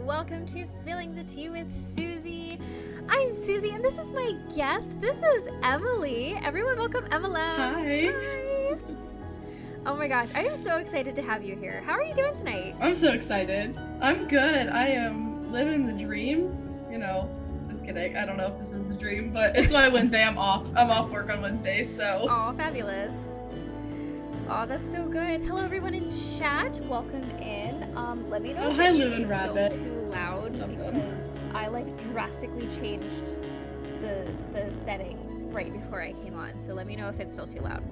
welcome to Spilling the Tea with Susie. I'm Susie, and this is my guest. This is Emily. Everyone, welcome Emmalems. Hi. Oh my gosh, I am so excited to have you here. How are you doing tonight? I'm so excited. I'm good. I am living the dream. Just kidding. I don't know if this is the dream, but it's my Wednesday. I'm off. I'm off work on Wednesdays, so. Oh, fabulous. Oh, that's so good. Hello, everyone in chat. Welcome in. Let me know if the music is still too loud because I drastically changed the settings right before I came on. So let me know if it's still too loud.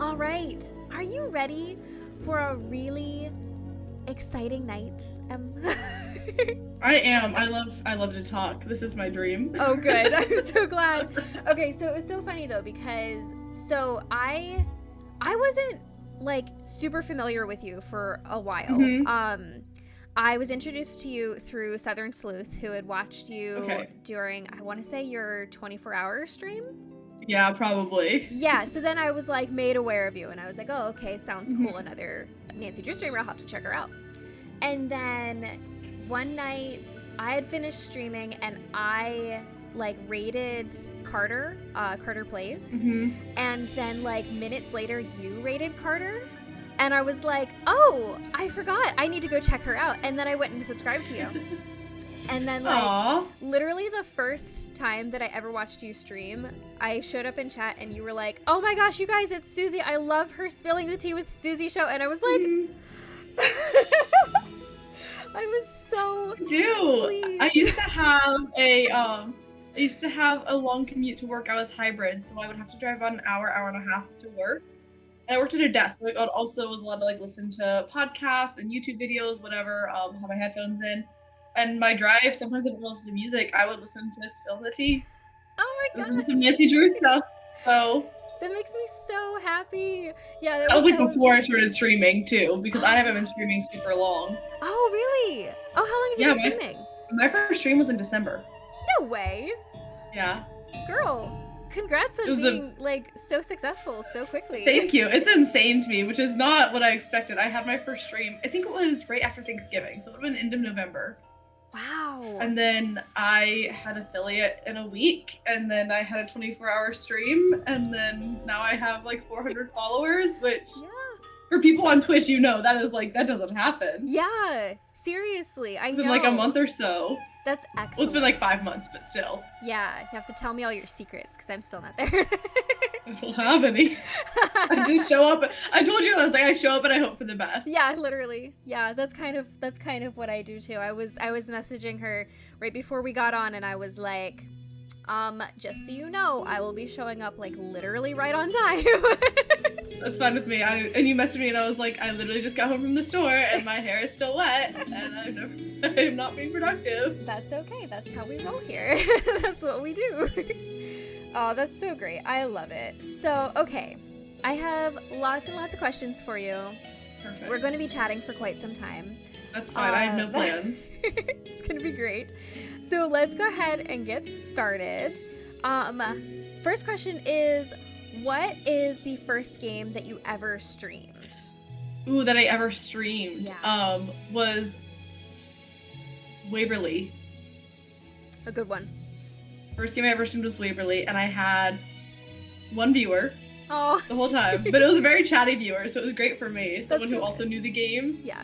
All right. Are you ready for a really exciting night? I am. I love to talk. This is my dream. Oh, good. I'm so glad. Okay, so it was so funny though because I wasn't super familiar with you for a while. Mm-hmm. I was introduced to you through Southern Sleuth, who had watched you during, I want to say, your 24-hour stream. Yeah, probably. Yeah, so then I was made aware of you, and I was like, oh, okay, sounds cool. Another Nancy Drew streamer, I'll have to check her out. And then one night I had finished streaming and I rated Carter Plays, and then minutes later you rated Carter, and I was like, oh, I forgot, I need to go check her out, and then I went and subscribed to you. And then literally the first time that I ever watched you stream, I showed up in chat and you were like, oh my gosh, you guys, it's Susie, I love her Spilling the Tea with Susie show, and I was like I was so pleased. I used to have a long commute to work. I was hybrid, so I would have to drive about an hour and a half to work. And I worked at a desk, so I also was allowed to listen to podcasts and YouTube videos, whatever, have my headphones in. And my drive, sometimes I didn't listen to music, I would listen to Spill the Tea. Oh my god. Listen to some Nancy Drew stuff. So that makes me so happy. Yeah, that was before I started streaming too, because I haven't been streaming super long. Oh really? Oh, how long have you been streaming? My first stream was in December. No way. Yeah. Girl, congrats on being so successful so quickly. Thank you. It's insane to me, which is not what I expected. I had my first stream, I think it was right after Thanksgiving, so it would have been end of November. Wow. And then I had affiliate in a week, and then I had a 24-hour stream, and then now I have 400 followers, which for people on Twitch, that is that doesn't happen. Yeah, seriously, I know. It's been a month or so. That's excellent. Well, it's been 5 months, but still. Yeah, you have to tell me all your secrets because I'm still not there. I don't have any. I just show up. I told you I show up and I hope for the best. Yeah, literally. Yeah, that's kind of what I do too. I was messaging her right before we got on, and I was like, just so you know, I will be showing up literally right on time. That's fine with me. And you messaged me and I was like, I literally just got home from the store and my hair is still wet and I'm not being productive. That's okay. That's how we roll here. That's what we do. Oh, that's so great. I love it. So, okay. I have lots and lots of questions for you. Perfect. We're going to be chatting for quite some time. That's fine. I have no plans. It's going to be great. So let's go ahead and get started. First question is, what is the first game that you ever streamed? Ooh, that I ever streamed. Yeah. Was Waverly. A good one. First game I ever streamed was Waverly, and I had one viewer the whole time. But it was a very chatty viewer, so it was great for me. Someone who also good. Knew the games. Yeah.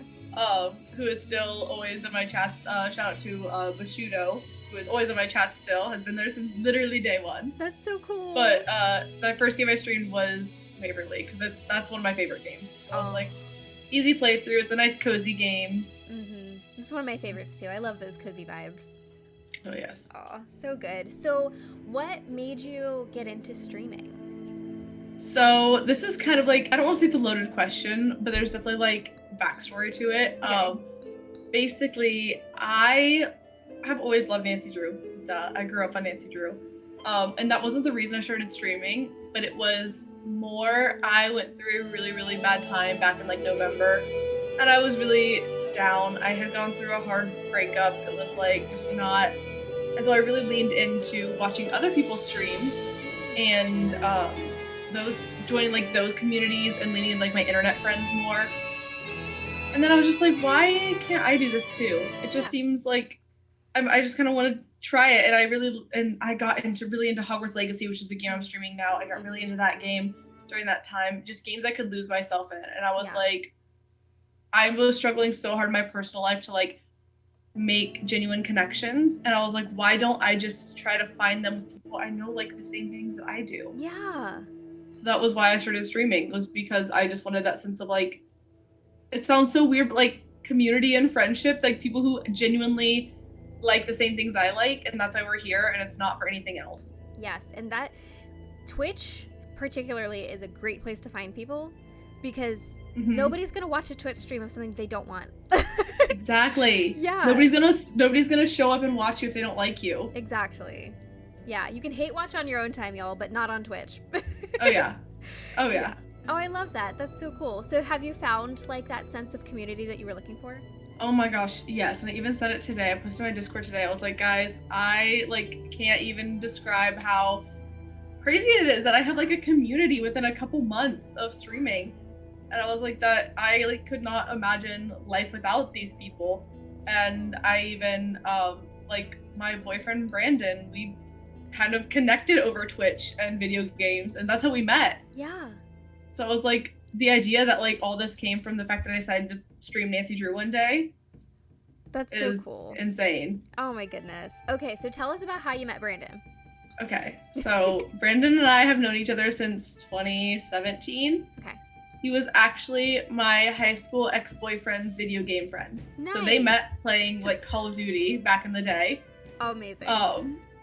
Who is still always in my chats. Shout out to Bushido, who is always in my chats still, has been there since literally day one. That's so cool. But my first game I streamed was Waverly, because that's one of my favorite games. So it was easy playthrough, it's a nice cozy game. Mm-hmm. It's one of my favorites too. I love those cozy vibes. Oh yes. Oh, so good. So what made you get into streaming? So this is kind of I don't want to say it's a loaded question, but there's definitely backstory to it. Okay. Basically, I have always loved Nancy Drew. I grew up on Nancy Drew. And that wasn't the reason I started streaming, but it was more I went through a really, really bad time back in November, and I was really down. I had gone through a hard breakup. It was just not, and so I really leaned into watching other people stream and joining those communities and leaning my internet friends more. And then I was just like, why can't I do this too? It just Yeah. seems like I just kind of want to try it. And I got really into Hogwarts Legacy, which is the game I'm streaming now. I got really into that game during that time, just games I could lose myself in. And I was like, I was struggling so hard in my personal life to like make genuine connections. And I was like, why don't I just try to find them with people I know like the same things that I do? Yeah. So that was why I started streaming, was because I just wanted that sense of like, it sounds so weird, but like community and friendship, like people who genuinely like the same things I like, and that's why we're here, and it's not for anything else. Yes, and that Twitch particularly is a great place to find people, because nobody's gonna watch a Twitch stream of something they don't want. Exactly. Yeah. Nobody's gonna show up and watch you if they don't like you. Exactly. Yeah, you can hate watch on your own time, y'all, but not on Twitch. Oh yeah. Oh yeah. Oh, I love that. That's so cool. So have you found like that sense of community that you were looking for? Oh my gosh, yes. And I even said it today. I posted on my Discord today. I was like, guys, I like can't even describe how crazy it is that I have like a community within a couple months of streaming. And I was like, that I like could not imagine life without these people. And I even like my boyfriend Brandon, we kind of connected over Twitch and video games, and that's how we met. Yeah. So I was like, the idea that like all this came from the fact that I decided to stream Nancy Drew one day. That's so cool. Insane. Oh my goodness. Okay, so tell us about how you met Brandon. Okay, so Brandon and I have known each other since 2017. Okay. He was actually my high school ex-boyfriend's video game friend. Nice. So they met playing like Call of Duty back in the day. Oh, amazing.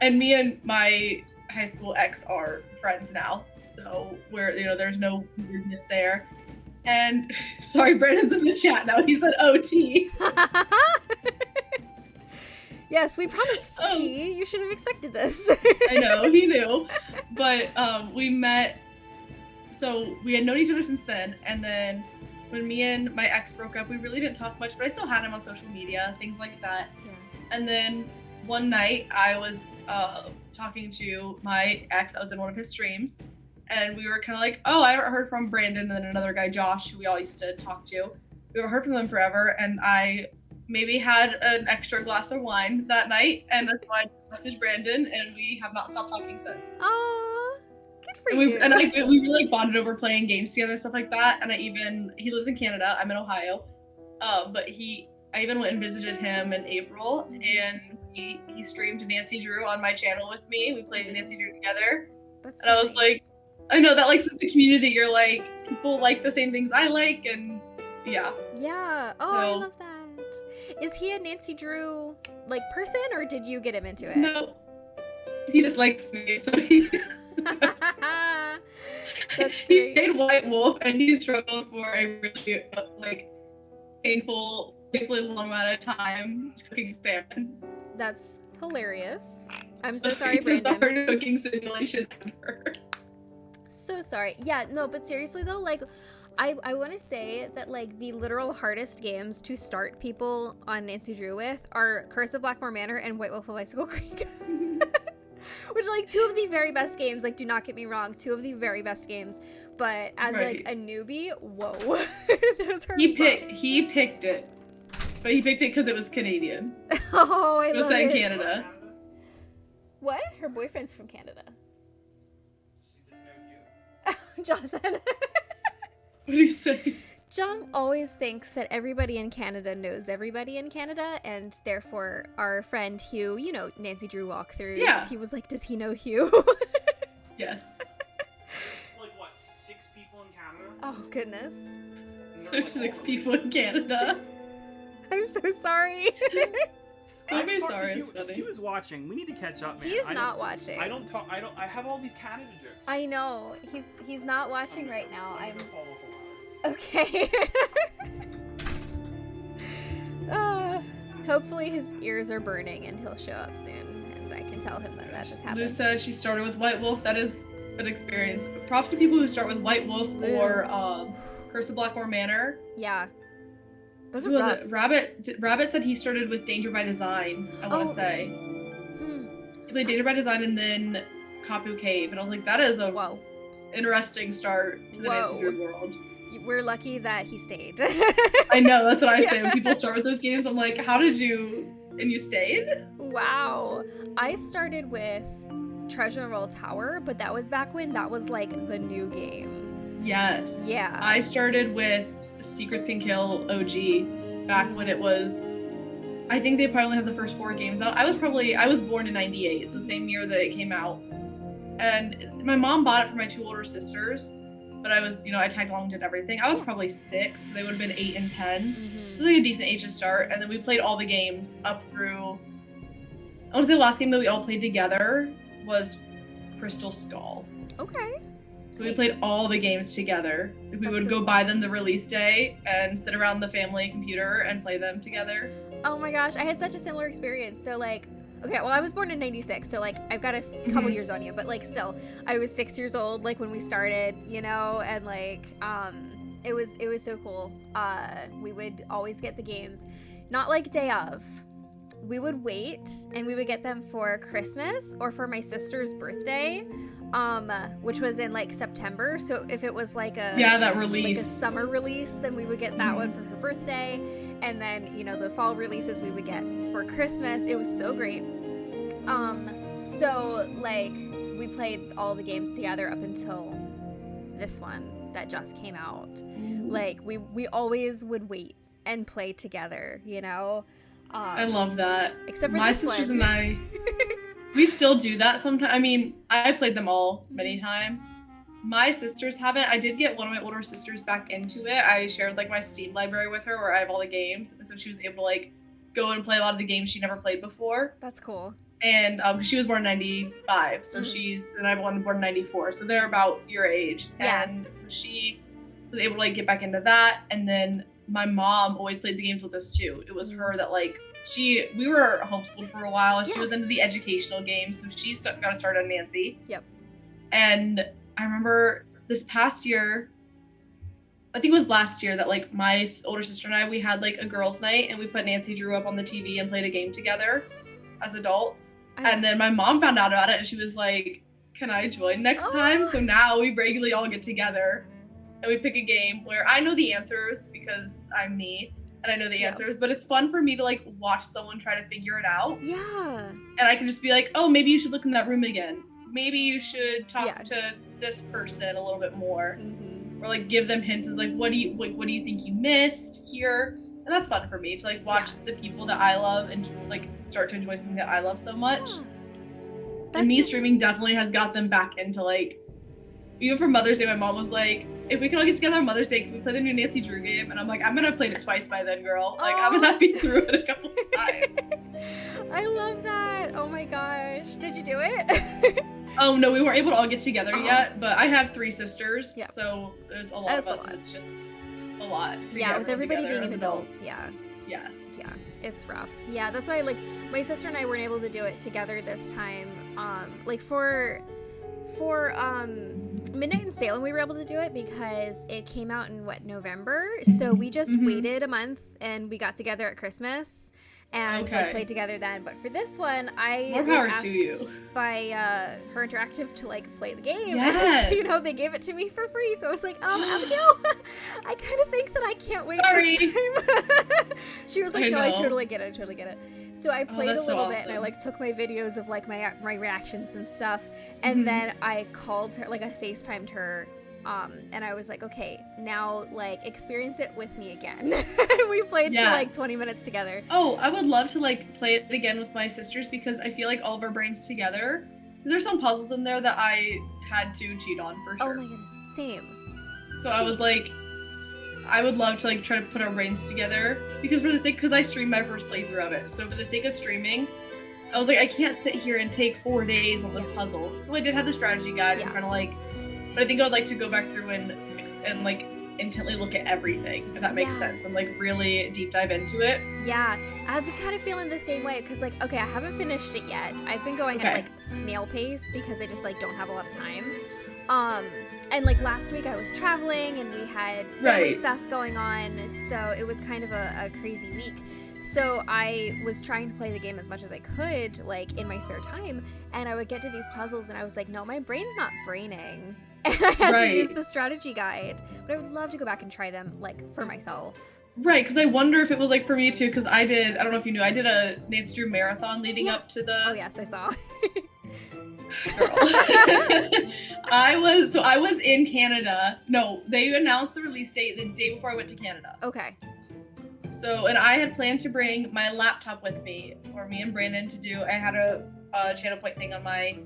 And me and my high school ex are friends now. So we're, there's no weirdness there. And sorry, Brandon's in the chat now. He said OT. Yes, we promised tea. You should have expected this. I know, he knew. But we met, so we had known each other since then. And then when me and my ex broke up, we really didn't talk much, but I still had him on social media, things like that. Yeah. And then one night I was talking to my ex. I was in one of his streams. And we were kind of like, oh, I haven't heard from Brandon, and then another guy, Josh, who we all used to talk to. We haven't heard from them forever, and I maybe had an extra glass of wine that night, and that's why I messaged Brandon, and we have not stopped talking since. Oh, good for you. We really like bonded over playing games together and stuff like that. And he lives in Canada. I'm in Ohio, but I even went and visited him in April, and he streamed Nancy Drew on my channel with me. We played Nancy Drew together, and I was like, I know that like sense of community that you're like, people like the same things I like, and yeah. Yeah. Oh, I love that. Is he a Nancy Drew like person, or did you get him into it? No, he just likes me. So he made White Wolf, and he struggled for a really like painfully long amount of time cooking salmon. That's hilarious. I'm so sorry, Brandon. It's the hardest cooking simulation ever. So sorry. Yeah, no, but seriously though, like, I want to say that like the literal hardest games to start people on Nancy Drew with are Curse of Blackmore Manor and White Wolf of Icicle Creek. Which are like two of the very best games, like do not get me wrong, two of the very best games. But as like a newbie, whoa. Those are he picked it. But he picked it because it was Canadian. Oh, I love it. It was set in Canada. What? Her boyfriend's from Canada. Jonathan. What did he say? John always thinks that everybody in Canada knows everybody in Canada, and therefore our friend Hugh, Nancy Drew walkthroughs, he was like, does he know Hugh? Yes. Like what, 6 people in Canada? Oh, goodness. There's 6 people in Canada. I'm so sorry. I'm very sorry, it's funny. If he was watching, we need to catch up, man. He's not watching. I have all these Canada jokes. I know. He's not watching right now. Okay. Hopefully his ears are burning and he'll show up soon, and I can tell him that just happened. Lou said she started with White Wolf. That is an experience. Props to people who start with White Wolf or Curse of Blackmore Manor. Yeah. Those Who are was rough. it? Rabbit said he started with Danger by Design, I want to say. He played Danger by Design and then Kapu Cave, and I was like, that is a interesting start to the Nancy Drew world. We're lucky that he stayed. I know, that's what I say. When people start with those games, I'm like, how did you... And you stayed? Wow. I started with Treasure Roll Tower, but that was back when that was like the new game. Yes. Yeah. I started with Secrets Can Kill OG back when it was... I think they probably had the first 4 games out. I was born in 98, so same year that it came out. And my mom bought it for my 2 older sisters, but I was, I tagged along, did everything. I was probably 6, so they would have been 8 and 10. It was like a decent age to start, and then we played all the games up through... I want to say the last game that we all played together was Crystal Skull. Okay. So we played all the games together. We would go buy them the release day and sit around the family computer and play them together. Oh my gosh, I had such a similar experience. So like, okay, well I was born in 96, so like I've got a couple years on you, but like still, I was 6 years old like when we started, and like it was so cool. We would always get the games, not like day of. We would wait and we would get them for Christmas or for my sister's birthday, which was in like September. So if it was like that release, like a summer release, then we would get that one for her birthday. And then, the fall releases we would get for Christmas. It was so great. So like we played all the games together up until this one that just came out. Like we always would wait and play together, I love that. Except for my this sisters one. and I, we still do that sometimes. I mean, I've played them all many times. My sisters haven't. I did get one of my older sisters back into it. I shared like my Steam library with her where I have all the games, and so she was able to like go and play a lot of the games she never played before. That's cool. And she was born in 95, so and I was born in 94, so they're about your age. Yeah. And so she was able to like get back into that, and then my mom always played the games with us too. It was her that like we were homeschooled for a while, and she was into the educational games, so she got to start on Nancy. Yep. And I remember this past year, I think it was last year, that like my older sister and I, we had like a girls' night, and we put Nancy Drew up on the TV and played a game together as adults. And then my mom found out about it, and she was like, "Can I join next time?" So now we regularly all get together and we pick a game where I know the answers because I'm me and I know the answers, but it's fun for me to like watch someone try to figure it out. Yeah. And I can just be like, "Oh, maybe you should look in that room again. Maybe you should talk to this person a little bit more." Or like give them hints as like, what do you think you missed here? And that's fun for me to like watch the people that I love and like start to enjoy something that I love so much. And me streaming definitely has got them back into like, even for Mother's Day, my mom was like, "If we can all get together on Mother's Day, can we play the new Nancy Drew game?" And I'm like, "I'm gonna have played it twice by then, girl. Like I'm gonna be through it a couple times." I love that. Oh my gosh. Did you do it? Oh no, we weren't able to all get together yet, but I have 3 sisters, so there's a lot of us, and it's just a lot. Yeah, with everybody being an adult. adults. Yeah. Yes. Yeah, it's rough. Yeah, that's why like my sister and I weren't able to do it together this time. Like for Midnight in Salem, we were able to do it because it came out in November. So we just waited a month and we got together at Christmas and like played together then. But for this one, I was asked by Her Interactive to like play the game. Yes. And, they gave it to me for free. So I was like, Abigail, I kind of think that I can't wait Sorry. this time. She was like, I know. totally get it. So I played a little bit and I awesome. like took my videos of like my reactions and stuff. And then I called her, like I FaceTimed her. And I was like, okay, now like experience it with me again. And we played for like 20 minutes together. Oh, I would love to like play it again with my sisters because I feel like all of our brains together. Because there's some puzzles in there that I had to cheat on for sure. Oh my goodness, same. So I was like, I would love to like try to put our brains together because because I streamed my first playthrough of it. So for the sake of streaming, I was like, I can't sit here and take 4 days on this puzzle. So I did have the strategy guide and kind of like. But I think I would like to go back through and like intently look at everything, if that makes sense, and like really deep dive into it. Yeah, I've been kind of feeling the same way because like, okay, I haven't finished it yet. I've been going at like snail pace because I just like don't have a lot of time. And like last week I was traveling and we had family stuff going on, so it was kind of a crazy week. So I was trying to play the game as much as I could, like, in my spare time, and I would get to these puzzles, and I was like, no, my brain's not braining. And I had to use the strategy guide. But I would love to go back and try them, like, for myself. Right, because I wonder if it was, like, for me, too, because I don't know if you knew, I did a Nancy Drew marathon leading up to the... Oh, yes, I saw. Girl. I was in Canada. No, they announced the release date the day before I went to Canada. Okay. So, and I had planned to bring my laptop with me, or me and Brandon to do. I had a channel point thing on my,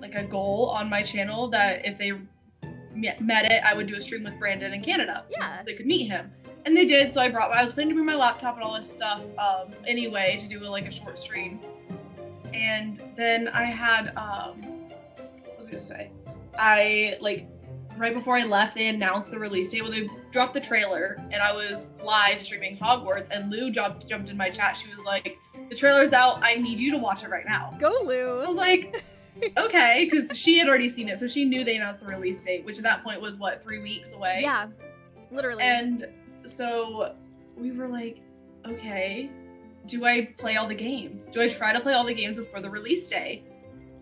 like a goal on my channel that if they met it, I would do a stream with Brandon in Canada. Yeah. So they could meet him. And they did, so I was planning to bring my laptop and all this stuff anyway to do a short stream. And then I had, what was I gonna say? Right before I left, they announced the release date. Well, they dropped the trailer, and I was live streaming Hogwarts, and Lou jumped in my chat. She was like, the trailer's out. I need you to watch it right now. Go, Lou. I was like, okay, because she had already seen it, so she knew they announced the release date, which at that point was, 3 weeks away? Yeah, literally. And so we were like, okay, do I play all the games? Do I try to play all the games before the release day?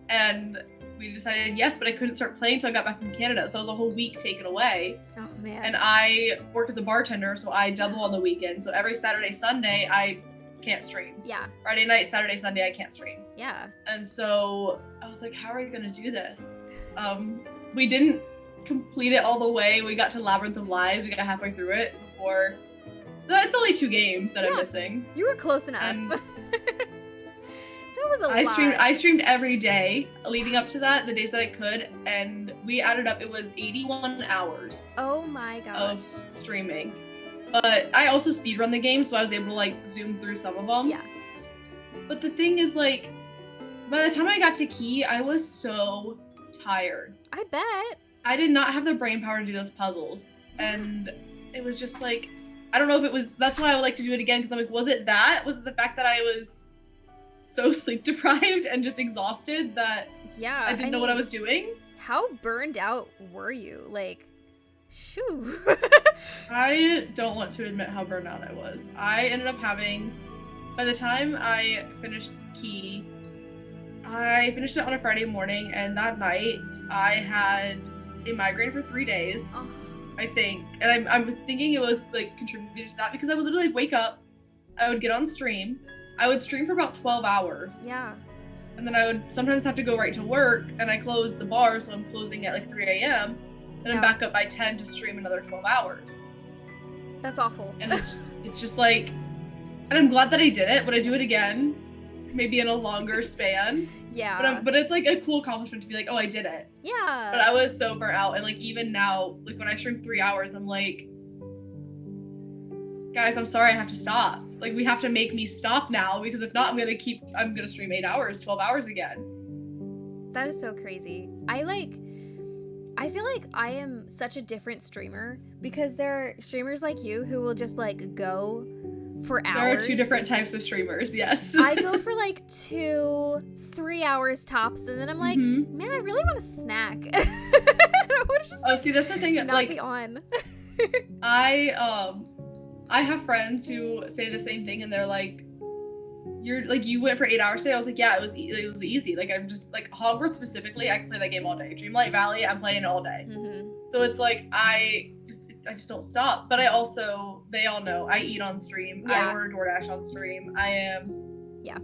And we decided yes, but I couldn't start playing until I got back from Canada, so it was a whole week taken away. Oh, man. And I work as a bartender, so I double on the weekend. So every Saturday, Sunday, I can't stream. Yeah. Friday night, Saturday, Sunday, I can't stream. Yeah. And so I was like, how are we gonna do this? We didn't complete it all the way. We got to Labyrinth of Lives. We got halfway through it before. That's only 2 games that I'm missing. You were close enough. And that was a lot. I streamed every day leading up to that, the days that I could, and we added up, it was 81 hours. Oh my gosh. Of streaming. But I also speedrun the game, so I was able to zoom through some of them. Yeah. But the thing is, by the time I got to Key, I was so tired. I bet. I did not have the brain power to do those puzzles. And it was just I don't know if it was, that's why I would like to do it again, because I'm like, was it that? Was it the fact that I was so sleep deprived and just exhausted that I didn't know what I was doing? How burned out were you? Shoo. I don't want to admit how burned out I was. I ended up having, by the time I finished Key, I finished it on a Friday morning, and that night I had a migraine for 3 days. Oh. I think, and I'm thinking it was contributed to that, because I would literally wake up, I would get on stream, I would stream for about 12 hours. Yeah. And then I would sometimes have to go right to work, and I closed the bar, so I'm closing at 3 a.m. Then I'm back up by 10 to stream another 12 hours. That's awful. And it's just and I'm glad that I did it. Would I do it again? Maybe in a longer span. Yeah. But it's a cool accomplishment to be oh, I did it. Yeah. But I was so burnt out, and even now, when I stream 3 hours, I'm guys, I'm sorry, I have to stop. We have to make me stop now, because if not, I'm gonna stream 8 hours, 12 hours again. That is so crazy. I feel like I am such a different streamer, because there are streamers like you who will just go for hours. There are 2 different types of streamers, yes. I go for 2-3 hours tops, and then I'm man, I really want a snack. I want to just, see, that's the thing. Not be on. I have friends who say the same thing, and they're you went for 8 hours today. I was yeah, it was easy. I'm just Hogwarts specifically, I can play that game all day. Dreamlight Valley, I'm playing it all day. Mm-hmm. So it's I just don't stop. But they all know I eat on stream. Yeah. I order DoorDash on stream. Yeah.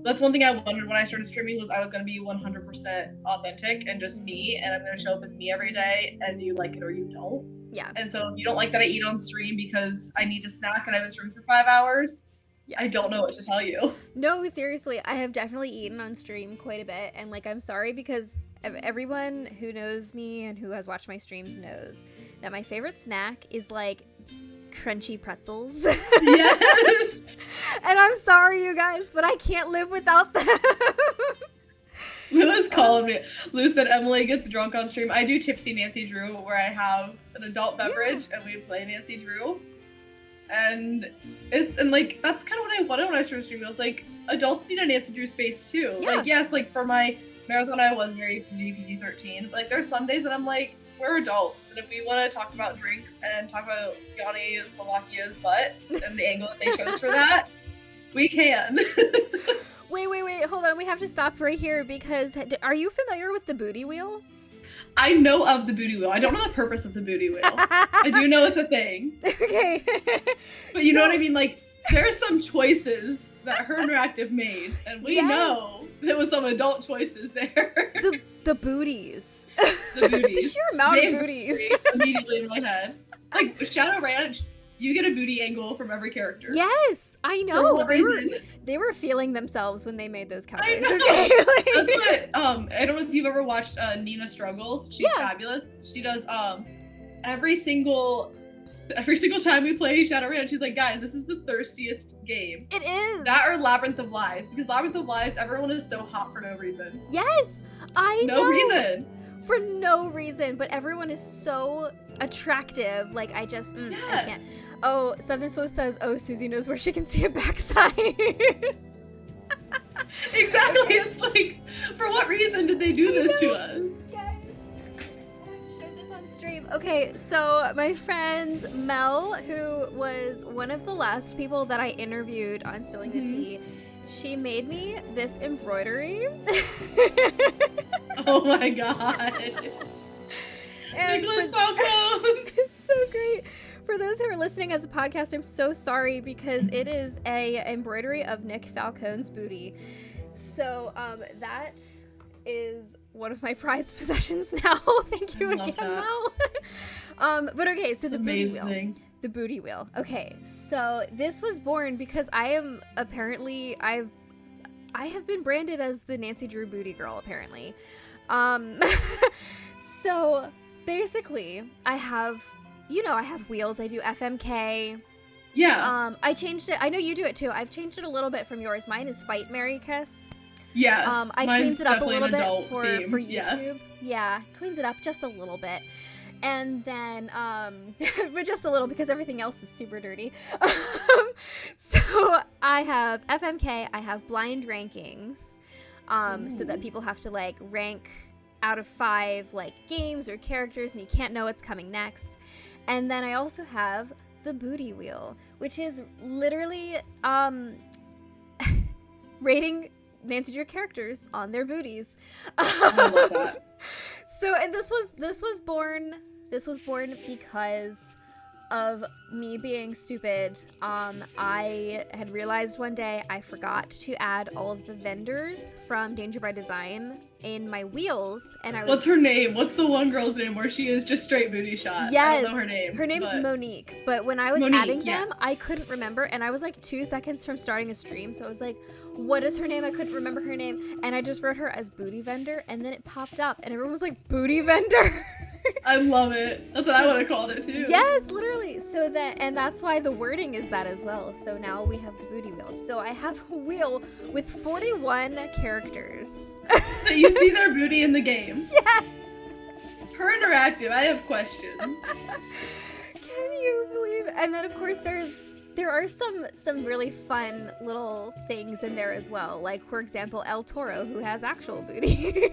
That's one thing I wondered when I started streaming, was I was going to be 100% authentic and just me, and I'm going to show up as me every day, and you like it or you don't. Yeah. And so if you don't like that I eat on stream because I need a snack and I've been streaming for 5 hours, yeah. I don't know what to tell you. No, seriously, I have definitely eaten on stream quite a bit, and I'm sorry, because everyone who knows me and who has watched my streams knows that my favorite snack is crunchy pretzels. Yes. And I'm sorry, you guys, but I can't live without them. Lou was calling me. Lou said Emily gets drunk on stream. I do Tipsy Nancy Drew, where I have an adult beverage and we play Nancy Drew. And that's kind of what I wanted when I started streaming. I was adults need a Nancy Drew space too. Yeah. Yes, for my marathon I was very PG-13. But there's some days that I'm we're we're adults, and if we want to talk about drinks and talk about Yanni Slovakia's butt and the angle that they chose for that, we can. Wait, hold on. We have to stop right here because are you familiar with the booty wheel? I know of the booty wheel. I don't know the purpose of the booty wheel. I do know it's a thing. Okay. But you know what I mean? Like, there are some choices that Her Interactive made, and we know there was some adult choices there. The booties. The booties. The sheer amount of booties. Immediately in my head. Like, Shadow Ranch, you get a booty angle from every character. Yes, I know. For what reason? They were feeling themselves when they made those covers. I know. Okay? That's what, I don't know if you've ever watched Nina Struggles. She's fabulous. She does, every single time we play Shadowrun, she's like, guys, this is the thirstiest game. It is. That or Labyrinth of Lies. Because Labyrinth of Lies, everyone is so hot for no reason. Yes, I know. No reason. For no reason, but everyone is so attractive. Like, I just, I can't. Oh, Southern Soul says, oh, Susie knows where she can see a backside. Exactly. It's like, for what reason did they do this to us? Guys, I have to show this on stream. Okay, so my friend Mel, who was one of the last people that I interviewed on Spilling the Tea, she made me this embroidery. Oh my god. Nicholas Falcone! It's so great. For those who are listening as a podcast, I'm so sorry because it is a embroidery of Nick Falcone's booty. So that is one of my prized possessions now. Thank you again, Mel. But okay, so the booty wheel. The booty wheel. Okay, so this was born because I am apparently I have been branded as the Nancy Drew booty girl apparently. So basically I have wheels. I do FMK. Yeah. I changed it. I know you do it too. I've changed it a little bit from yours. Mine is Fight, Marry, Kiss. Yes. I cleaned it up a little bit for YouTube. Yes. Yeah, cleaned it up just a little bit. And then, but just a little because everything else is super dirty. So I have FMK, I have blind rankings, so that people have to like rank out of 5 like games or characters and you can't know what's coming next. And then I also have the booty wheel, which is literally rating Nancy Drew characters on their booties. I love that. So, and this was born because of me being stupid. I had realized one day I forgot to add all of the vendors from Danger by Design in my wheels, and I was. What's her name? What's the one girl's name where she is just straight booty shot? Yes, I don't know her name. Her name's Monique, but when I was adding them, I couldn't remember, and I was like 2 seconds from starting a stream, so I was like, what is her name? I couldn't remember her name, and I just wrote her as Booty Vendor, and then it popped up, and everyone was like, Booty Vendor. I love it. That's what I would have called it too. Yes, literally. So and that's why the wording is that as well. So now we have the booty wheel. So I have a wheel with 41 characters. That you see their booty in the game. Yes. Her Interactive. I have questions. Can you believe? And then of course there are some really fun little things in there as well. Like for example, El Toro, who has actual booty.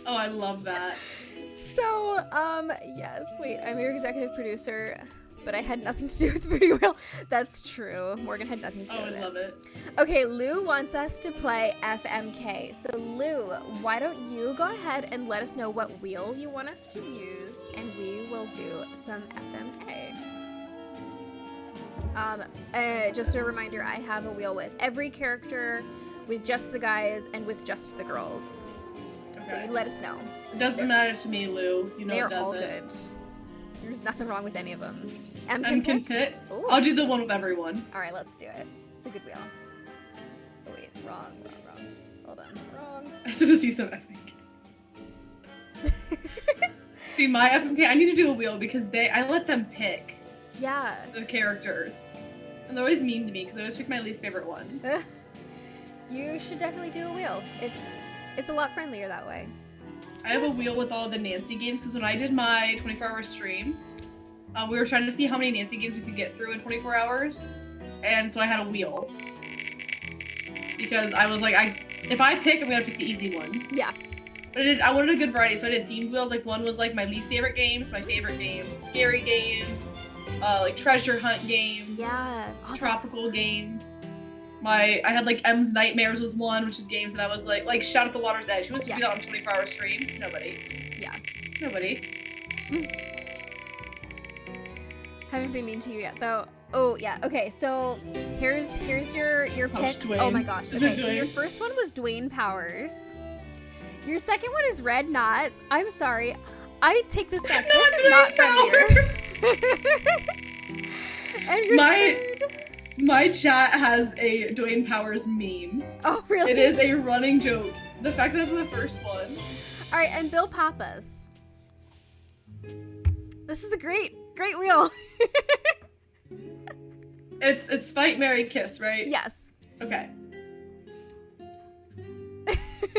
Oh, I love that. So, yes, wait, I'm your executive producer, but I had nothing to do with the booty wheel. That's true. Morgan had nothing to do with it. I love it. Okay, Lou wants us to play FMK. So, Lou, why don't you go ahead and let us know what wheel you want us to use, and we will do some FMK. Just a reminder, I have a wheel with every character, with just the guys, and with just the girls. Okay. So you let us know. It doesn't matter to me, Lou. You know it doesn't. They're all good. There's nothing wrong with any of them. M can pick? I'll do the one with everyone. Alright, let's do it. It's a good wheel. Oh wait, wrong. Hold on, wrong. I have to see some FMK. See, my FMK, I need to do a wheel because I let them pick. Yeah. The characters. And they're always mean to me because I always pick my least favorite ones. You should definitely do a wheel. It's a lot friendlier that way. I have a wheel with all the Nancy games because when I did my 24-hour stream, we were trying to see how many Nancy games we could get through in 24 hours. And so I had a wheel. Because I was like, if I pick, I'm going to pick the easy ones. Yeah. But I wanted a good variety, so I did themed wheels. Like one was like my least favorite games, my favorite games, scary games, like treasure hunt games, Yeah. Oh, tropical games. I had like M's Nightmares was one, which is games that I was like Shout at the Water's Edge. Who wants to do that on a 24-hour stream? Nobody. Yeah. Nobody. Haven't been mean to you yet, though. Oh yeah. Okay. So here's your picks. Dwayne. Oh my gosh. Is it Okay. So your Dwayne? first one was Dwayne Powers. Your second one is Red Knots. I'm sorry. I take this back. Not This is not Dwayne from you. And your third. My chat has a Dwayne Powers meme. Oh really? It is a running joke. The fact that that's the first one. All right, and Bill Papas. This is a great wheel. It's Fight, Marry, Kiss, right? Yes. Okay.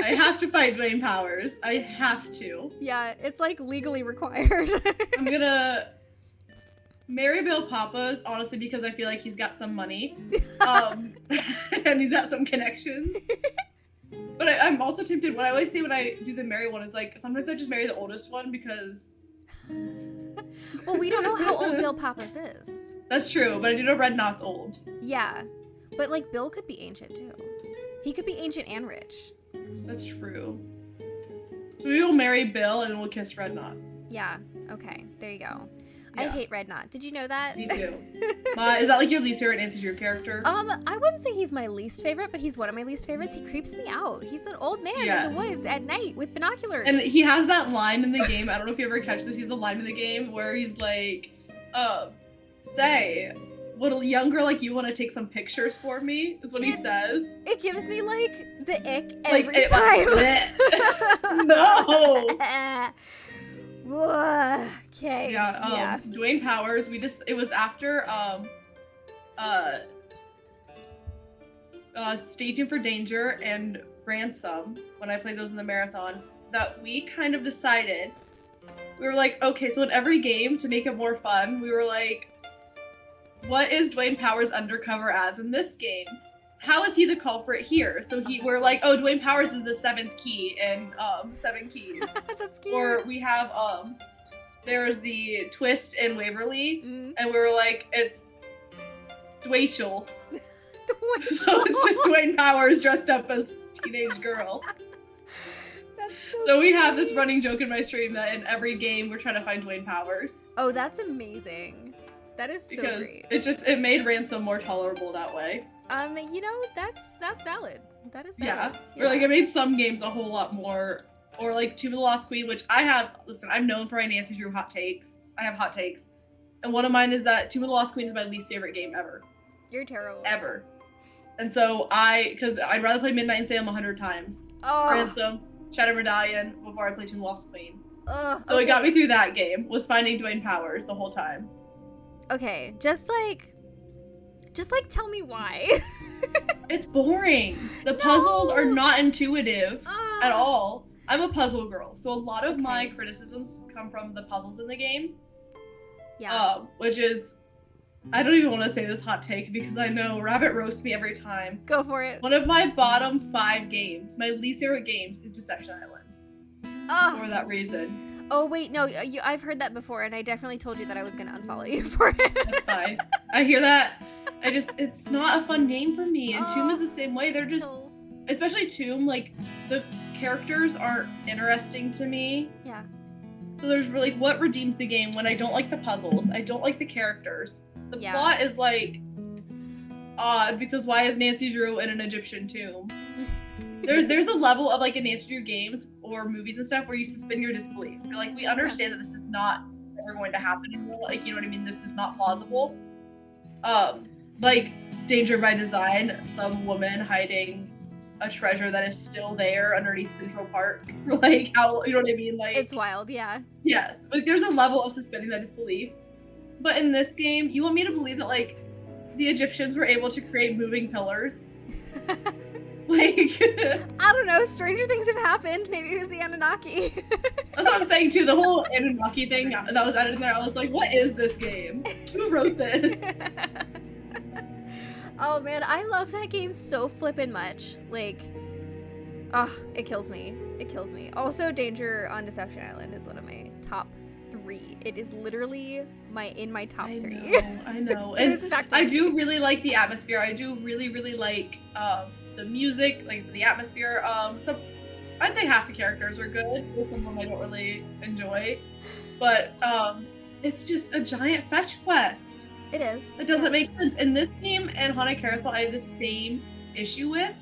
I have to fight Dwayne Powers. I have to. Yeah, it's like legally required. I'm gonna marry Bill Papas, honestly, because I feel like he's got some money. And he's got some connections. But I'm also tempted, what I always say when I do the marry one is like, sometimes I just marry the oldest one because... Well, we don't know how old Bill Papas is. That's true, but I do know Red Knot's old. Yeah, but like Bill could be ancient too. He could be ancient and rich. That's true. So we will marry Bill and then we'll kiss Red Knot. Yeah, okay, there you go. I Yeah. hate Red Knot. Did you know that? Me too. Is that like your least favorite Nancy Drew character? I wouldn't say he's my least favorite, but he's one of my least favorites. He creeps me out. He's an old man in Yes. the woods at night with binoculars. And he has that line in the game, I don't know if you ever catch this, he's a line in the game where he's like, say, would a young girl like you want to take some pictures for me? Is what he says. It gives me like the ick Like, every time. No! Okay. Yeah, Dwayne Powers, it was after, Staging for Danger and Ransom, when I played those in the marathon, that we kind of decided, we were like, okay, so in every game, to make it more fun, we were like, what is Dwayne Powers undercover as in this game? How is he the culprit here? So we're like, oh, Dwayne Powers is the 7th key in Seven Keys. That's cute. Or we have there's the twist in Waverly, Mm. and we were like, it's Dwaychel. Dwayne. So it's just Dwayne Powers dressed up as teenage girl. That's So we have this running joke in my stream that in every game we're trying to find Dwayne Powers. Oh, that's amazing. That is so Because great. it made Ransom more tolerable that way. You know, that's valid. That is Yeah. valid. Or like it made some games a whole lot more, or like Tomb of the Lost Queen, which I'm known for my Nancy Drew hot takes. I have hot takes. And one of mine is that Tomb of the Lost Queen is my least favorite game ever. You're terrible. Ever. And so because I'd rather play Midnight and Salem 100 times. Oh. Ransom, Shadow Medallion, before I play Tomb of the Lost Queen. Oh. So it got me through that game, was finding Dwayne Powers the whole time. Okay, just like tell me why. It's boring. The puzzles are not intuitive Ah. at all. I'm a puzzle girl, so a lot of my Okay. criticisms come from the puzzles in the game. Yeah. Which is, I don't even want to say this hot take because I know Rabbit roasts me every time. Go for it. One of my bottom 5 games, my least favorite games, is Deception Island. Oh. For that reason. Oh wait, no, I've heard that before, and I definitely told you that I was gonna unfollow you for it. That's fine. I hear that. It's not a fun game for me, and Tomb is the same way. They're just, No. especially Tomb, like, the characters aren't interesting to me. Yeah. So there's really, what redeems the game when I don't like the puzzles, I don't like the characters. The Yeah. plot is, like, odd, because why is Nancy Drew in an Egyptian tomb? There's a level of, like, in Nancy Drew games or movies and stuff where you suspend your disbelief. You're like, we understand that this is not ever going to happen anymore. Like, you know what I mean? This is not plausible. Like, Danger by Design, some woman hiding a treasure that is still there underneath Central Park. Like, how, you know what I mean? Like, It's wild, yeah. yes. Like, there's a level of suspending that disbelief. But in this game, you want me to believe that, like, the Egyptians were able to create moving pillars? Like, I don't know, stranger things have happened. Maybe it was the Anunnaki. that's what I'm saying too. The whole Anunnaki thing that was added in there, I was like, what is this game? Who wrote this? Oh man, I love that game so flippin' much. Like, it kills me. It kills me. Also, Danger on Deception Island is one of my top 3. It is literally in my top 3. I know. It And was, in fact, I do really like the atmosphere. I do really, really like the music, like I said, the atmosphere. Some I'd say half the characters are good. Some of them I don't really enjoy. But it's just a giant fetch quest. It is. It doesn't make sense. In this game and Haunted Carousel, I have the same issue with.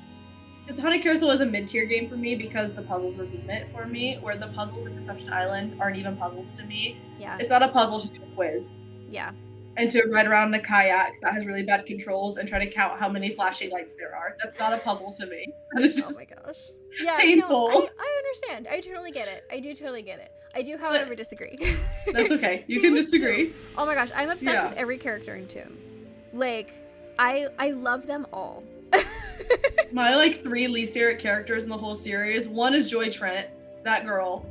Because Haunted Carousel is a mid-tier game for me because the puzzles are limit for me, where the puzzles in Deception Island aren't even puzzles to me. Yeah. It's not a puzzle to do a quiz. Yeah. And to ride around in a kayak that has really bad controls and try to count how many flashing lights there are. That's not a puzzle to me. That is just oh my gosh. Yeah, painful. No, I understand. I totally get it. I do totally get it. I do, however, disagree. That's okay. You can disagree. Oh my gosh, I'm obsessed with every character in Tomb. Like, I love them all. My like 3 least favorite characters in the whole series. 1 is Joy Trent, that girl.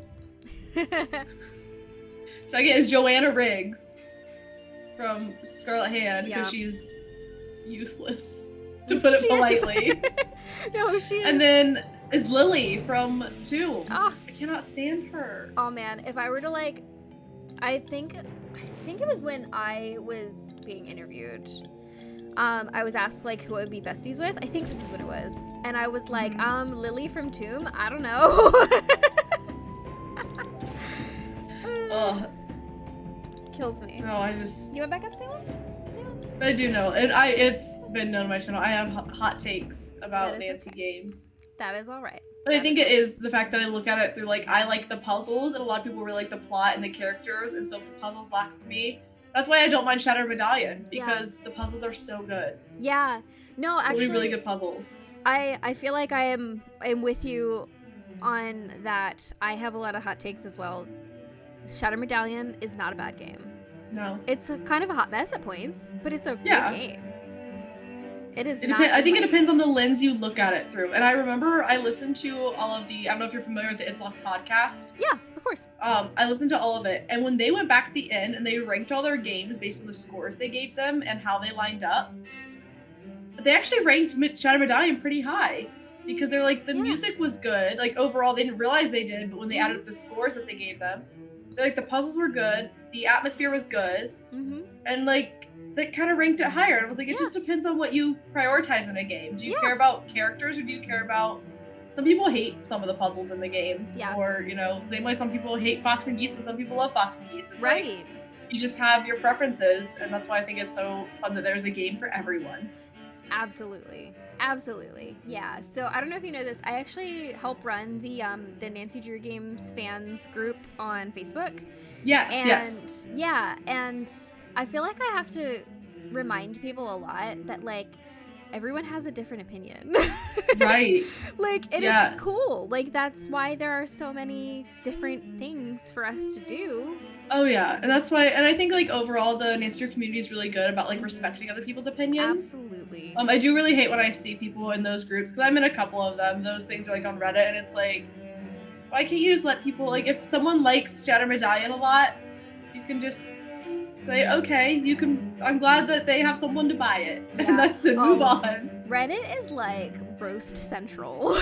Second is Joanna Riggs from Scarlet Hand because she's useless, to put it politely. No, she is. And then is Lily from Tomb. Ah. I cannot stand her. Oh man, if I were to like, I think it was when I was being interviewed. I was asked like who I would be besties with. I think this is what it was, and I was like, Lily from Tomb. I don't know. Ugh. Kills me. No, I just. You went back up, Salem? I do know, and it's been known on my channel. I have hot takes about Nancy games. That is all right. But I think it is the fact that I look at it through like I like the puzzles, and a lot of people really like the plot and the characters, and so if the puzzles lack for me, that's why I don't mind Shattered Medallion because the puzzles are so good. Yeah. No, actually, really good puzzles. I feel like I'm with you on that. I have a lot of hot takes as well. Shattered Medallion is not a bad game. No. It's a kind of a hot mess at points, but it's a good game. It is not. I think it depends on the lens you look at it through. And I remember I listened to all of the, I don't know if you're familiar with the It's Locked podcast. Yeah, of course. I listened to all of it. And when they went back at the end and they ranked all their games based on the scores they gave them and how they lined up, they actually ranked Shattered Medallion pretty high. Because they're like, the music was good. Like overall, they didn't realize they did, but when they added up the scores that they gave them, they're like, the puzzles were good, the atmosphere was good, and like, that kind of ranked it higher. And I was like, it just depends on what you prioritize in a game. Do you care about characters or do you care about... Some people hate some of the puzzles in the games. Yeah. Or, you know, same way some people hate Fox and Geese and some people love Fox and Geese. It's right. Like, you just have your preferences, and that's why I think it's so fun that there's a game for everyone. Absolutely. Absolutely. Yeah. So I don't know if you know this. I actually help run the Nancy Drew Games fans group on Facebook. Yes, and yes. Yeah, and I feel like I have to remind people a lot that like everyone has a different opinion. Right. Like it is cool. Like that's why there are so many different things for us to do. Oh yeah, and that's why, and I think like overall the Nancy Drew community is really good about like respecting other people's opinions. Absolutely. I do really hate when I see people in those groups because I'm in a couple of them. Those things are like on Reddit, and it's like, why can't you just let people like if someone likes Shattered Medallion a lot, you can just say okay, you can. I'm glad that they have someone to buy it, and that's it. Move on. Reddit is like roast central.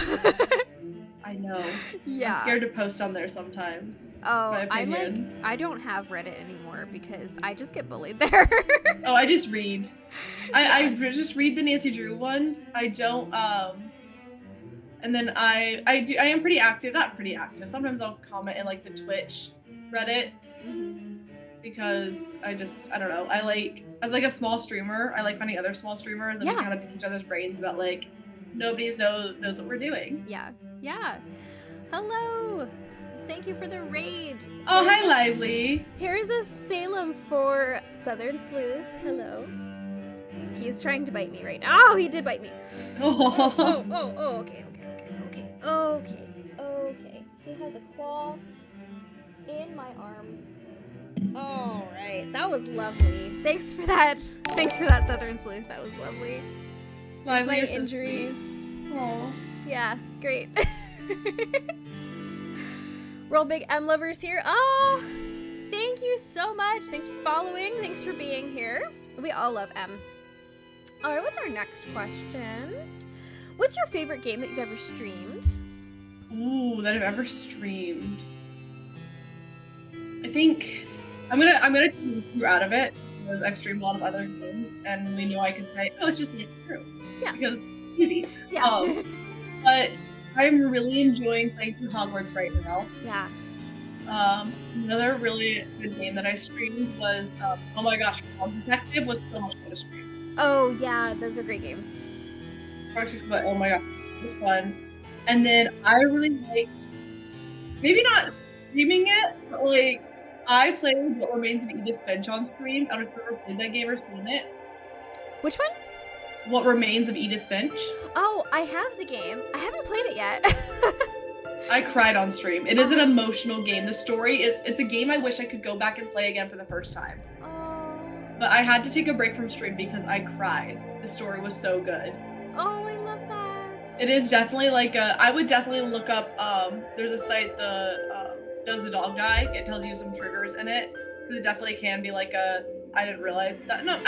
I know. Yeah. I'm scared to post on there sometimes. Oh, I don't have Reddit anymore because I just get bullied there. Oh, I just read. I just read the Nancy Drew ones. I don't and then I am pretty active, not pretty active. Sometimes I'll comment in like the Twitch Reddit because I don't know. I like as like a small streamer, I like finding other small streamers and we kind of pick each other's brains about like nobody knows what we're doing. Yeah. Yeah. Hello. Thank you for the raid. Oh, hi, Lively. Here's a Salem for Southern Sleuth. Hello. He's trying to bite me right now. Oh, he did bite me. Okay. He has a claw in my arm. All right. That was lovely. Thanks for that, Southern Sleuth. That was lovely. My injuries. Oh. Yeah, great. We're all big M lovers here. Oh, thank you so much. Thanks for following. Thanks for being here. We all love M. All right, what's our next question? What's your favorite game that you've ever streamed? Ooh, that I've ever streamed. I think I'm gonna take you out of it because I've streamed a lot of other games, and we know I could say, oh, it's just Nancy Drew. Yeah. Because it's easy. Yeah. But I'm really enjoying playing through Hogwarts right now. Yeah. Another really good game that I streamed was, oh my gosh, Frog Detective was so much fun to stream. Oh yeah, those are great games. But oh my gosh, it was fun. And then I really liked, maybe not streaming it, but like, I played What Remains of Edith Finch on stream. I don't know if you've ever played that game or seen it. Which one? What Remains of Edith Finch. Oh, I have the game. I haven't played it yet. I cried on stream. It is an emotional game. The story is, it's a game I wish I could go back and play again for the first time. Oh. But I had to take a break from stream because I cried. The story was so good. Oh, I love that. It is definitely like I would definitely look up, there's a site, Does the Dog Die? It tells you some triggers in it. It definitely can be like I didn't realize that. No,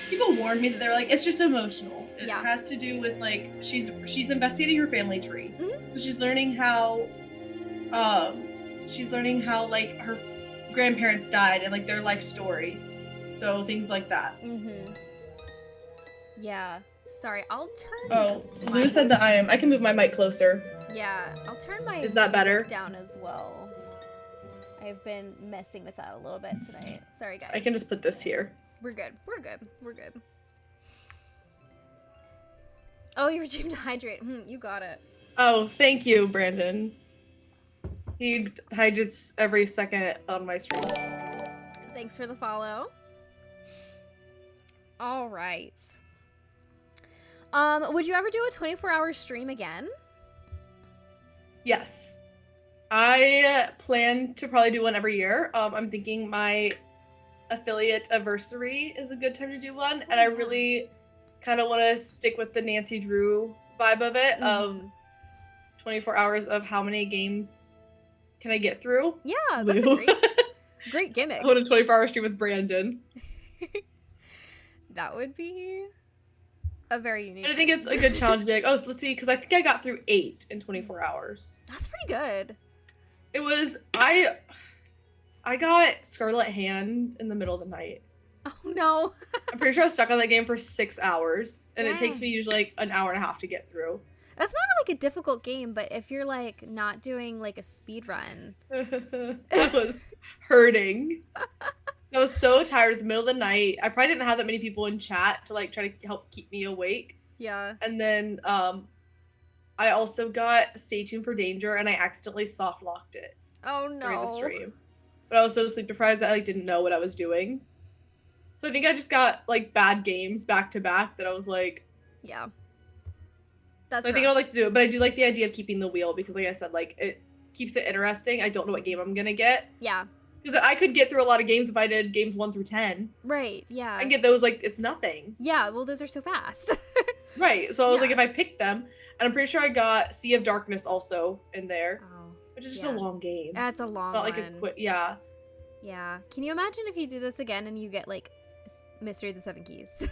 people warned me that they were like, it's just emotional. It has to do with like, she's investigating her family tree. Mm-hmm. So she's learning how like her grandparents died and like their life story. So things like that. Mm-hmm. Yeah. Sorry, I'll turn. Oh, Lou said that I can move my mic closer. Yeah, I'll turn my. Is that better? Down as well. I've been messing with that a little bit tonight. Sorry, guys. I can just put this here. We're good. We're good. We're good. Oh, you were dream to hydrate. You got it. Oh, thank you, Brandon. He hydrates every second on my stream. Thanks for the follow. All right. Would you ever do a 24-hour stream again? Yes. I plan to probably do one every year. I'm thinking my affiliate anniversary is a good time to do one, and I really kind of want to stick with the Nancy Drew vibe of it, of 24 hours of how many games can I get through. Yeah, that's a great gimmick. I want a 24-hour stream with Brandon. That would be a very unique. But I think it's a good challenge to be like, oh, so let's see, because I think I got through 8 in 24 hours. That's pretty good. It was, I got Scarlet Hand in the middle of the night. Oh no. I'm pretty sure I was stuck on that game for 6 hours, and Yeah. it takes me usually like an hour and a half to get through. That's not like a difficult game, but if you're like not doing like a speed run. That was hurting. I was so tired at the middle of the night. I probably didn't have that many people in chat to like try to help keep me awake. Yeah. And then I also got Stay Tuned for Danger, and I accidentally soft locked it Oh no. during the stream. But I was so sleep deprived that I like didn't know what I was doing. So I think I just got like bad games back to back that I was like, Yeah. That's so I think I would like to do it, but I do like the idea of keeping the wheel because like I said, like it keeps it interesting. I don't know what game I'm gonna get. Yeah. Because I could get through a lot of games if I did games 1 through 10. Right. Yeah. I can get those like it's nothing. Yeah. Well, those are so fast. Right. So I was Yeah. like, if I picked them, and I'm pretty sure I got Sea of Darkness also in there, Oh. which is just Yeah. a long game. That's a long Not like one. a quick, yeah. Yeah. Can you imagine if you do this again and you get like Mystery of the Seven Keys?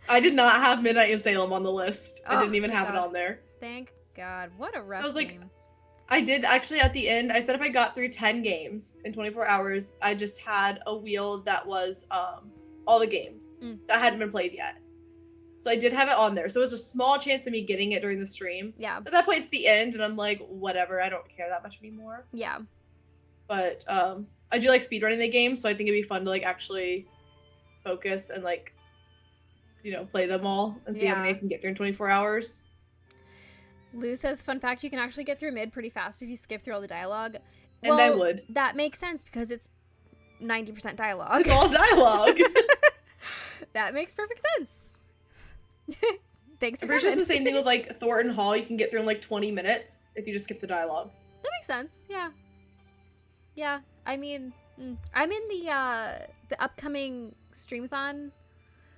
I did not have Midnight in Salem on the list. I Oh, didn't even my have it God. on there. Thank God. What a rough I was like, game. I did actually at the end. I said if I got through 10 games in 24 hours, I just had a wheel that was all the games that hadn't been played yet. So I did have it on there. So it was a small chance of me getting it during the stream. Yeah. At that point, it's the end, and I'm like, whatever. I don't care that much anymore. Yeah. But I do like speedrunning the game, so I think it'd be fun to like actually focus and like, you know, play them all and see how many I can get through in 24 hours. Lou says, fun fact, you can actually get through mid pretty fast if you skip through all the dialogue. And I would. That makes sense because it's 90% dialogue. It's all dialogue. That makes perfect sense. Thanks for I'm pretty sure it's coming. the same thing with like Thornton Hall. You can get through in like 20 minutes if you just skip the dialogue. That makes sense. Yeah. Yeah. I mean, I'm in the upcoming streamathon.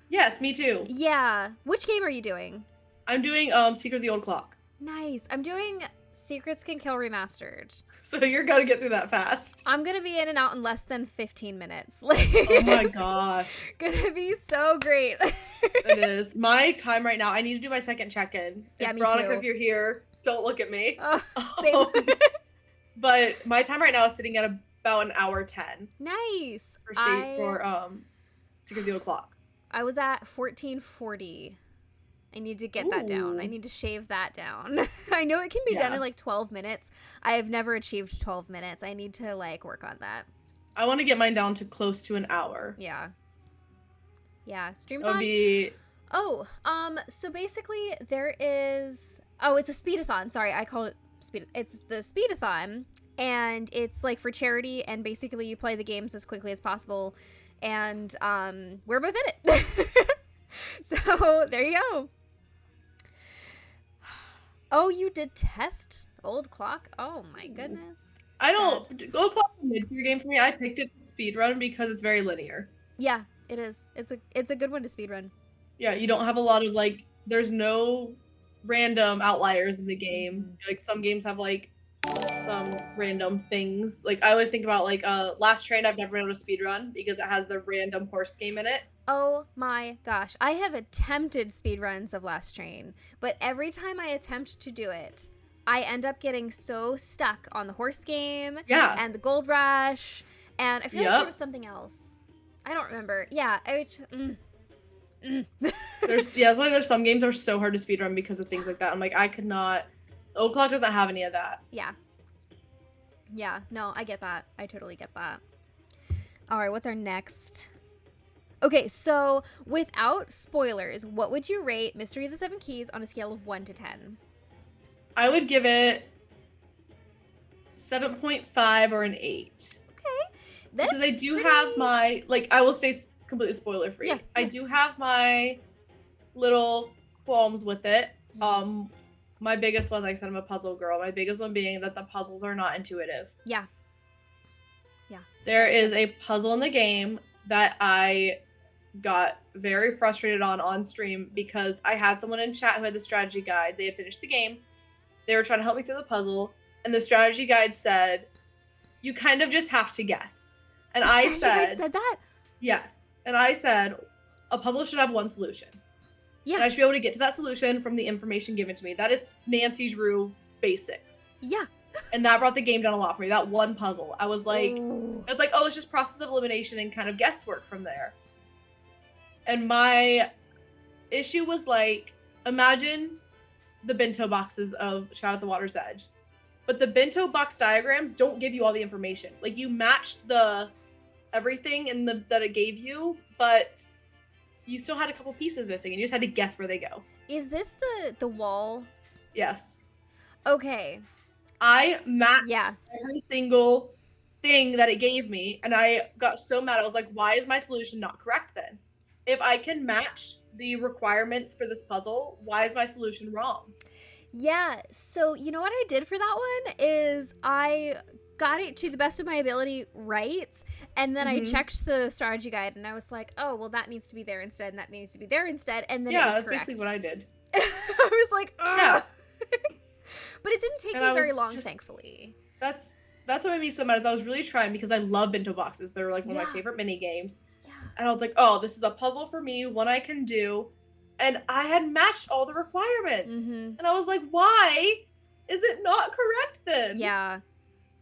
Yes, me too. Yeah. Which game are you doing? I'm doing Secret of the Old Clock. Nice. I'm doing Secrets Can Kill Remastered. So you're gonna get through that fast. I'm gonna be in and out in less than 15 minutes. Like, Oh my it's gosh. gonna be so great. It is. My time right now, I need to do my second check-in. Yeah, If me Veronica, too. if you're here, Don't look at me. Same. But my time right now is sitting at about an hour 10 Nice. for to give you a clock. I was at 1440. I need to get that down. I Ooh. need to shave that down. I know it can be done in like 12 minutes. I have never achieved 12 minutes. I need to like work on that. I want to get mine down to close to an hour. Yeah. Yeah. Streamathon. That would be... Oh, so basically there is, it's a speedathon. Sorry, I call it it's the speedathon, and it's like for charity, and basically you play the games as quickly as possible, and we're both in it. So there you go. Oh, you did test Old Clock? Oh my goodness. I don't... Gold Clock is a mid-tier game for me. I picked it to speedrun because it's very linear. Yeah, it is. It's a good one to speedrun. Yeah, you don't have a lot of, like, there's no random outliers in the game. Like, some games have, like, some random things. Like, I always think about, like, Last Train I've never been able to speedrun because it has the random horse game in it. Oh my gosh. I have attempted speedruns of Last Train, but every time I attempt to do it, I end up getting so stuck on the horse game and the gold rush, and I feel like there was something else. I don't remember. Yeah, That's why there's some games that are so hard to speedrun because of things like that. I'm like, I could not. Old Clock doesn't have any of that. Yeah, no, I get that. I totally get that. All right, what's our next? Okay, so without spoilers, what would you rate Mystery of the Seven Keys on a scale of 1 to 10? I would give it 7.5 or an 8. Okay. Because I do have my, like, I will stay completely spoiler free. I do have my little qualms with it. My biggest one, like I said, I'm a puzzle girl. My biggest one being that the puzzles are not intuitive. Yeah. There is a puzzle in the game that I got very frustrated on stream because I had someone in chat who had the strategy guide. They had finished the game. They were trying to help me through the puzzle, and the strategy guide said, "You kind of just have to guess." And I said that? Yes. And I said, a puzzle should have one solution. Yeah. And I should be able to get to that solution from the information given to me. That is Nancy Drew basics. Yeah. And that brought the game down a lot for me. That one puzzle. I was like, it's just process of elimination and kind of guesswork from there. And my issue was like, imagine the bento boxes of Shout at the Water's Edge. But the bento box diagrams don't give you all the information. Like, you matched the everything in that it gave you, but you still had a couple pieces missing, and you just had to guess where they go. Is this the wall? Yes. Okay. I matched every single thing that it gave me, and I got so mad. I was like, why is my solution not correct then? If I can match the requirements for this puzzle, why is my solution wrong? Yeah, so you know what I did for that one is I got it to the best of my ability right, and then I checked the strategy guide, and I was like, oh, well, that needs to be there instead, and that needs to be there instead, and then it was that's correct. basically what I did. I was like, ugh. But it didn't take me very long, thankfully. That's what made me so mad, is I was really trying, because I love bento boxes. They're like one of my favorite mini games. Yeah. And I was like, oh, this is a puzzle for me, one I can do. And I had matched all the requirements. And I was like, why is it not correct then? Yeah.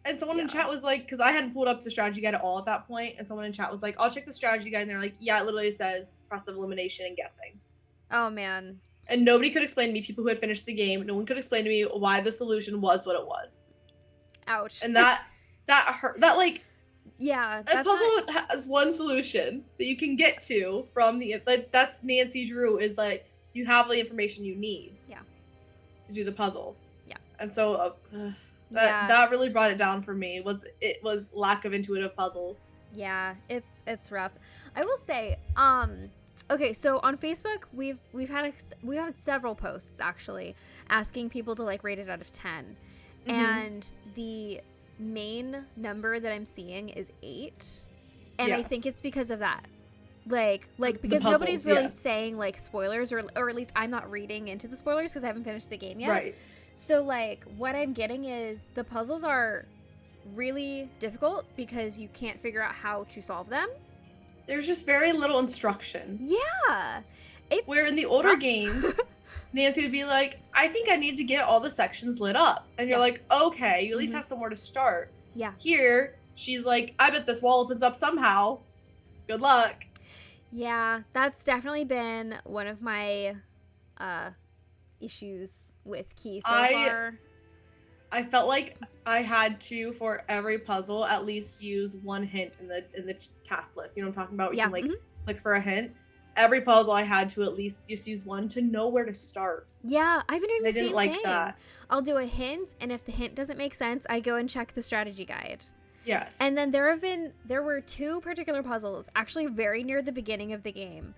And someone in chat was like, because I hadn't pulled up the strategy guide at all at that point, and someone in chat was like, I'll check the strategy guide, and they're like, yeah, it literally says process of elimination and guessing. Oh, man. And nobody could explain to me, people who had finished the game, no one could explain to me why the solution was what it was. Ouch. And that hurt. That, like, yeah. a puzzle has one solution that you can get to from the, like, that's Nancy Drew, is like, you have the information you need. Yeah. To do the puzzle. Yeah. And so, that really brought it down for me, it was lack of intuitive puzzles. Yeah, it's rough. I will say, okay, so on Facebook we've had several posts actually asking people to like rate it out of 10, and the main number that I'm seeing is 8, and I think it's because of that. Like because puzzles, nobody's really saying like spoilers, or at least I'm not reading into the spoilers because I haven't finished the game yet. Right. So, like, what I'm getting is the puzzles are really difficult because you can't figure out how to solve them. There's just very little instruction. Yeah. Where in the older games, Nancy would be like, I think I need to get all the sections lit up. And you're like, okay, you at least Mhm. have somewhere to start. Yeah. Here, she's like, I bet this wall opens up somehow. Good luck. Yeah, that's definitely been one of my issues with Key so far. I felt like I had to, for every puzzle, at least use one hint in the task list. You know what I'm talking about? You can like click for a hint. Every puzzle I had to at least just use one to know where to start. Yeah, I've been doing the same like thing. That. I'll do a hint, and if the hint doesn't make sense, I go and check the strategy guide. Yes. And then there were two particular puzzles, actually very near the beginning of the game,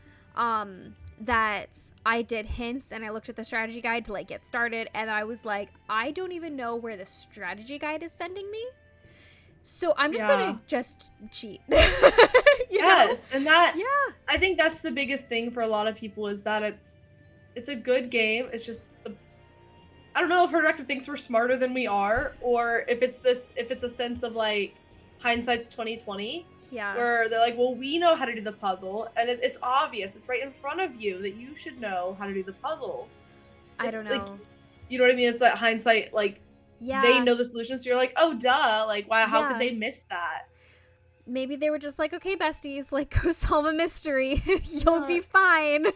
that I did hints and I looked at the strategy guide to like get started, and I was like, I don't even know where the strategy guide is sending me. So I'm just gonna just cheat. Yes, and that I think that's the biggest thing for a lot of people is that it's a good game. It's just I don't know if Her Directive thinks we're smarter than we are, or if it's a sense of like hindsight's 2020. Yeah. Where they're like, well, we know how to do the puzzle, and it's obvious. It's right in front of you that you should know how to do the puzzle. I don't know. Like, you know what I mean? It's that hindsight, like, they know the solution, so you're like, oh, duh. Like, wow, how could they miss that? Maybe they were just like, okay, besties, like, go solve a mystery. You'll be fine.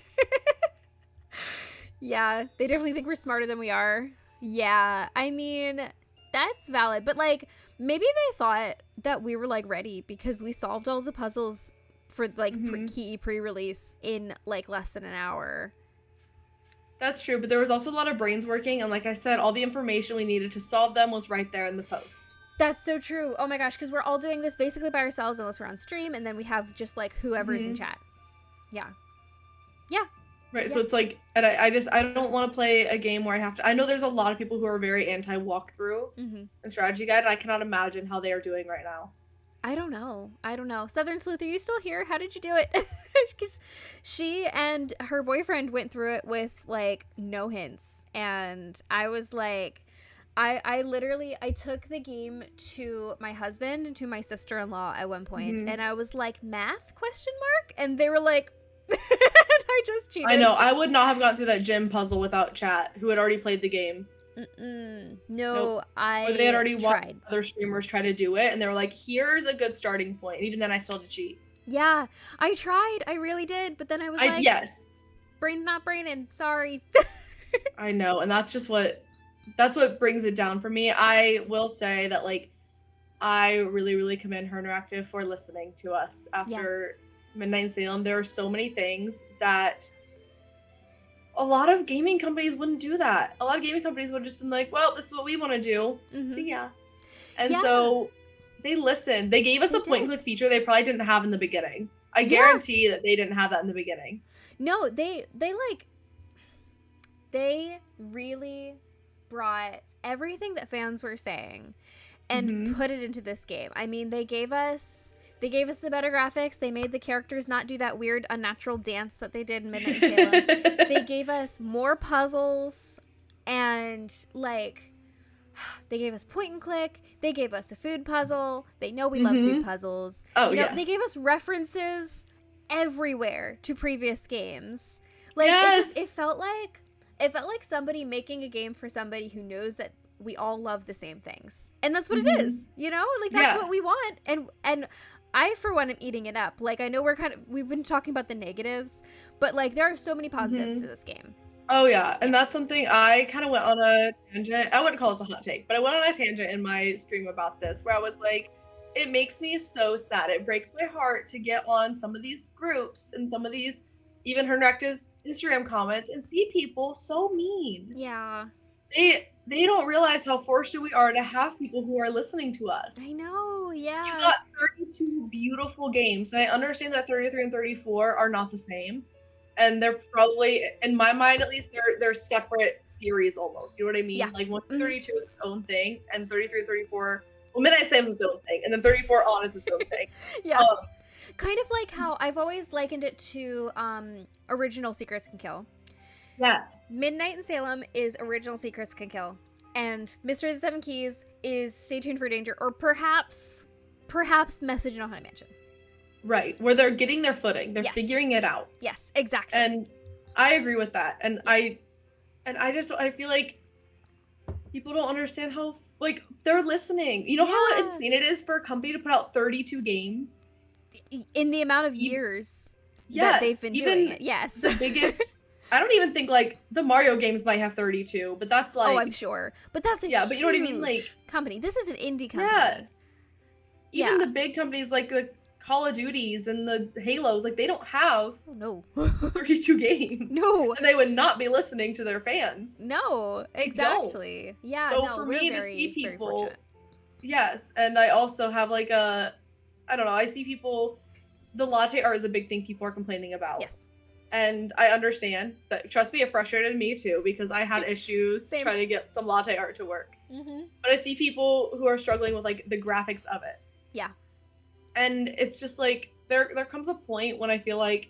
Yeah, they definitely think we're smarter than we are. Yeah, I mean, that's valid. But, like, maybe they thought that we were, like, ready because we solved all the puzzles for, like, pre-release in, like, less than an hour. That's true, but there was also a lot of brains working, and like I said, all the information we needed to solve them was right there in the post. That's so true. Oh my gosh, because we're all doing this basically by ourselves unless we're on stream, and then we have just, like, whoever's in chat. Yeah. Yeah. Right, so it's like, and I don't want to play a game where I have to. I know there's a lot of people who are very anti walkthrough and strategy guide, and I cannot imagine how they are doing right now. I don't know. Southern Sleuth, are you still here? How did you do it? Because she and her boyfriend went through it with like no hints, and I was like, I literally took the game to my husband and to my sister-in-law at one point, and I was like, math ? And they were like. I just cheated. I know. I would not have gone through that gym puzzle without chat, who had already played the game. No, nope. I or they had already tried. watched other streamers try to do it, and they were like, "Here's a good starting point." And even then, I still had to cheat. Yeah, I tried. I really did, but then I was like, "Yes, brain not braining. Sorry." I know, and that's what brings it down for me. I will say that like, I really, really commend Her Interactive for listening to us after. Midnight in Salem. There are so many things that a lot of gaming companies wouldn't do that. A lot of gaming companies would have just been like, well, this is what we want to do. See ya. And so they listened. They gave us a point and click feature they probably didn't have in the beginning. I guarantee that they didn't have that in the beginning. No, they really brought everything that fans were saying and put it into this game. I mean, they gave us the better graphics. They made the characters not do that weird, unnatural dance that they did in Midnight in Salem. They gave us more puzzles, and, like, they gave us point and click. They gave us a food puzzle. They know we love food puzzles. Oh, yes. They gave us references everywhere to previous games. Like, it felt like somebody making a game for somebody who knows that we all love the same things. And that's what it is, you know? Like, that's what we want. And I, for one, am eating it up. Like, I know we've been talking about the negatives, but, like, there are so many positives to this game. Oh, yeah. And that's something I kind of went on a tangent. I wouldn't call this a hot take, but I went on a tangent in my stream about this, where I was like, it makes me so sad. It breaks my heart to get on some of these groups and some of these, even Her Interactive's Instagram comments, and see people so mean. Yeah. They don't realize how fortunate we are to have people who are listening to us. I know, yeah. You got 32 beautiful games, and I understand that 33 and 34 are not the same. And they're probably, in my mind at least, they're separate series almost. You know what I mean? Yeah. Like 132 is its own thing, and 33 and 34, well, Midnight Sam's its own thing, and then 34 on is its own thing. Yeah. Kind of like how I've always likened it to Original Secrets Can Kill. Yes. Midnight in Salem is Original Secrets Can Kill, and Mystery of the Seven Keys is Stay Tuned for Danger, or perhaps Message in a Haunted Mansion. Right, where they're getting their footing, they're figuring it out. Yes, exactly. And I agree with that, and I And I feel like people don't understand how, like, they're listening. You know how Yeah. insane it is for a company to put out 32 games? In the amount of E- years that Yes, they've been even doing it. Yes. the biggest. I don't even think like the Mario games might have 32, but that's Oh, I'm like, sure. But that's a yeah, but you know what I mean? huge Like, company. This is an indie company. yes. Even Yeah. the big companies like the Call of Duties and the Halos, like they don't have Oh, no. 32 games. No. And they would not be listening to their fans. No, They exactly. Yeah, So no, for we're me very, to see very people, fortunate. yes, and I also have like I don't know, I see people, the latte art is a big thing people are complaining about. Yes. And I understand that, trust me, it frustrated me too, because I had issues Same. trying to get some latte art to work. Mm-hmm. But I see people who are struggling with like the graphics of it. Yeah. And it's just like there comes a point when I feel like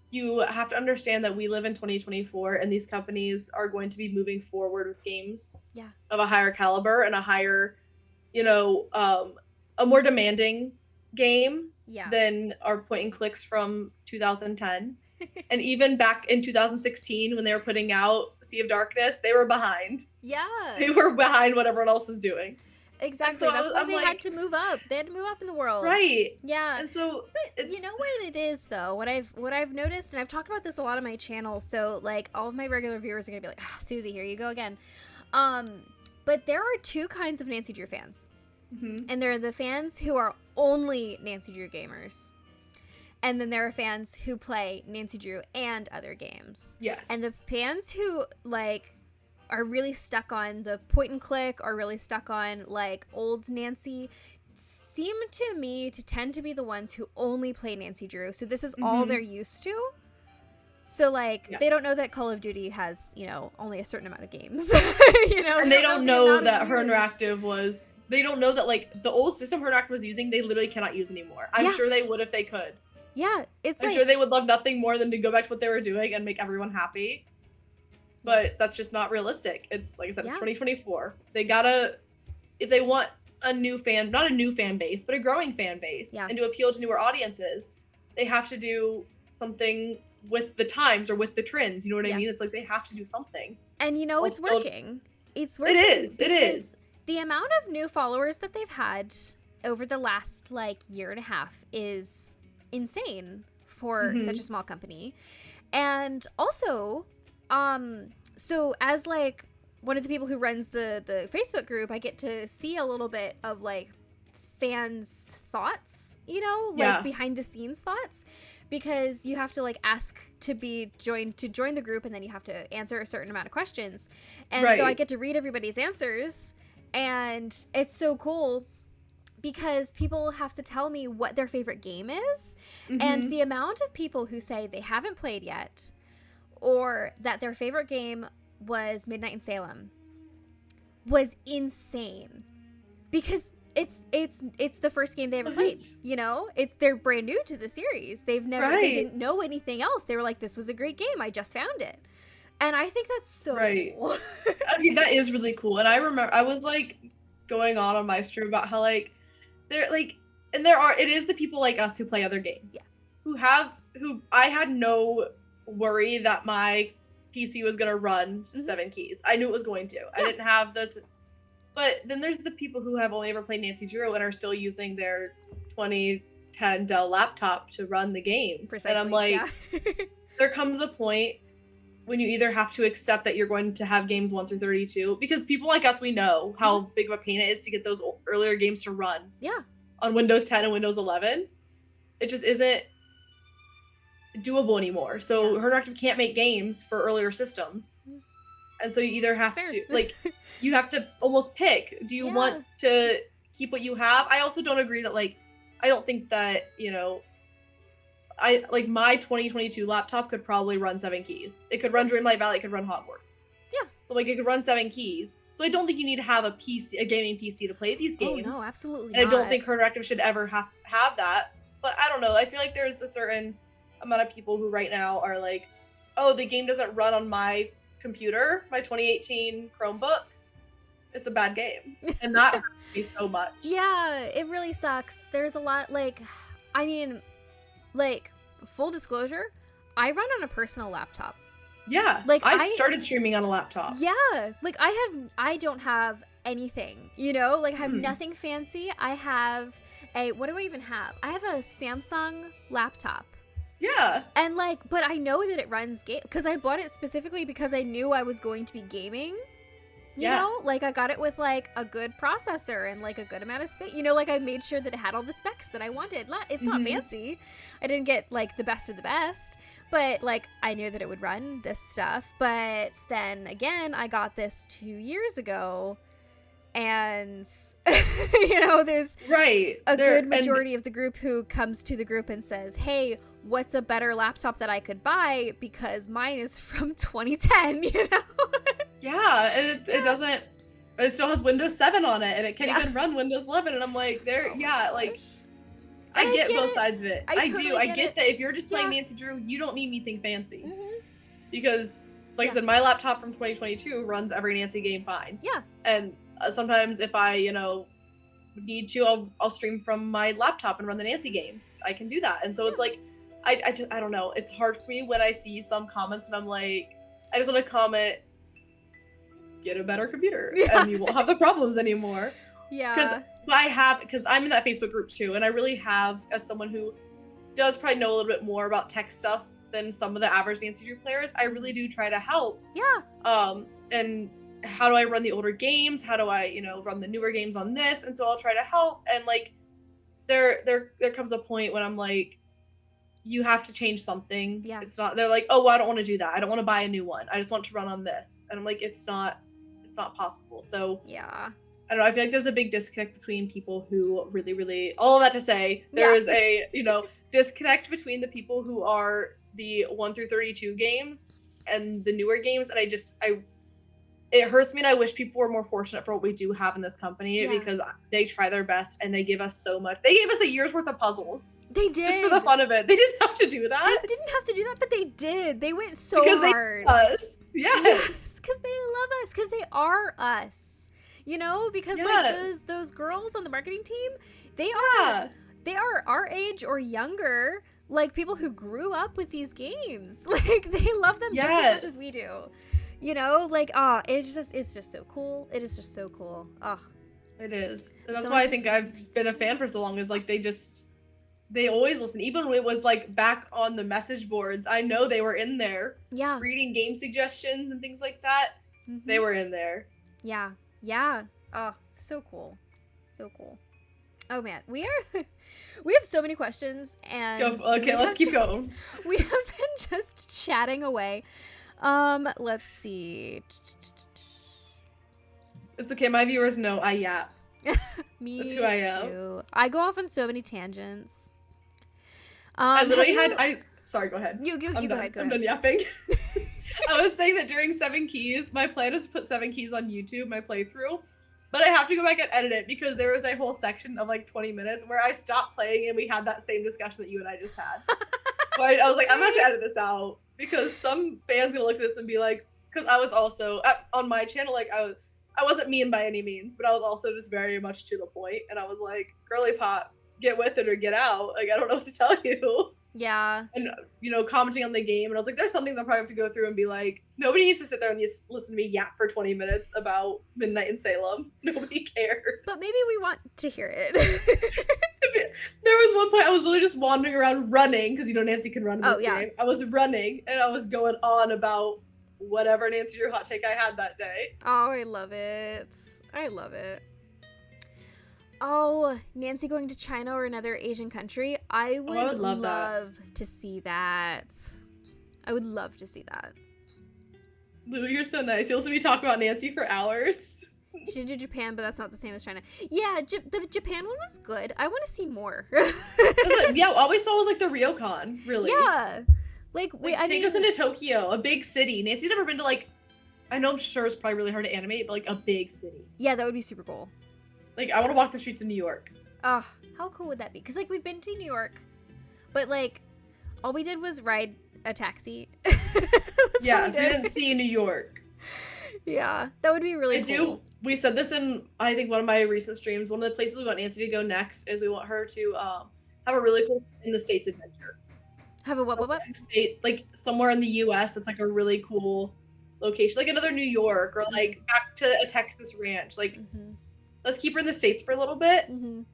you have to understand that we live in 2024 and these companies are going to be moving forward with games of a higher caliber and a higher, you know, a more demanding game than our point and clicks from 2010. And even back in 2016 when they were putting out Sea of Darkness, they were behind. Yeah. They were behind what everyone else is doing. Exactly. So That's why I'm they like, had to move up. They had to move up in the world. Right. Yeah. And so, but you know what it is though? What I've noticed, and I've talked about this a lot on my channel. So like all of my regular viewers are gonna be like, oh, Susie, here you go again. But there are two kinds of Nancy Drew fans, and there are the fans who are only Nancy Drew gamers. And then there are fans who play Nancy Drew and other games. Yes. And the fans who like are really stuck on the point and click, or really stuck on like old Nancy, seem to me to tend to be the ones who only play Nancy Drew. So this is all they're used to. So like they don't know that Call of Duty has, you know, only a certain amount of games. You know, and they don't know that Her Interactive was. They don't know that like the old system Her Interactive was using, they literally cannot use anymore. I'm sure they would if they could. Yeah, I'm sure they would love nothing more than to go back to what they were doing and make everyone happy. But that's just not realistic. It's like I said, it's 2024. They gotta, if they want a new fan, not a new fan base, but a growing fan base, and to appeal to newer audiences, they have to do something with the times or with the trends. You know what I mean? It's like they have to do something. And you know, it's working. It's working. It is. The amount of new followers that they've had over the last like year and a half is insane for such a small company. And also, so as like one of the people who runs the Facebook group, I get to see a little bit of like fans' thoughts, you know, like behind the scenes thoughts, because you have to like ask to join the group, and then you have to answer a certain amount of questions. And so I get to read everybody's answers, and it's so cool because people have to tell me what their favorite game is. And the amount of people who say they haven't played yet, or that their favorite game was Midnight in Salem, was insane, because it's the first game they ever played. You know, they're brand new to the series. They didn't know anything else. They were like, this was a great game, I just found it. And I think that's so cool. I mean, that is really cool. And I remember I was like going on my stream about how like they're like, and it is the people like us who play other games, who I had no worry that my PC was gonna run 7 keys. I knew it was going to. I didn't have this, but then there's the people who have only ever played Nancy Drew and are still using their 2010 Dell laptop to run the games. Precisely, and I'm like, there comes a point when you either have to accept that you're going to have games 1 through 32, because people like us, we know how big of a pain it is to get those earlier games to run on Windows 10 and Windows 11. It just isn't doable anymore. So Her Interactive can't make games for earlier systems. And so you either have to, like, you have to almost pick. Do you want to keep what you have? I also don't agree that, like, I don't think that, you know, my 2022 laptop could probably run 7 keys. It could run Dreamlight Valley, it could run Hogwarts. Yeah. So like it could run 7 keys. So I don't think you need to have a gaming PC to play these games. Oh no, absolutely not. I don't think Her Interactive should ever have that. But I don't know. I feel like there's a certain amount of people who right now are like, oh, the game doesn't run on my computer, my 2018 Chromebook. It's a bad game. And that hurts me so much. Yeah, it really sucks. There's a lot, like, I mean, like, full disclosure, I run on a personal laptop. Yeah. Like, I started streaming on a laptop. Yeah. Like, I don't have anything, you know? Like, I have nothing fancy. I have what do I even have? I have a Samsung laptop. Yeah. And, like, but I know that it runs game, because I bought it specifically because I knew I was going to be gaming. You know? Like, I got it with, like, a good processor and, like, a good amount of space. You know, like, I made sure that it had all the specs that I wanted. It's not fancy. I didn't get, like, the best of the best. But, like, I knew that it would run this stuff. But then, again, I got this 2 years ago. And, you know, there's a good majority of the group who comes to the group and says, hey, what's a better laptop that I could buy? Because mine is from 2010, you know? Yeah, and it doesn't, it still has Windows 7 on it, and it can't even run Windows 11, and I'm like, I get both sides of it. I do. I get that if you're just playing Nancy Drew, you don't need anything fancy. Because, like I said, my laptop from 2022 runs every Nancy game fine. Yeah. And sometimes if I, need to, I'll stream from my laptop and run the Nancy games. I can do that. And so it's like, I don't know. It's hard for me when I see some comments and I'm like, I just want to comment, get a better computer and you won't have the problems anymore. Yeah. Because I'm in that Facebook group too, and I really have, as someone who does probably know a little bit more about tech stuff than some of the average Nancy Drew players, I really do try to help. Yeah. And how do I run the older games? How do I, run the newer games on this? And so I'll try to help. And like, there comes a point when I'm like, you have to change something. Yeah. It's not, they're like, oh, well, I don't want to do that. I don't want to buy a new one. I just want to run on this. And I'm like, it's not possible. So yeah. I don't know. I feel like there's a big disconnect between people who really, really, all of that to say, there is a, disconnect between the people who are the 1 through 32 games and the newer games. And it hurts me, and I wish people were more fortunate for what we do have in this company because they try their best and they give us so much. They gave us a year's worth of puzzles. They did. Just for the fun of it. They didn't have to do that. They didn't have to do that, but they did. They went so hard. Because they love us. Yes, because they love us. Because they are us. Because like those girls on the marketing team, they are our age or younger, like people who grew up with these games. Like they love them just as much as we do. It's just so cool. It is just so cool. It is. And that's why I think I've been a fan for so long, is like they always listen. Even when it was like back on the message boards, I know they were in there. Yeah. Reading game suggestions and things like that. They were in there. Yeah. Yeah. Oh, so cool. So cool. Oh man, we have so many questions, and let's keep going. We have been just chatting away. Let's see. It's okay, my viewers know I yap. Me That's who I am. too. I go off on so many tangents. I literally sorry, go ahead. You go ahead. I'm done yapping. I was saying that during 7 Keys, my plan is to put 7 Keys on YouTube, my playthrough. But I have to go back and edit it because there was a whole section of like 20 minutes where I stopped playing and we had that same discussion that you and I just had. But I was like, I'm gonna have to edit this out because some fans gonna look at this and be like, because I was also on my channel, like I wasn't mean by any means, but I was also just very much to the point, and I was like, girly pop, get with it or get out. Like I don't know what to tell you. Yeah. And commenting on the game, and I was like, there's something I'll probably have to go through and be like, nobody needs to sit there and just listen to me yap for 20 minutes about Midnight in Salem. Nobody cares. But maybe we want to hear it. There was one point I was literally just wandering around running, because Nancy can run in this game. I was running and I was going on about whatever Nancy Drew hot take I had that day. Oh, I love it. I love it. Oh, Nancy going to China or another Asian country. I would love to see that. I would love to see that. Lou, you're so nice. You'll listen to me talk about Nancy for hours. She should do Japan, but that's not the same as China. Yeah, the Japan one was good. I want to see more. Yeah, all we saw was like the Ryokan, really. Yeah. Take us into Tokyo, a big city. Nancy's never been to I know, I'm sure it's probably really hard to animate, but a big city. Yeah, that would be super cool. I want to walk the streets of New York. Oh, how cool would that be? Because, we've been to New York, but, all we did was ride a taxi. Yeah, so we didn't see New York. Yeah, that would be really cool. We said this in, I think, one of my recent streams. One of the places we want Nancy to go next is we want her to have a really cool in the States adventure. Have a what? state, like somewhere in the U.S. that's like a really cool location, like another New York or like back to a Texas ranch. Like, let's keep her in the States for a little bit, and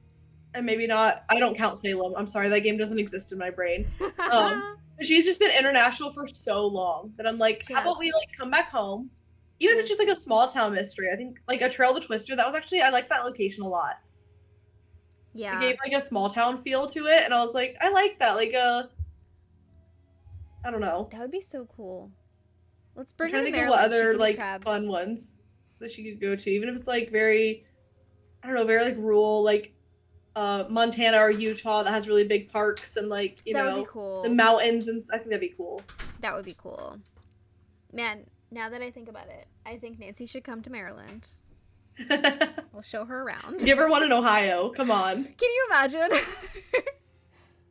maybe not. I don't count Salem. I'm sorry, that game doesn't exist in my brain. But she's just been international for so long that I'm like, how about we like come back home, even if it's just like a small town mystery. I think like a Trail the Twister. That was actually I like that location a lot. Yeah, It gave like a small town feel to it, and I was like, I like that. Like I don't know. that would be so cool. Let's bring I'm her trying to to think of Maryland. what She other can eat like crabs. fun ones that she could go to, even if it's like very, I don't know, very like rural, like Montana or Utah that has really big parks and like That would be cool. the mountains, and I think that'd be cool. That would be cool. Man, now that I think about it, I think Nancy should come to Maryland. We'll show her around. Give her one in Ohio. Come on. Can you imagine?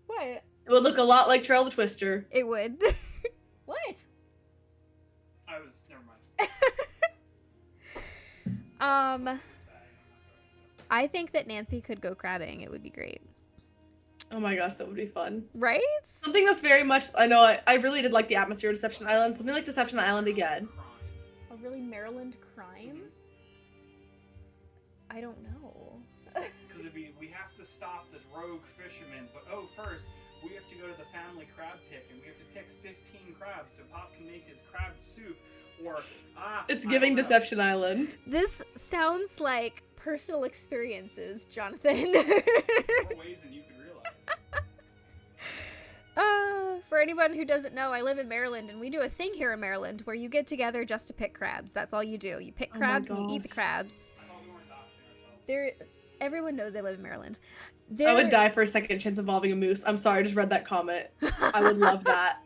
What? It would look a lot like Trail the Twister. It would. What? Never mind. I think that Nancy could go crabbing. It would be great. Oh my gosh, that would be fun. Right? Something that's very much, I know, I really did like the atmosphere of Deception Island. Something like Deception Island again. A really Maryland crime? I don't know. Because we have to stop this rogue fisherman, but first we have to go to the family crab pick, and we have to pick 15 crabs so Pop can make his crab soup. Or it's giving Deception Island. This sounds like personal experiences, Jonathan. More ways than you could realize. For anyone who doesn't know, I live in Maryland, and we do a thing here in Maryland where you get together just to pick crabs. That's all you do. You pick crabs and you eat the crabs. I thought we weren't doxing ourselves. Everyone knows I live in Maryland. I would die for a second chance involving a moose. I'm sorry, I just read that comment. I would love that.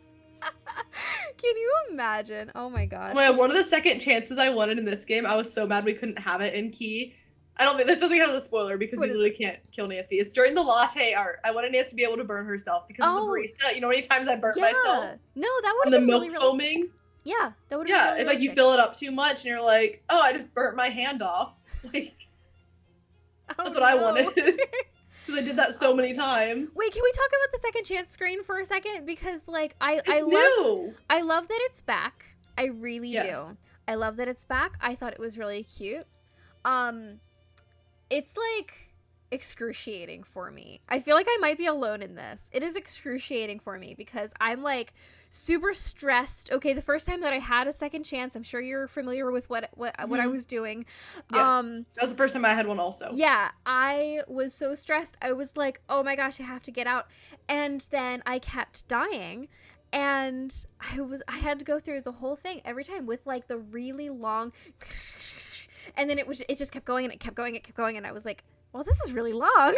Can you imagine? Oh my gosh. Oh my God, one of the second chances I wanted in this game, I was so mad we couldn't have it in Key. I don't think this doesn't count as a spoiler because you literally can't kill Nancy. It's during the latte art. I wanted Nancy to be able to burn herself because as a barista, you know how many times I burnt myself? No, that would And have the been milk really foaming? realistic. Yeah, that would have been Yeah, really if like you realistic. fill it up too much and you're like, oh, I just burnt my hand off. Like, that's what I wanted. Because I did that so many times. Wait, can we talk about the second chance screen for a second? Because like I new. love that it's back. I really Yes. do. I love that it's back. I thought it was really cute. It's like excruciating for me. I feel like I might be alone in this. It is excruciating for me because I'm like super stressed. Okay, the first time that I had a second chance, I'm sure you're familiar with what I was doing. Yes. That was the first time I had one also. Yeah, I was so stressed. I was like, oh my gosh, I have to get out. And then I kept dying. And I had to go through the whole thing every time with like the really long, and then it just kept going and it kept going, and I was like, well, this is really long.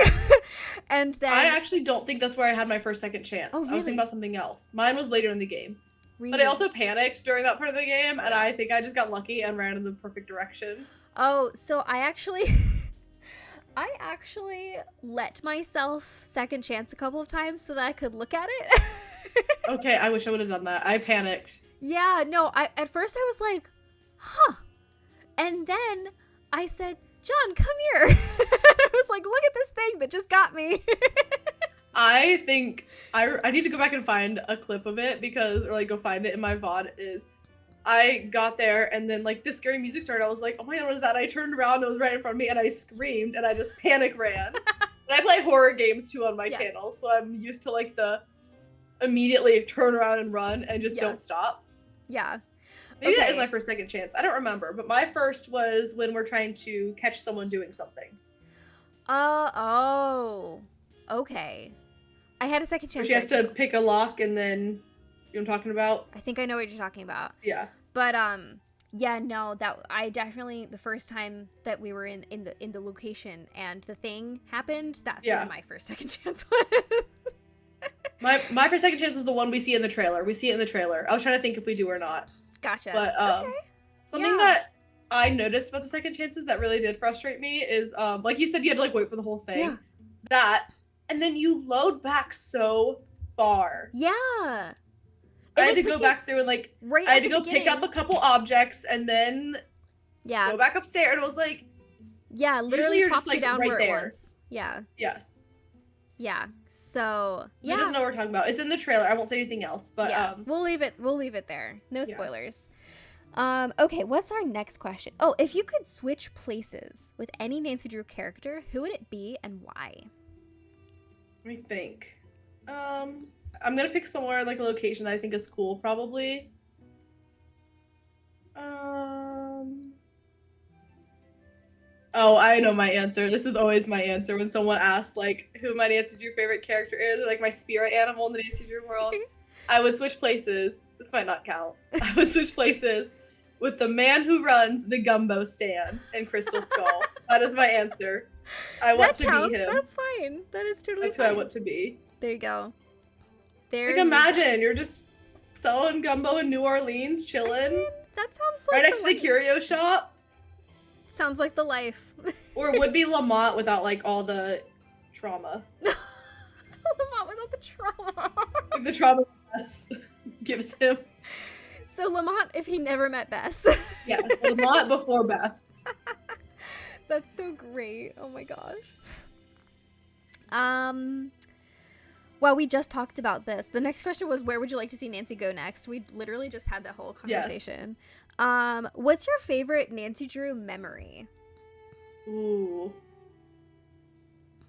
And then I actually don't think that's where I had my first second chance. Oh, I was really? thinking about something else. Mine was later in the game. really, But I also panicked during that part of the game, and I think I just got lucky and ran in the perfect direction. oh, so I actually let myself second chance a couple of times so that I could look at it. Okay, I wish I would have done that. I panicked. Yeah, no, at first I was like, huh. And then I said, John, come here. I was like, look at this thing that just got me. I think I need to go back and find a clip of it because, or like go find it in my VOD. Is I got there and then like this scary music started. I was like, oh my God, what is that? I turned around, it was right in front of me, and I screamed and I just panic ran. And I play horror games too on my channel, so I'm used to like the immediately turn around and run and just don't stop. Yeah. Maybe that is my first second chance. I don't remember, but my first was when we're trying to catch someone doing something. Oh. Okay. I had a second chance. Where she has to too. pick a lock and then, you know what I'm talking about? I think I know what you're talking about. Yeah. But yeah, no, that I definitely the first time that we were in the location and the thing happened, that's when my first second chance was. My first second chance was the one we see in the trailer. We see it in the trailer. I was trying to think if we do or not. Gotcha. But okay. something that I noticed about the second chances that really did frustrate me is like you said, you had to like wait for the whole thing. Yeah. That, and then you load back so far. Yeah. I had to go back through and like I had to go pick up a couple objects and then go back upstairs, and it was like literally you're pops just, like, you down right where there. it was. Yeah. Yes. Yeah. So Who doesn't know what we're talking about? It's in the trailer. I won't say anything else, but yeah, we'll leave it there. No Yeah. spoilers. Okay, what's our next question? Oh, if you could switch places with any Nancy Drew character, who would it be and why? let me think. I'm gonna pick somewhere like a location that I think is cool, probably. Oh, I know my answer. This is always my answer when someone asks like who my Nancy Drew favorite character is, or like my spirit animal in the Nancy Drew world. I would switch places. This might not count. I would switch places with the man who runs the gumbo stand in Crystal Skull. That is my answer. I want to be him. That's fine. That is totally That's fine. who I want to be. There you go. There. Like imagine you're just selling gumbo in New Orleans, chilling. That sounds like right next to the curio shop. Sounds like the life. Or would be Lamont without like all the trauma. Lamont without the trauma. Like the trauma Bess gives him. So Lamont, if he never met Bess. Yes, Lamont before Bess. That's so great. Oh my gosh. Well, we just talked about this. The next question was, where would you like to see Nancy go next? We literally just had that whole conversation. Yes. What's your favorite Nancy Drew memory? Ooh.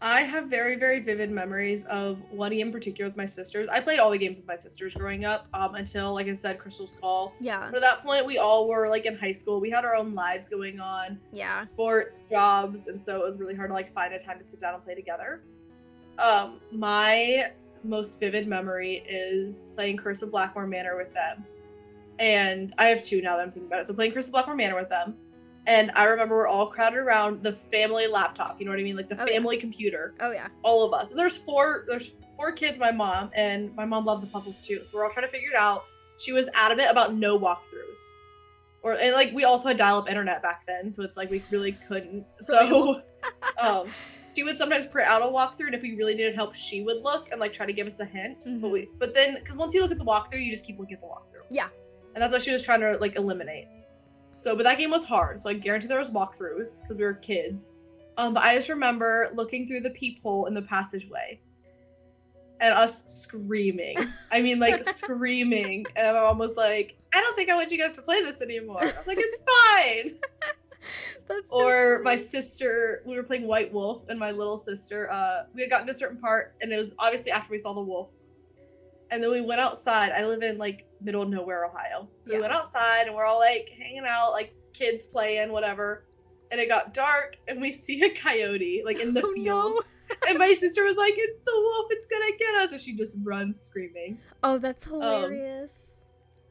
I have very, very vivid memories of one in particular with my sisters. I played all the games with my sisters growing up until, like I said, Crystal Skull. Yeah. But at that point, we all were like in high school. We had our own lives going on. Yeah. Sports, jobs, and so it was really hard to like find a time to sit down and play together. My most vivid memory is playing Curse of Blackmore Manor with them. And I have two now that I'm thinking about it. So playing Curse of Blackmore Manor with them. And I remember we're all crowded around the family laptop, you know what I mean? Like the family computer. Oh yeah. All of us. And there's four kids, my mom, and my mom loved the puzzles too. So we're all trying to figure it out. She was adamant about no walkthroughs. And like we also had dial-up internet back then, so it's like we really couldn't. So she would sometimes print out a walkthrough, and if we really needed help, she would look and like try to give us a hint. Mm-hmm. But then because once you look at the walkthrough, you just keep looking at the walkthrough. Yeah. And that's what she was trying to like eliminate. So, but that game was hard, so I guarantee there was walkthroughs because we were kids. But I just remember looking through the peephole in the passageway and us screaming. I mean, like screaming. And my mom was like, "I don't think I want you guys to play this anymore." I was like, "It's fine." That's so or funny. My sister, we were playing White Wolf, and my little sister, we had gotten to a certain part, and it was obviously after we saw the wolf. And then we went outside. I live in like middle of nowhere, Ohio. So we went outside and we're all like hanging out, like kids playing, whatever. And it got dark and we see a coyote like in the field. No. And my sister was like, "It's the wolf, it's gonna get us." And she just runs screaming. Oh, that's hilarious.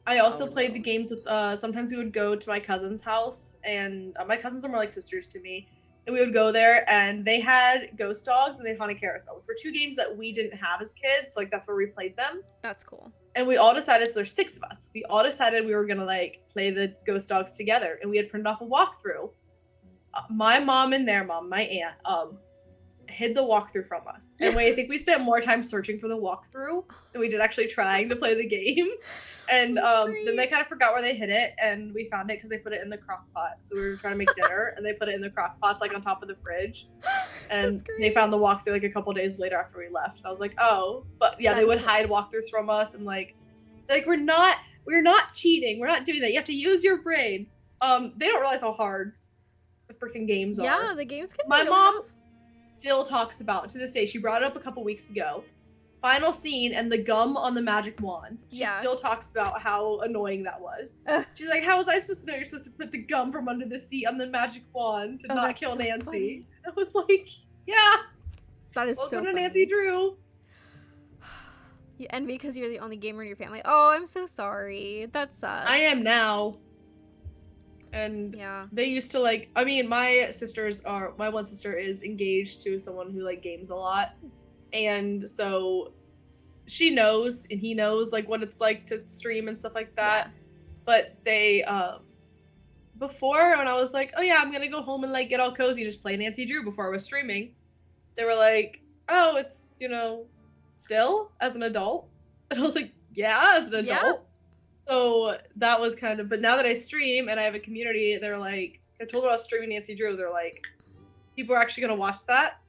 I also played the games with, sometimes we would go to my cousin's house, and my cousins are more like sisters to me. And we would go there, and they had Ghost Dogs and they had Haunted Carousel, which were two games that we didn't have as kids. So like that's where we played them. That's cool. And we all decided, so there's 6 of us. We all decided we were gonna like play the Ghost Dogs together, and we had printed off a walkthrough. My mom and their mom, my aunt, hid the walkthrough from us. And I think we spent more time searching for the walkthrough than we did actually trying to play the game. And then they kind of forgot where they hid it, and we found it because they put it in the crock pot. So we were trying to make dinner, and they put it in the crock pots like on top of the fridge. And they found the walkthrough like a couple days later after we left. I was like, oh, but yeah, they would hide walkthroughs from us, and like we're not cheating. We're not doing that. You have to use your brain. They don't realize how hard the freaking games are. Yeah, the games can. My mom still talks about to this day. She brought it up a couple weeks ago. Final scene and the gum on the magic wand. She still talks about how annoying that was. She's like, "How was I supposed to know you're supposed to put the gum from under the seat on the magic wand to not kill Nancy?" I was like, "Yeah, that is welcome so to funny. Nancy Drew." You envy because you're the only gamer in your family. Oh, I'm so sorry. That sucks. I am now. And they used to like. I mean, my one sister is engaged to someone who like games a lot. And so she knows and he knows like what it's like to stream and stuff like that. Yeah. But they before when I was like, "Oh yeah, I'm gonna go home and like get all cozy and just play Nancy Drew" before I was streaming, they were like, "Oh, it's still as an adult." And I was like, "Yeah, as an adult." Yeah. So that was kind of, but now that I stream and I have a community, they're like, I told them I was streaming Nancy Drew, they're like, "People are actually gonna watch that?"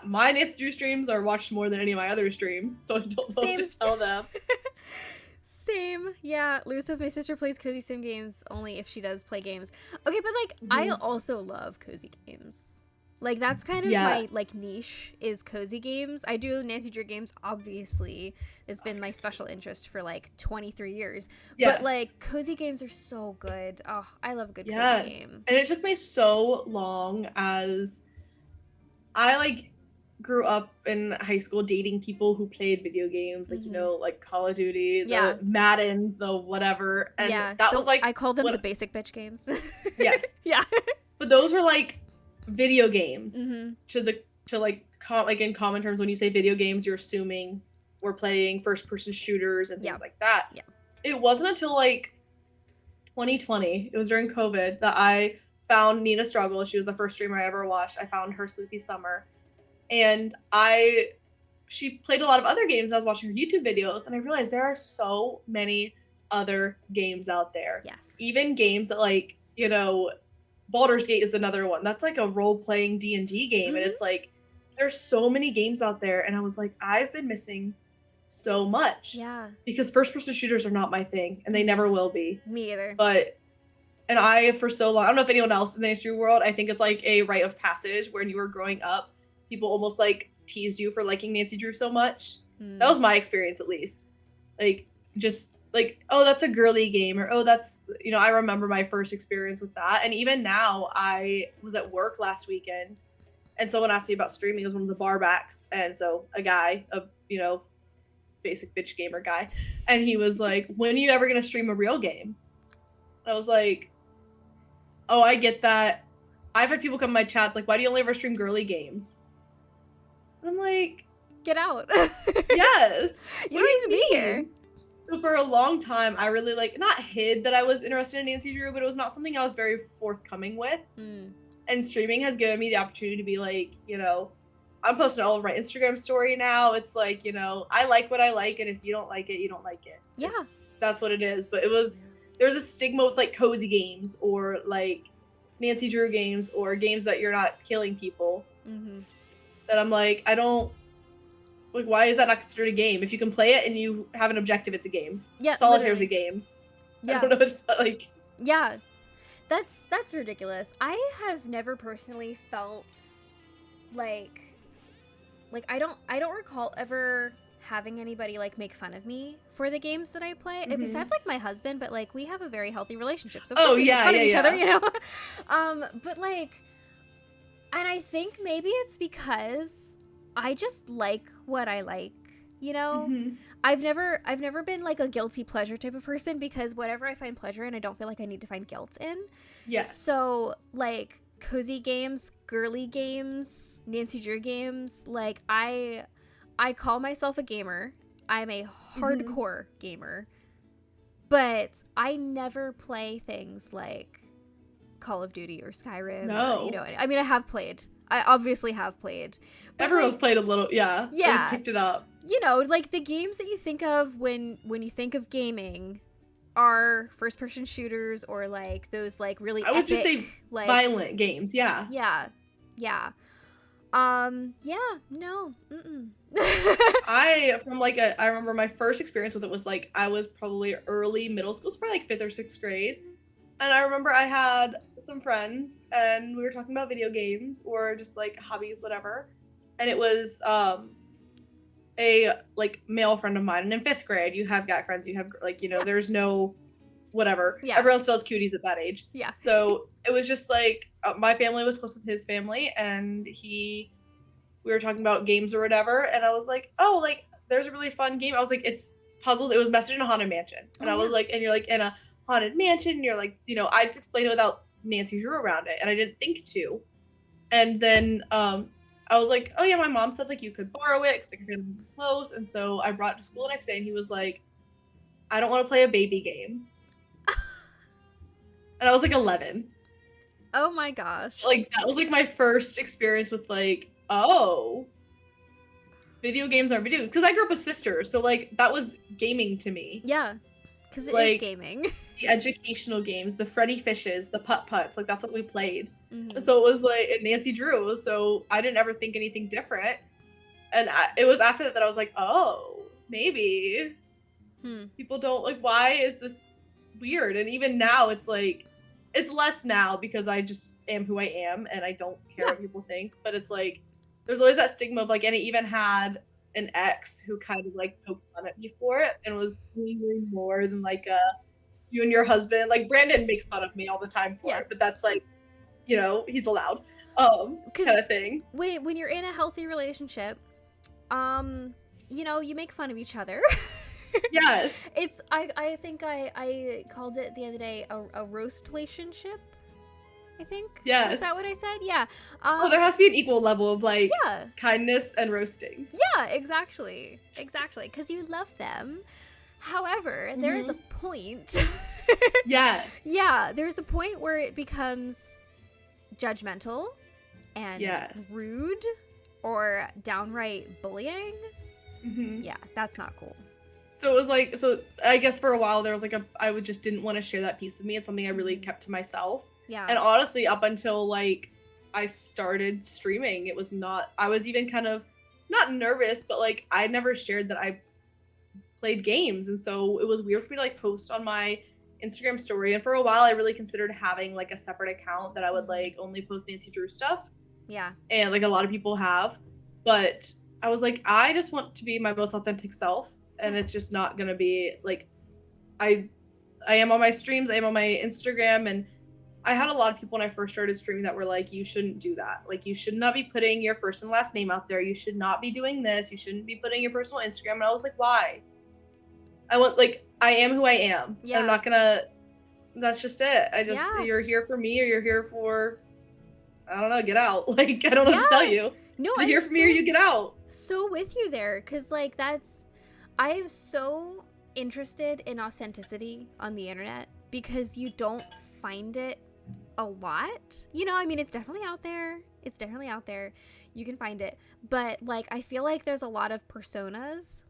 my Nancy Drew streams are watched more than any of my other streams, so I don't know what Same. to tell them. Same. Yeah, Lou says my sister plays cozy sim games only if she does play games. Okay, but like I also love cozy games. Like that's kind of my like niche is cozy games. I do Nancy Drew games, obviously. It's been my special interest for like 23 years. Yes. But like cozy games are so good. Oh, I love a good cozy game. And it took me so long as I like grew up in high school dating people who played video games, like, you know, like Call of Duty, the Maddens, the whatever. And that was like, I call them the basic bitch games. Yes. Yeah. But those were like video games like in common terms. When you say video games, you're assuming we're playing first person shooters and things like that. Yeah. It wasn't until like 2020, it was during COVID, that I found Nina Struggle. She was the first streamer I ever watched. I found her Sleuthy Summer. And she played a lot of other games, and I was watching her YouTube videos, and I realized there are so many other games out there. Yes. Even games that, like, you know, Baldur's Gate is another one. That's like a role-playing D&D game, and it's like, there's so many games out there, and I was like, I've been missing so much. Yeah. Because first-person shooters are not my thing, and they never will be. Me either. And I, for so long, I don't know if anyone else in the Nancy Drew world, I think it's like a rite of passage when you were growing up. People almost like teased you for liking Nancy Drew so much. That was my experience, at least. Like, just like, oh, that's a girly game, or oh, that's, you know, I remember my first experience with that. And even now, I was at work last weekend, and someone asked me about streaming. It was one of the barbacks, and so a guy, a, you know, basic bitch gamer guy, and he was like, "When are you ever gonna stream a real game?" And I was like, "Oh, I get that." I've had people come in my chats like, "Why do you only ever stream girly games?" I'm like, get out. Yes. You don't need to be here. So for a long time, I really not hid that I was interested in Nancy Drew, but it was not something I was very forthcoming with. And streaming has given me the opportunity to be like, you know, I'm posting all of my Instagram story now. It's like, you know, I like what I like, and if you don't like it, you don't like it. Yeah. That's what it is. But there's a stigma with like cozy games or like Nancy Drew games or games that you're not killing people. That I'm like, I don't, like, why is that not considered a game? If you can play it and you have an objective, it's a game. Yeah, Solitaire is a game. Yeah. I don't know, it's like. Yeah, that's ridiculous. I have never personally felt like I don't recall ever having anybody like make fun of me for the games that I play. Besides like my husband, but like we have a very healthy relationship, so of course we make fun of each other, you know. But like. And I think maybe it's because I just like what I like, you know? I've never been like a guilty pleasure type of person, because whatever I find pleasure in, I don't feel like I need to find guilt in. Yes. So like cozy games, girly games, Nancy Drew games, like I call myself a gamer. I'm a hardcore gamer. But I never play things like Call of Duty or Skyrim. No. Or, you know, I mean, I obviously have played. Everyone's played a little, yeah. Just picked it up. You know, like the games that you think of when you think of gaming are first-person shooters, or like those like really I would just say like violent games, yeah. Yeah. No. I remember my first experience with it was like, I was probably early middle school, so probably like 5th or 6th grade. And I remember I had some friends, and we were talking about video games or just like hobbies, whatever. And it was a like male friend of mine. And in 5th grade, you have guy friends, you have like, you know, there's no whatever. Yeah. Everyone still has cuties at that age. Yeah. So it was just like my family was close with his family, and we were talking about games or whatever. And I was like, oh, like there's a really fun game. I was like, it's puzzles. It was Message in a Haunted Mansion. And I was like, and you're like in a haunted mansion, and you're like, you know, I just explained it without Nancy Drew around it, and I didn't think to. And then I was like, oh yeah, my mom said like you could borrow it because like you're really close. And so I brought it to school the next day, and he was like, I don't want to play a baby game. And I was like 11. Oh my gosh. Like that was like my first experience with like, oh, video games are video, because I grew up with sisters, so like that was gaming to me. Yeah, because it like, is gaming. the educational games, the Freddy Fishes, the putt-putts, like that's what we played. Mhm. So it was like and Nancy Drew, so I didn't ever think anything different. And it was after that I was like, oh, maybe people don't like, why is this weird? And even now it's like, it's less now because I just am who I am and I don't care what people think. But it's like, there's always that stigma of like, and it even had an ex who kind of like poked fun at me for it and was really more than like you and your husband. Like Brandon makes fun of me all the time for it, but that's like, you know, he's allowed, kind of thing. When you're in a healthy relationship, you know, you make fun of each other. Yes. It's I think I called it the other day a roast relationship. I think. Yes. Is that what I said? Yeah. Well, there has to be an equal level of like kindness and roasting. Yeah, exactly. Exactly. Because you love them. However, there is a point. Yes. Yeah, there's a point where it becomes judgmental and rude or downright bullying. Yeah, that's not cool. So it was like, so I guess for a while there was like I would just didn't want to share that piece of me. It's something I really kept to myself. Yeah. And honestly, up until like I started streaming, it was not, I was even kind of not nervous, but like I never shared that I played games. And so it was weird for me to like post on my Instagram story. And for a while I really considered having like a separate account that I would like only post Nancy Drew stuff. Yeah. And like a lot of people have. But I was like, I just want to be my most authentic self. And it's just not gonna be like, I am on my streams, I am on my Instagram, and I had a lot of people when I first started streaming that were like, you shouldn't do that. Like, you should not be putting your first and last name out there. You should not be doing this. You shouldn't be putting your personal Instagram. And I was like, why? I am who I am. Yeah. I'm not gonna, that's just it. You're here for me or you're here for, I don't know, get out. Like, I don't know what to tell you. No, you're here for me or you get out. So with you there, because like I am so interested in authenticity on the internet because you don't find it a lot. You know, I mean, it's definitely out there. You can find it. But like, I feel like there's a lot of personas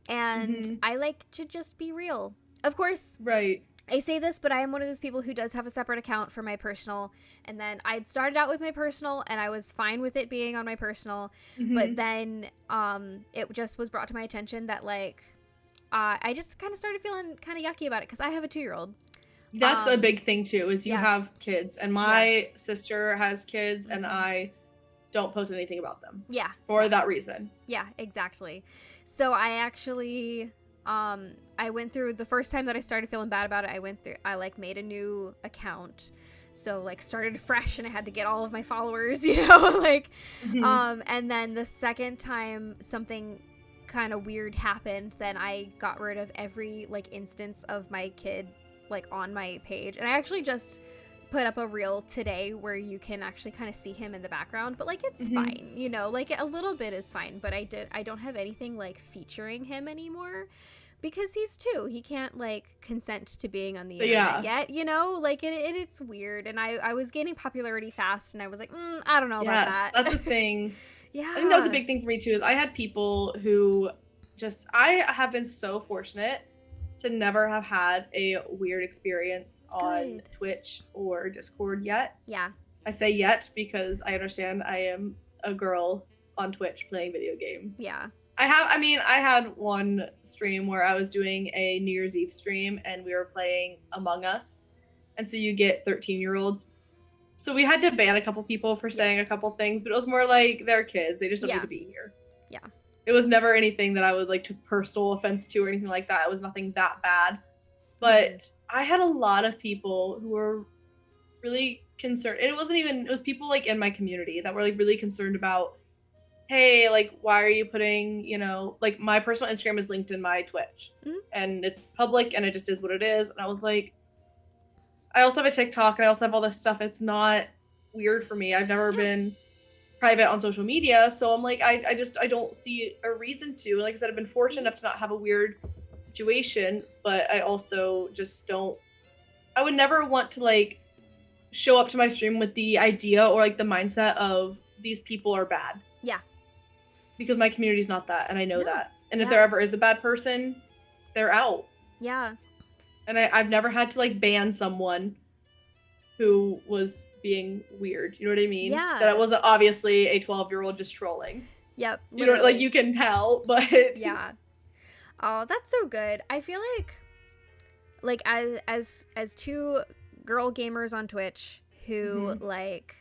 and I like to just be real. Of course. Right. I say this, but I am one of those people who does have a separate account for my personal. And then I'd started out with my personal and I was fine with it being on my personal. But then it just was brought to my attention that like I just kind of started feeling kind of yucky about it because I have a 2-year-old. That's a big thing too, is you have kids. And my sister has kids and I don't post anything about them. Yeah. For that reason. Yeah, exactly. So I actually... I went through the first time that I started feeling bad about it. I like made a new account, so like started fresh, and I had to get all of my followers, you know, like, and then the second time something kind of weird happened, then I got rid of every like instance of my kid like on my page, and I actually just put up a reel today where you can actually kind of see him in the background, but like it's fine, you know, like a little bit is fine, but I don't have anything like featuring him anymore because he's 2. He can't like consent to being on the internet yet, you know, like it's weird. And I was gaining popularity fast and I was like, I don't know about that. That's a thing. Yeah. I think that was a big thing for me too, is I had people who I have been so fortunate to never have had a weird experience on Twitch or Discord yet. Yeah. I say yet because I understand I am a girl on Twitch playing video games. Yeah. I had one stream where I was doing a New Year's Eve stream and we were playing Among Us. And so you get 13-year-olds. So we had to ban a couple people for saying a couple things, but it was more like they're kids. They just don't need to be here. Yeah. It was never anything that I would like took personal offense to or anything like that. It was nothing that bad. But I had a lot of people who were really concerned. And it was people like in my community that were like really concerned about, hey, like, why are you putting, you know, like my personal Instagram is linked in my Twitch and it's public and it just is what it is. And I was like, I also have a TikTok and I also have all this stuff. It's not weird for me. I've never been private on social media. So I'm like, I don't see a reason to. Like I said, I've been fortunate enough to not have a weird situation, but I also just I would never want to like show up to my stream with the idea or like the mindset of these people are bad. Yeah. Because my community's not that, and I know that. And if there ever is a bad person, they're out. Yeah. And I've never had to like ban someone who was being weird. You know what I mean? Yeah. That it wasn't obviously a 12-year-old just trolling. Yep. You know, like literally. you can tell, but Yeah. Oh, that's so good. I feel like as two girl gamers on Twitch who like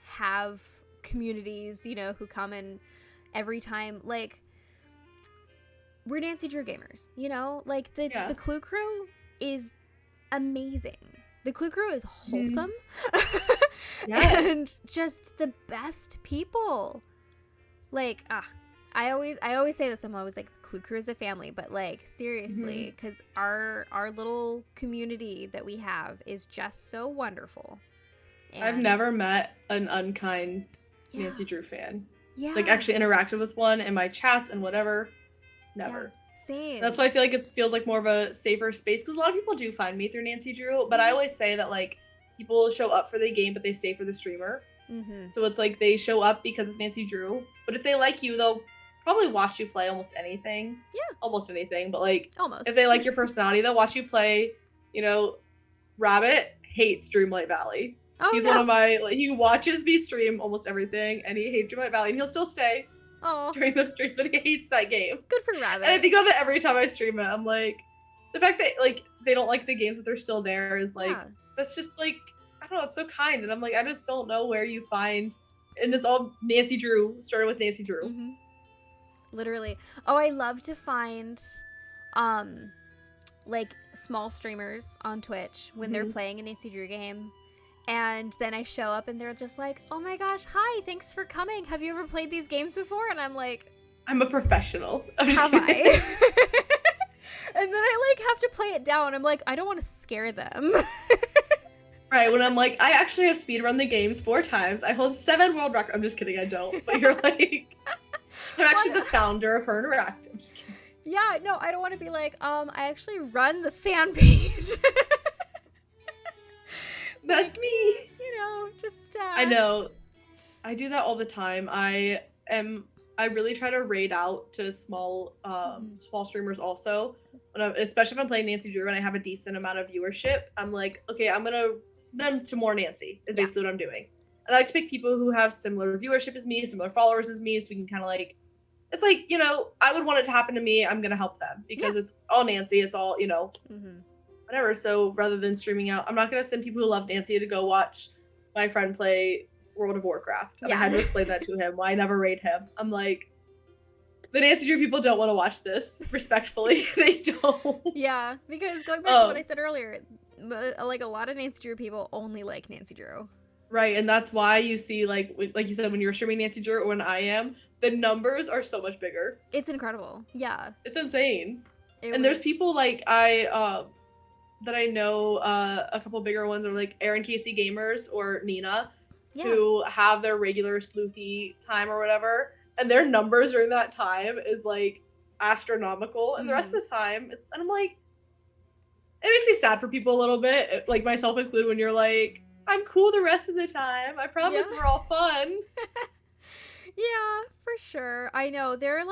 have communities, you know, who come in every time, like we're Nancy Drew gamers, you know? Like the Clue Crew is amazing. The Clue Crew is wholesome. Yes. And just the best people. Like, I always say this. I'm always like, Clue Crew is a family, but like seriously, because our little community that we have is just so wonderful. And I've never met an unkind Nancy Drew fan. Yeah. Like actually interacted with one in my chats and whatever. Never. Yeah, same. That's why I feel like it feels like more of a safer space, because a lot of people do find me through Nancy Drew, but I always say that like people show up for the game, but they stay for the streamer. So it's like they show up because it's Nancy Drew, but if they like you, they'll probably watch you play almost anything. Yeah. Almost anything, but like almost. if they like your personality, they'll watch you play. You know, Rabbit hates Dreamlight Valley. Oh, He's one of my, like, he watches me stream almost everything, and he hates Dreamlight Valley, and he'll still stay during those streams, but he hates that game. Good for Rabbit. And I think about that every time I stream it. I'm like, the fact that like they don't like the games, but they're still there is like, that's just like, I don't know, it's so kind. And I'm like, I just don't know where you find, and it's all Nancy Drew, started with Nancy Drew. Literally. Oh, I love to find like small streamers on Twitch when they're playing a Nancy Drew game. And then I show up and they're just like, oh my gosh, hi, thanks for coming. Have you ever played these games before? And I'm like, I'm a professional. Have I? And then I like have to play it down. I'm like, I don't want to scare them. Right, when I'm like, I actually have speedrun the games 4 times. I hold 7 world records. I'm just kidding, I don't. But you're like, I'm actually the founder of Her Interactive. I'm just kidding. Yeah, no, I don't want to be like, I actually run the fan page. That's me. You know, just I know. I do that all the time. I really try to raid out to small streamers also. Especially if I'm playing Nancy Drew and I have a decent amount of viewership, I'm like, okay, I'm gonna send them to more Nancy is basically what I'm doing. And I like to pick people who have similar viewership as me, similar followers as me, so we can kind of like, it's like, you know, I would want it to happen to me, I'm gonna help them because it's all Nancy, it's all, you know, whatever. So rather than streaming out, I'm not gonna send people who love Nancy to go watch my friend play World of Warcraft. And I had to explain that to him, why I never raid him. I'm like, the Nancy Drew people don't want to watch this. Respectfully, they don't. Yeah, because going back to what I said earlier, like a lot of Nancy Drew people only like Nancy Drew. Right, and that's why you see, like you said, when you're streaming Nancy Drew or when I am, the numbers are so much bigger. It's incredible. Yeah. It's insane. There's people like that I know, a couple bigger ones are like Aaron Casey Gamers or Nina, who have their regular sleuthy time or whatever. And their numbers during that time is like astronomical, and the rest of the time and I'm like, it makes me sad for people a little bit, like myself included, when you're like, I'm cool the rest of the time. I promise we're all fun. Yeah, for sure. I know there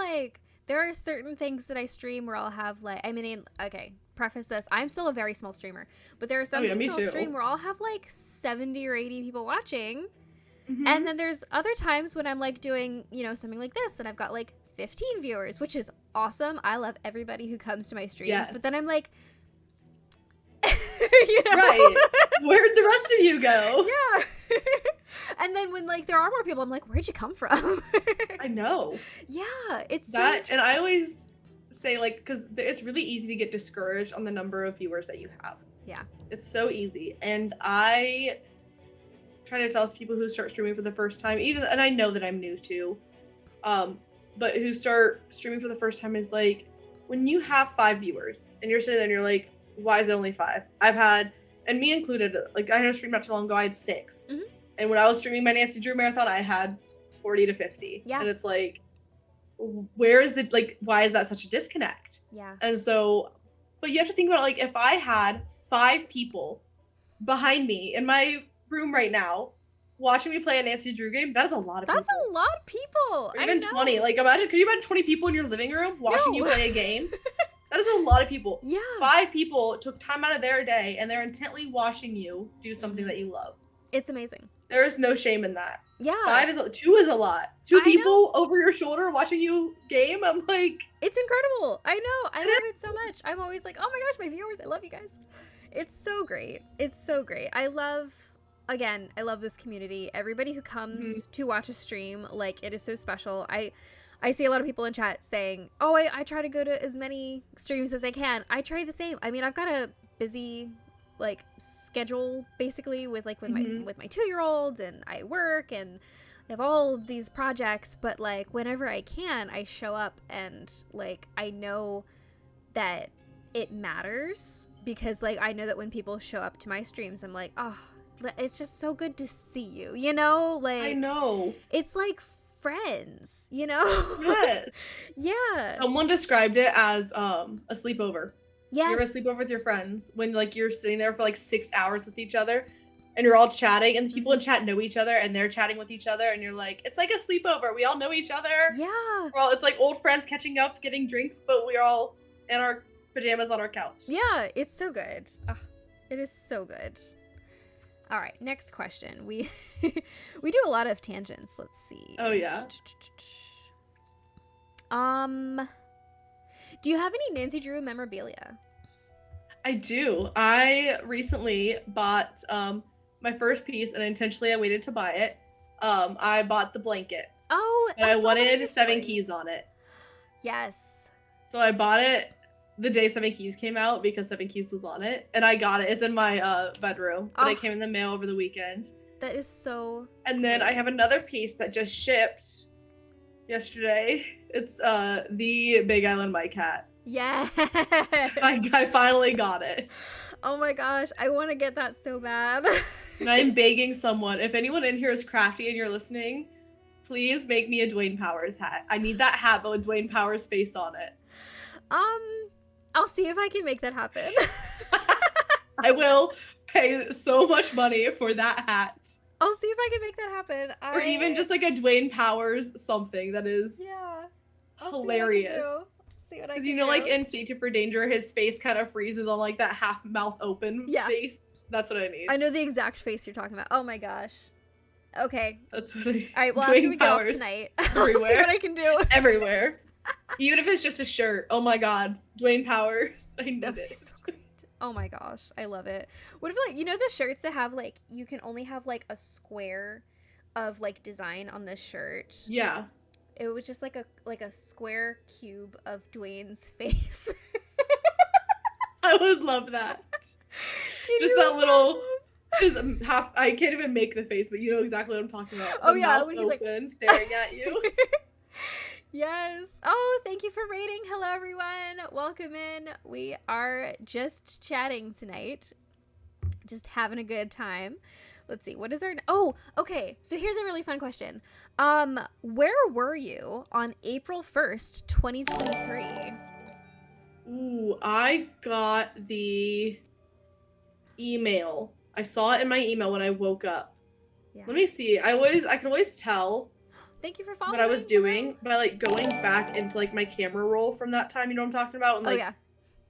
are certain things that I stream where I'll have like, I mean, okay, preface this, I'm still a very small streamer, but there are some things I'll stream where I'll have like 70 or 80 people watching. And then there's other times when I'm like doing, you know, something like this and I've got like 15 viewers, which is awesome. I love everybody who comes to my streams, but then I'm like, you know? Right. Where'd the rest of you go? Yeah. And then when like there are more people, I'm like, where'd you come from? I know. Yeah, it's that, and I always say like, because it's really easy to get discouraged on the number of viewers that you have. Yeah. It's so easy, and I try to tell people who start streaming for the first time, and I know that I'm new too, but who start streaming for the first time is like, when you have 5 viewers and you're sitting there and you're like, why is it only 5? I've had, and me included, like I had a stream not too long ago, I had 6. And when I was streaming my Nancy Drew marathon, I had 40 to 50. Yeah. And it's like, where is the, like, why is that such a disconnect? Yeah. And so, but you have to think about it, like, if I had 5 people behind me in my room right now watching me play a Nancy Drew game, that is a lot of people. That's a lot of people. Or even 20. Like, could you imagine 20 people in your living room watching you play a game? That is a lot of people. Yeah. 5 people took time out of their day and they're intently watching you do something that you love. It's amazing. There is no shame in that. Yeah. 2 is a lot. 2 I people over your shoulder watching you game. I'm like, it's incredible. I know. I love it so much. I'm always like, oh my gosh, my viewers, I love you guys. It's so great. It's so great. I love this community. Everybody who comes to watch a stream, like, it is so special. I see a lot of people in chat saying, oh, I try to go to as many streams as I can. I try the same. I mean, I've got a busy, like, schedule, basically, with my 2-year-old, and I work, and I have all these projects, but, like, whenever I can, I show up, and, like, I know that it matters, because, like, I know that when people show up to my streams, I'm like, oh, it's just so good to see you, you know? Like, I know. It's like friends, you know? Yes. Yeah. Someone described it as a sleepover. Yes. You're a sleepover with your friends when, like, you're sitting there for like 6 hours with each other and you're all chatting, and the people in chat know each other and they're chatting with each other, and you're like, it's like a sleepover. We all know each other. Yeah. Well, it's like old friends catching up, getting drinks, but we're all in our pajamas on our couch. Yeah, it's so good. Oh, it is so good. All right, next question. We do a lot of tangents. Let's see. Oh yeah. Do you have any Nancy Drew memorabilia? I do. I recently bought my first piece, and intentionally I waited to buy it. I bought the blanket. Oh, and I wanted 7 keys on it. Yes. So I bought it the day 7 Keys came out because 7 Keys was on it, and I got it. It's in my bedroom, but it came in the mail over the weekend. That is so And then I have another piece that just shipped yesterday. It's the Big Island Mike hat. Yeah. I finally got it. Oh my gosh, I want to get that so bad. And I'm begging someone, if anyone in here is crafty and you're listening, please make me a Dwayne Powers hat. I need that hat, but with Dwayne Powers' face on it. I'll see if I can make that happen. I will pay so much money for that hat. I'll see if I can make that happen. Or even just like a Dwayne Powers something that is hilarious. See what I can do. Because you know, like in Station for Danger, his face kind of freezes on like that half mouth open face. That's what I need. I know the exact face you're talking about. Oh my gosh. Okay. That's what I need. All right, well, Dwayne after we get off Powers tonight, everywhere. I'll see what I can do. Everywhere. Even if it's just a shirt. Oh my god. Dwayne Powers. I need That'd be it. so great. Oh my gosh. I love it. What if, like, you know the shirts that have, like, you can only have, like, a square of, like, design on the shirt? Yeah. It was just like a square cube of Dwayne's face. I would love that. Just that little... Just half, I can't even make the face, but you know exactly what I'm talking about. Oh the yeah, mouth when he's open, like staring at you. Yes. Oh, thank you for rating. Hello everyone. Welcome in. We are just chatting tonight. Just having a good time. Let's see. What is our Oh, okay. So here's a really fun question. Where were you on April 1st, 2023? Ooh, I got the email. I saw it in my email when I woke up. Yeah. Let me see. I can always tell Thank you for following. what I was doing by like going back into like my camera roll from that time. You know what I'm talking about? And like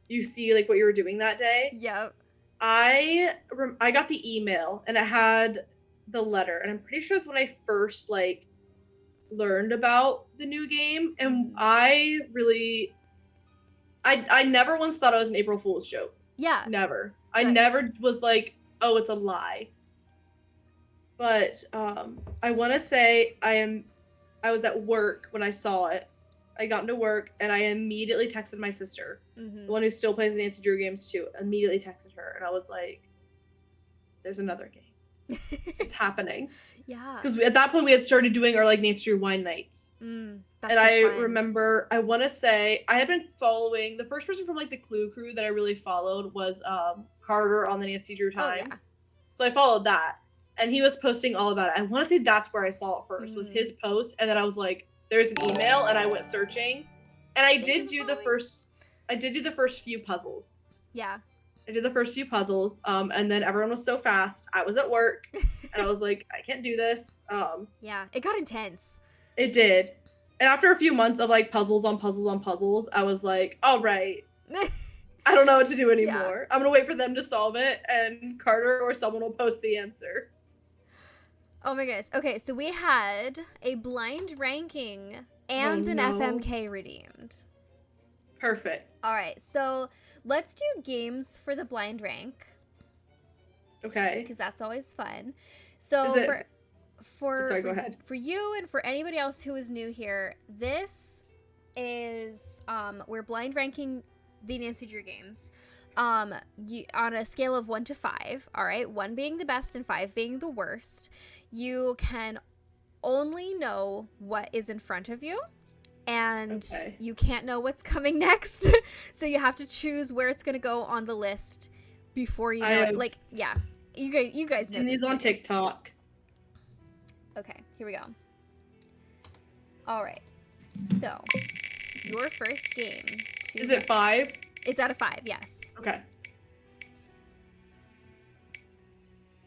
you see like what you were doing that day. Yep. I got the email and it had the letter, and I'm pretty sure it's when I first like learned about the new game, and I never once thought it was an April Fool's joke. Yeah. Never. I never was like, oh, it's a lie. But I want to say I was at work when I saw it. I got into work and I immediately texted my sister, the one who still plays Nancy Drew games too. Immediately texted her, and I was like, "There's another game. It's happening." Yeah. Because at that point we had started doing our like Nancy Drew wine nights. And I remember, I want to say I had been following, the first person from like the Clue crew that I really followed was Carter on the Nancy Drew Times. Oh, yeah. So I followed that, and he was posting all about it. I want to say that's where I saw it first, was his post, and then I was like, there's an email, and I went searching, and I did do the first few puzzles. Yeah. I did the first few puzzles, and then everyone was so fast. I was at work, and I was like, I can't do this. Yeah, it got intense. It did. And after a few months of like puzzles on puzzles on puzzles, I was like, all right, I don't know what to do anymore. I'm gonna wait for them to solve it, and Carter or someone will post the answer. Oh my goodness. Okay, so we had a blind ranking and an FMK redeemed. Perfect. All right, so let's do games for the blind rank. Okay. Because that's always fun. So Sorry, go ahead. For you and for anybody else who is new here, this is we're blind ranking the Nancy Drew games. On a scale of 1 to 5. All right, 1 being the best and 5 being the worst. You can only know what is in front of you. And you can't know what's coming next. So you have to choose where it's going to go on the list before you know it. Like, yeah. You guys know. And these on TikTok. Okay, here we go. All right. So, your first game. Is it 5? It's out of 5, yes. Okay.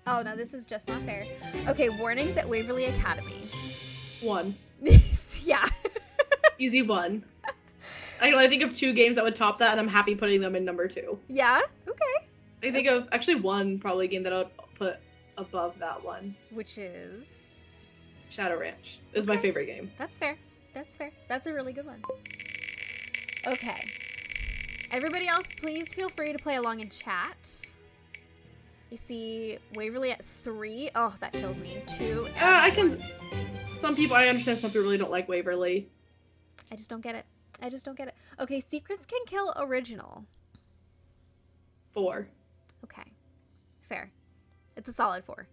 Oh, no, this is just not fair. Okay, warnings at Waverly Academy. 1. Yeah. Easy 1. I can only think of 2 games that would top that, and I'm happy putting them in number 2. Yeah? Okay. I think of actually 1 probably game that I would put above that one. Which is? Shadow Ranch is my favorite game. That's fair. That's fair. That's a really good one. Okay. Everybody else, please feel free to play along in chat. You see Waverly at 3. Oh, that kills me. 2. I can. I understand some people really don't like Waverly. I just don't get it. Okay, Secrets Can Kill original. 4. Okay. Fair. It's a solid 4.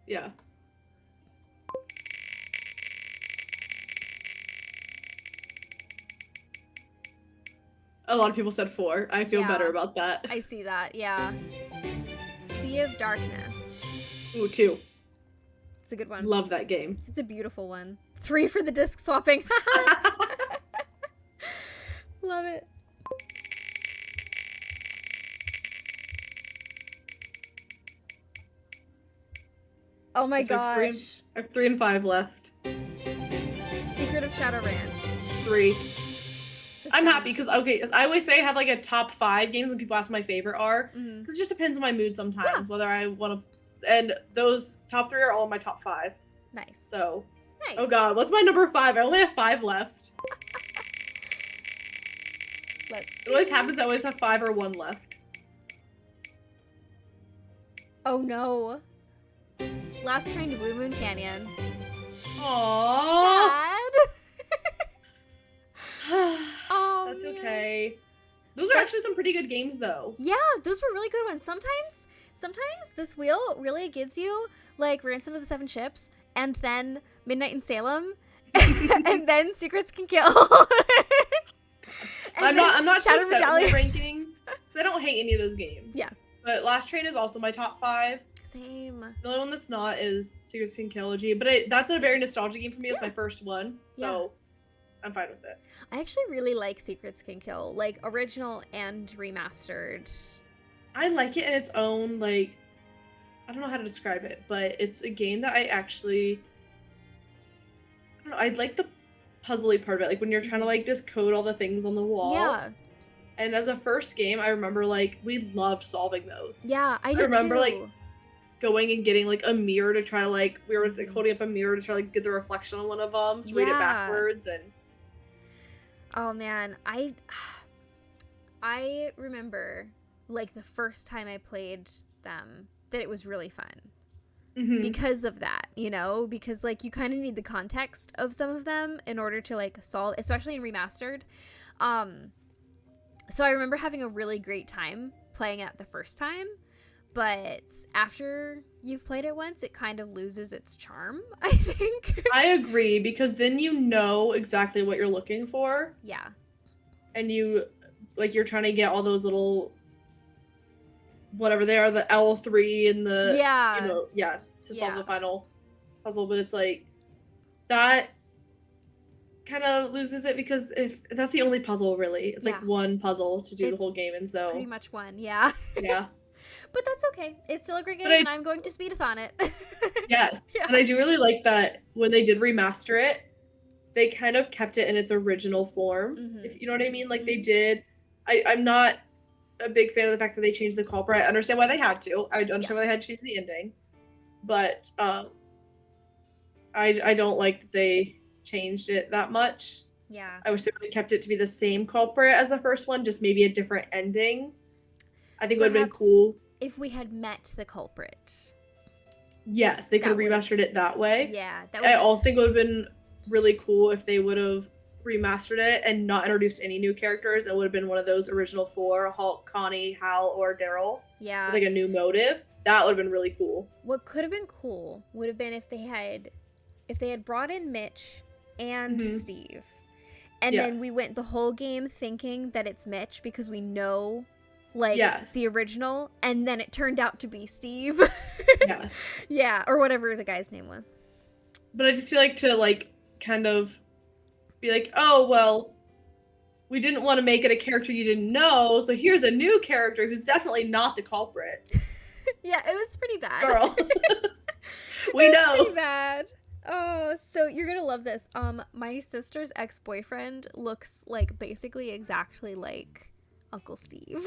Yeah. A lot of people said 4. I feel better about that. I see that, yeah. Sea of Darkness. Ooh, 2. It's a good one. Love that game. It's a beautiful one. 3 for the disc swapping. Love it. Oh my gosh. I have 3 and 5 left. Secret of Shadow Ranch. 3. I'm happy because, okay, I always say I have like a top 5 games when people ask my favorite are. Because it just depends on my mood sometimes, whether I want to. And those top 3 are all my top 5. Nice. So. Nice. Oh god, what's my number 5? I only have 5 left. Let's see. It always happens I always have 5 or 1 left. Oh no. Last Train to Blue Moon Canyon. Aww. Sad. Oh, that's man. Okay. Those are actually some pretty good games, though. Yeah, those were really good ones. Sometimes this wheel really gives you like Ransom of the Seven Ships, and then Midnight in Salem, and then Secrets Can Kill. I'm not too upset with my ranking because I don't hate any of those games. Yeah. But Last Train is also my top 5. Same. The only one that's not is Secrets Can Kill, but that's a very nostalgic game for me. It's my first one, so I'm fine with it. I actually really like Secrets Can Kill, like original and remastered. I like it in its own, like, I don't know how to describe it, but it's a game that I actually, I don't know, I like the puzzly part of it, like when you're trying to like just code all the things on the wall. Yeah. And as a first game, I remember like we loved solving those. Yeah, I did remember too. Like going and getting like a mirror to try to like we were like, holding up a mirror to try to like get the reflection on one of them, so read it backwards and. Oh man, I remember like the first time I played them that it was really fun. Because of that, you know, because like you kind of need the context of some of them in order to like solve, especially in remastered. So I remember having a really great time playing it the first time, but after you've played it once, it kind of loses its charm, I think. I agree, because then you know exactly what you're looking for. Yeah. And you, like, you're trying to get all those little, whatever they are, the L3 and the, you know, to solve the final puzzle, but it's like, that kind of loses it, because if that's the only puzzle, really. It's like one puzzle to do the whole game, and so. Pretty much one, yeah. Yeah. But that's okay. It's still a great game, and I'm going to speedathon it. Yes. Yeah. And I do really like that when they did remaster it, they kind of kept it in its original form. If you know what I mean? Like they did I'm not a big fan of the fact that they changed the culprit. I understand why they had to. I understand why they had to change the ending. But I don't like that they changed it that much. Yeah. I wish they would have kept it to be the same culprit as the first one, just maybe a different ending. I think it would have been cool. If we had met the culprit. Yes, they could have remastered it that way. Yeah. I also think it would have been really cool if they would have remastered it and not introduced any new characters. It would have been one of those original 4, Hulk, Connie, Hal, or Daryl. Yeah. With like a new motive. That would have been really cool. What could have been cool would have been if they had brought in Mitch and Steve. And then we went the whole game thinking that it's Mitch because we know the original, and then it turned out to be Steve. Yes. Yeah, or whatever the guy's name was. But I just feel like to kind of be like, oh, well, we didn't want to make it a character you didn't know, so here's a new character who's definitely not the culprit. Yeah, it was pretty bad. Girl. We know. Pretty bad. Oh, so you're gonna love this. My sister's ex-boyfriend looks basically exactly like Uncle Steve.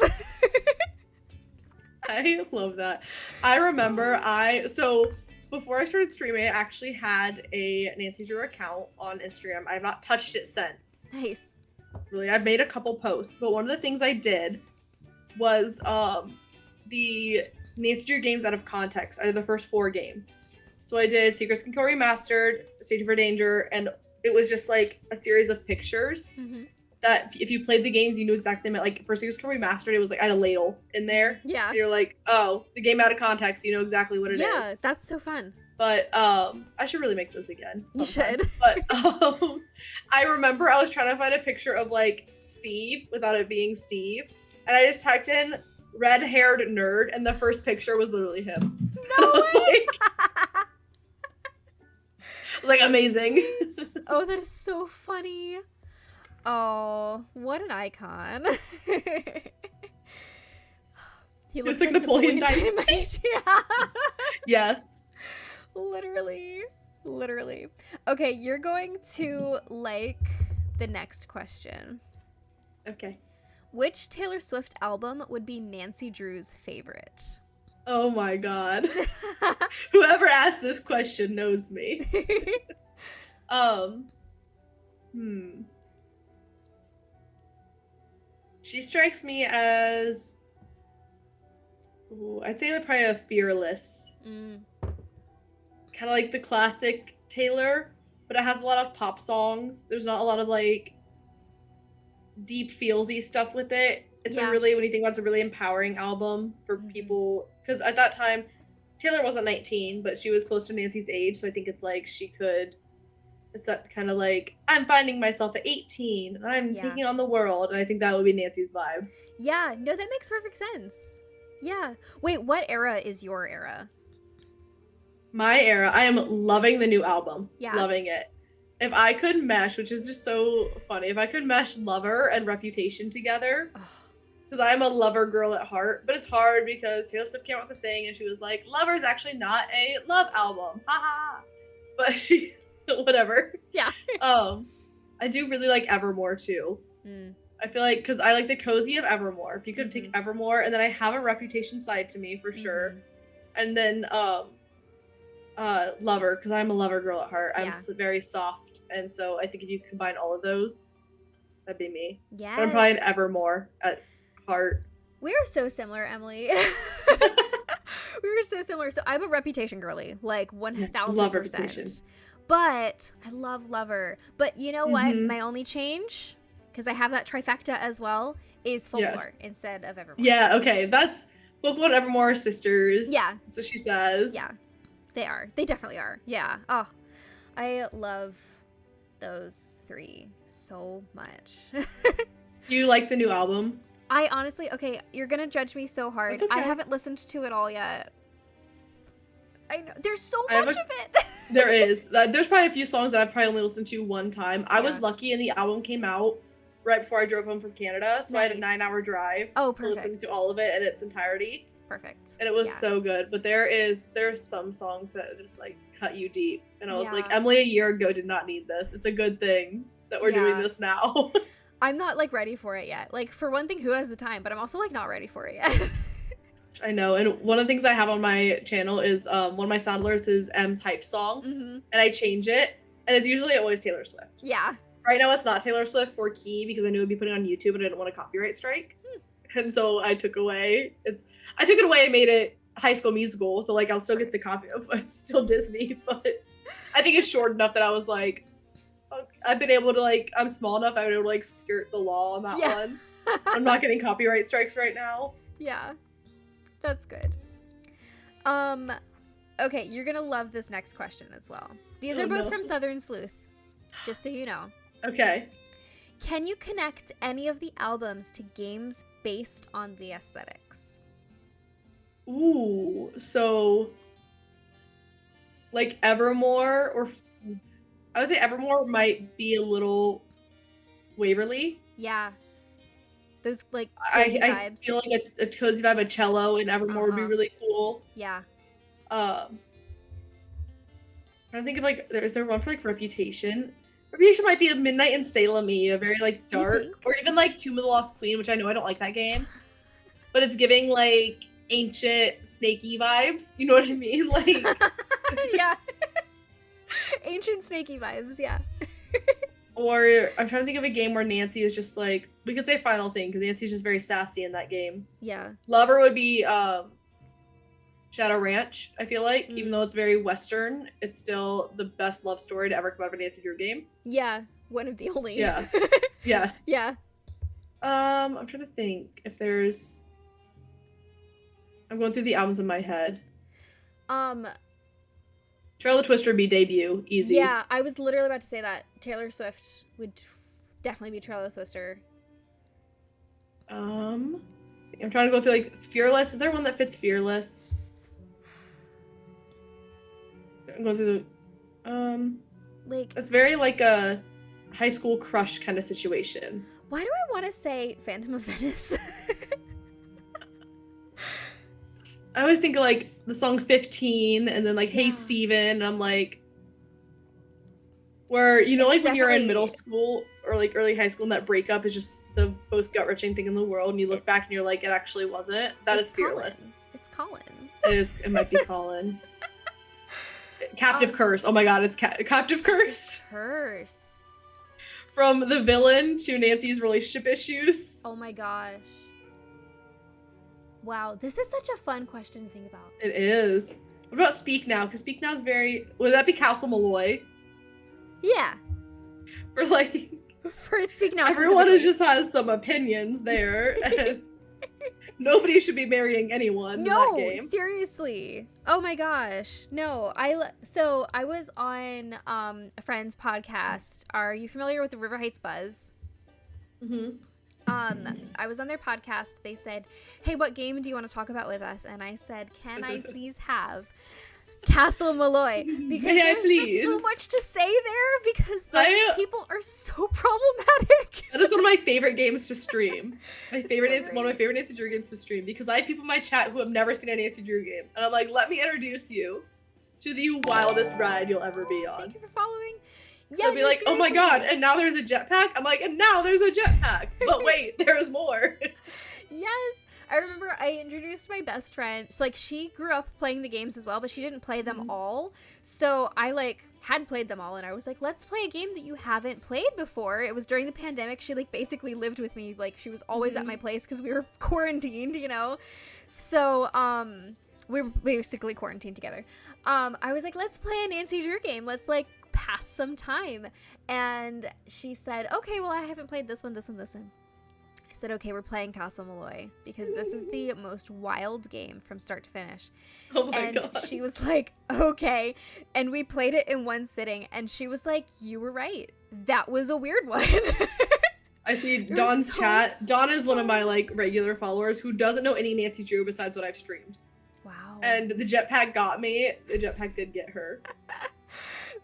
I love that. I remember so before I started streaming, I actually had a Nancy Drew account on Instagram. I have not touched it since. Nice. Really, I've made a couple posts, but one of the things I did was the Nancy Drew games out of context. I did the first 4 games. So I did Secrets Can Kill Remastered, Safety for Danger, and it was just a series of pictures that if you played the games, you knew exactly what they meant. For Secrets Can Kill Remastered, it was I had a ladle in there. Yeah. And you're like, oh, the game out of context, you know exactly what it is. Yeah, that's so fun. But I should really make those again sometime. You should. But I remember I was trying to find a picture of Steve without it being Steve, and I just typed in red-haired nerd, and the first picture was literally him. No way! Amazing. Oh, that is so funny. Oh, what an icon. He looks like Napoleon Dynamite. Yeah. Yes. Literally. Okay, you're going to like the next question. Okay. Which Taylor Swift album would be Nancy Drew's favorite? Oh my god. Whoever asked this question knows me. She strikes me as I'd say probably a Fearless. Kind of like the classic Taylor, but it has a lot of pop songs. There's not a lot of deep feelsy stuff with it. It's a really, when you think about it, it's a really empowering album for people, because at that time Taylor wasn't 19, but she was close to Nancy's age, so I think it's she could, it's that kind of I'm finding myself at 18 and I'm taking on the world, and I think that would be Nancy's vibe. Yeah, no, that makes perfect sense. Yeah. Wait, what era is your era? My era, I am loving the new album. Yeah. Loving it. If I could mesh, which is just so funny, if I could mesh Lover and Reputation together, because I'm a Lover girl at heart, but it's hard because Taylor Swift came out with the thing and she was like, Lover's actually not a love album. Ha. But she, whatever. Yeah. I do really like Evermore too. I feel because I like the cozy of Evermore. If you could take Evermore, and then I have a Reputation side to me for sure. And then Lover, because I'm a Lover girl at heart. I'm very soft, and so I think if you combine all of those, that'd be me. Yeah. But I'm probably an Evermore at heart. We are so similar, Emily. We were so similar. So I'm a Reputation girly, 1000%. Love Reputation. But I love Lover. But you know what? My only change, because I have that trifecta as well, is Folklore instead of Evermore. Yeah, okay. That's Folklore and Evermore are sisters. Yeah. That's what she says. Yeah. They are. They definitely are. Yeah. Oh, I love those 3 so much. You like the new album? I honestly, okay, you're going to judge me so hard. Okay. I haven't listened to it all yet. I know. There's so much of it. There is. There's probably a few songs that I've probably only listened to one time. I was lucky and the album came out right before I drove home from Canada. So I had a 9-hour drive to listen to all of it in its entirety. Perfect. And it was so good. But there's some songs that just cut you deep. And I was like, Emily a year ago did not need this. It's a good thing that we're doing this now. I'm not like ready for it yet. Like for one thing, who has the time? But I'm also like not ready for it yet. I know, and one of the things I have on my channel is one of my sound alerts is M's hype song, and I change it, and it's usually always Taylor Swift. Yeah. Right now it's not Taylor Swift for Key because I knew it'd be put it on YouTube and I didn't want a copyright strike, and so I took it away and made it High School Musical, so like I'll still get the copy of it's still Disney, but I think it's short enough that I was like, I've been able to like I'm small enough I've been able to like skirt the law on that one. I'm not getting copyright strikes right now. Yeah. That's good. Okay, you're gonna love this next question as well. These are both from Southern Sleuth, just so you know. Okay. Can you connect any of the albums to games based on the aesthetics? Ooh, so like Evermore or I would say Evermore might be a little Waverly. Yeah. Those like cozy vibes. I feel like a cozy vibe, a cello in Evermore would be really cool. Yeah. I'm trying to think of like, is there one for like Reputation? Reputation might be a Midnight in Salem-y, a very like dark, or even like Tomb of the Lost Queen, which I know I don't like that game, but it's giving like ancient snaky vibes. You know what I mean? Like, yeah, ancient snaky vibes. Yeah. Or I'm trying to think of a game where Nancy is just like, we could say Final Scene because Nancy's just very sassy in that game. Yeah. Lover would be Shadow Ranch, I feel like. Even though it's very Western, it's still the best love story to ever come out of a Nancy Drew game. Yeah, one of the only. Yeah. Yes. Yeah. I'm trying to think if there's... I'm going through the albums in my head. Trail of the Twister would be debut, easy. Yeah, I was literally about to say that. Taylor Swift would definitely be Trail of the Twister. I'm trying to go through like Fearless. Is there one that fits Fearless? I'm going through the like it's very like a high school crush kind of situation. Why do I want to say Phantom of Venice? I always think of like the song 15 and then like Hey Steven, and I'm like, where you know, like when you're in middle school or like early high school and that breakup is just the most gut-wrenching thing in the world, and you look back and you're like, it actually wasn't. That is Fearless. It's Colin. It might be Colin. Captive Curse. Oh my god, it's Captive Curse. Curse. From the villain to Nancy's relationship issues. Oh my gosh. Wow, this is such a fun question to think about. It is. What about Speak Now? Because Speak Now is very... Would that be Castle Malloy? Yeah. For like... For Speak Now everyone just has some opinions there. And nobody should be marrying anyone in that game. Seriously. Oh my gosh. No, I was on a friend's podcast. Are you familiar with the River Heights Buzz? Mm-hmm. I was on their podcast. They said, hey, what game do you want to talk about with us? And I said, can I please have Castle Malloy? Because there's just so much to say there because those people are so problematic. That is one of my favorite games to stream. One of my favorite Nancy Drew games to stream because I have people in my chat who have never seen a Nancy Drew game. And I'm like, let me introduce you to the wildest ride you'll ever be on. Thank you for following. So be like, oh my god, and now there's a jetpack? I'm like, and now there's a jetpack. But wait, there's more. Yes. I remember I introduced my best friend. So, like, she grew up playing the games as well, but she didn't play them all. So I, like, had played them all, and I was like, let's play a game that you haven't played before. It was during the pandemic. She, like, basically lived with me. Like, she was always at my place because we were quarantined, you know? So, we were basically quarantined together. I was like, let's play a Nancy Drew game. Let's, like, pass some time. And she said, okay, well, I haven't played this one. I said, okay, we're playing Castle Malloy because this is the most wild game from start to finish. Oh my god. And she was like, okay. And we played it in one sitting, and she was like, you were right. That was a weird one. I see Dawn's chat. Dawn is one of my, like, regular followers who doesn't know any Nancy Drew besides what I've streamed. Wow. And the jetpack got me. The jetpack did get her.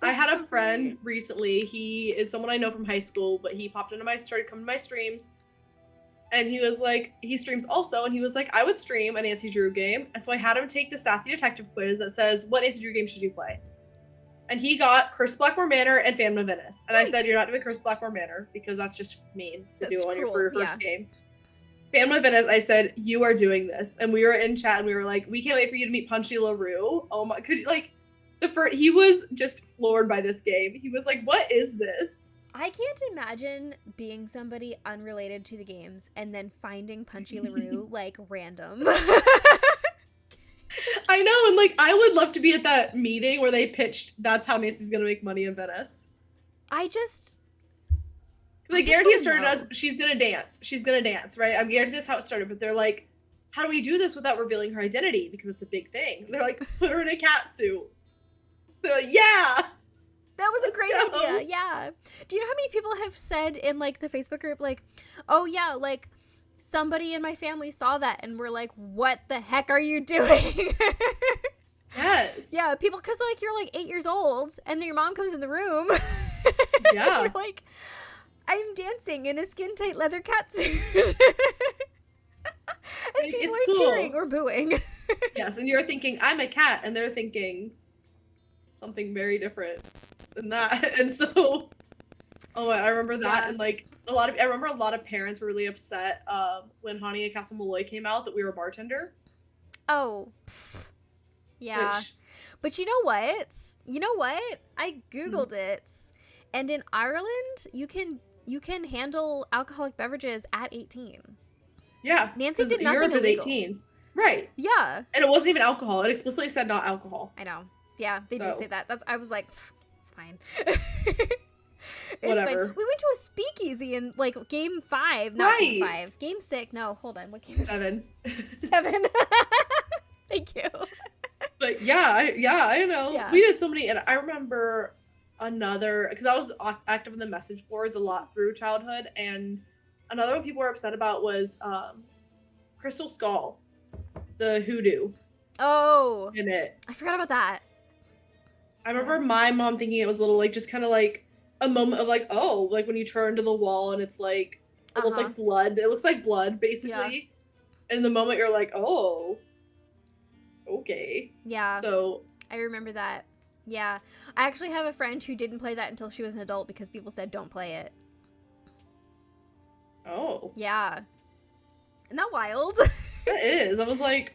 I had a friend recently. He is someone I know from high school, but he started coming to my streams. And he was like, he streams also, and he was like, I would stream a Nancy Drew game. And so I had him take the Sassy Detective quiz that says, what Nancy Drew game should you play? And he got Curse Blackmore Manor and Phantom of Venice. And Nice. I said, you're not doing Curse Blackmore Manor because that's just mean to That's do on cruel, for your yeah. first game. Phantom of Venice, I said, you are doing this. And we were in chat and we were like, we can't wait for you to meet Punchy LaRue. Oh my, could you, like, he was just floored by this game. He was like, what is this? I can't imagine being somebody unrelated to the games and then finding Punchy LaRue, like, random. I know, and like I would love to be at that meeting where they pitched that's how Nancy's gonna make money in Venice. I just guarantee it wanna started as she's gonna dance, right? I'm guaranteed that's how it started, but they're like, how do we do this without revealing her identity? Because it's a big thing. They're like, put her in a cat suit. They're like, yeah! That was a Let's great go. idea, yeah. Do you know how many people have said in, like, the Facebook group, like, oh yeah, like, somebody in my family saw that and were like, what the heck are you doing? Yes. Yeah, people, because, like, you're, like, 8 years old, and then your mom comes in the room. Yeah. You're like, I'm dancing in a skin-tight leather catsuit. And Like, people it's are cool. cheering or booing. Yes, and you're thinking, I'm a cat, and they're thinking something very different than that. And so, oh my, I remember that, Yeah. and like, I remember a lot of parents were really upset when Honey and Castle Malloy came out that we were a bartender. Oh. Yeah. Which, But you know what? I Googled it. And in Ireland, you can handle alcoholic beverages at 18. yeah. Nancy 'cause did nothing Europe is illegal. 18. Right. Yeah. And it wasn't even alcohol. It explicitly said not alcohol. I know. Yeah, they do So. say that. I was like, it's fine. It's Whatever. fine. We went to a speakeasy in, like, game 5. Not game Right. 5. Game 6. No, hold on. What game is 7. 7? Thank you. But yeah, I know. Yeah. We did so many, and I remember another, because I was active in the message boards a lot through childhood, and another one people were upset about was Crystal Skull, the hoodoo Oh, in it. I forgot about that. I remember my mom thinking it was a little like just kind of like a moment of like, oh, like when you turn to the wall and it's like almost Uh-huh. like blood. It looks like blood basically. And in the moment you're like, oh, okay. Yeah. So I remember that. Yeah. I actually have a friend who didn't play that until she was an adult because people said don't play it. oh, Yeah. Isn't that wild? that is. I was like,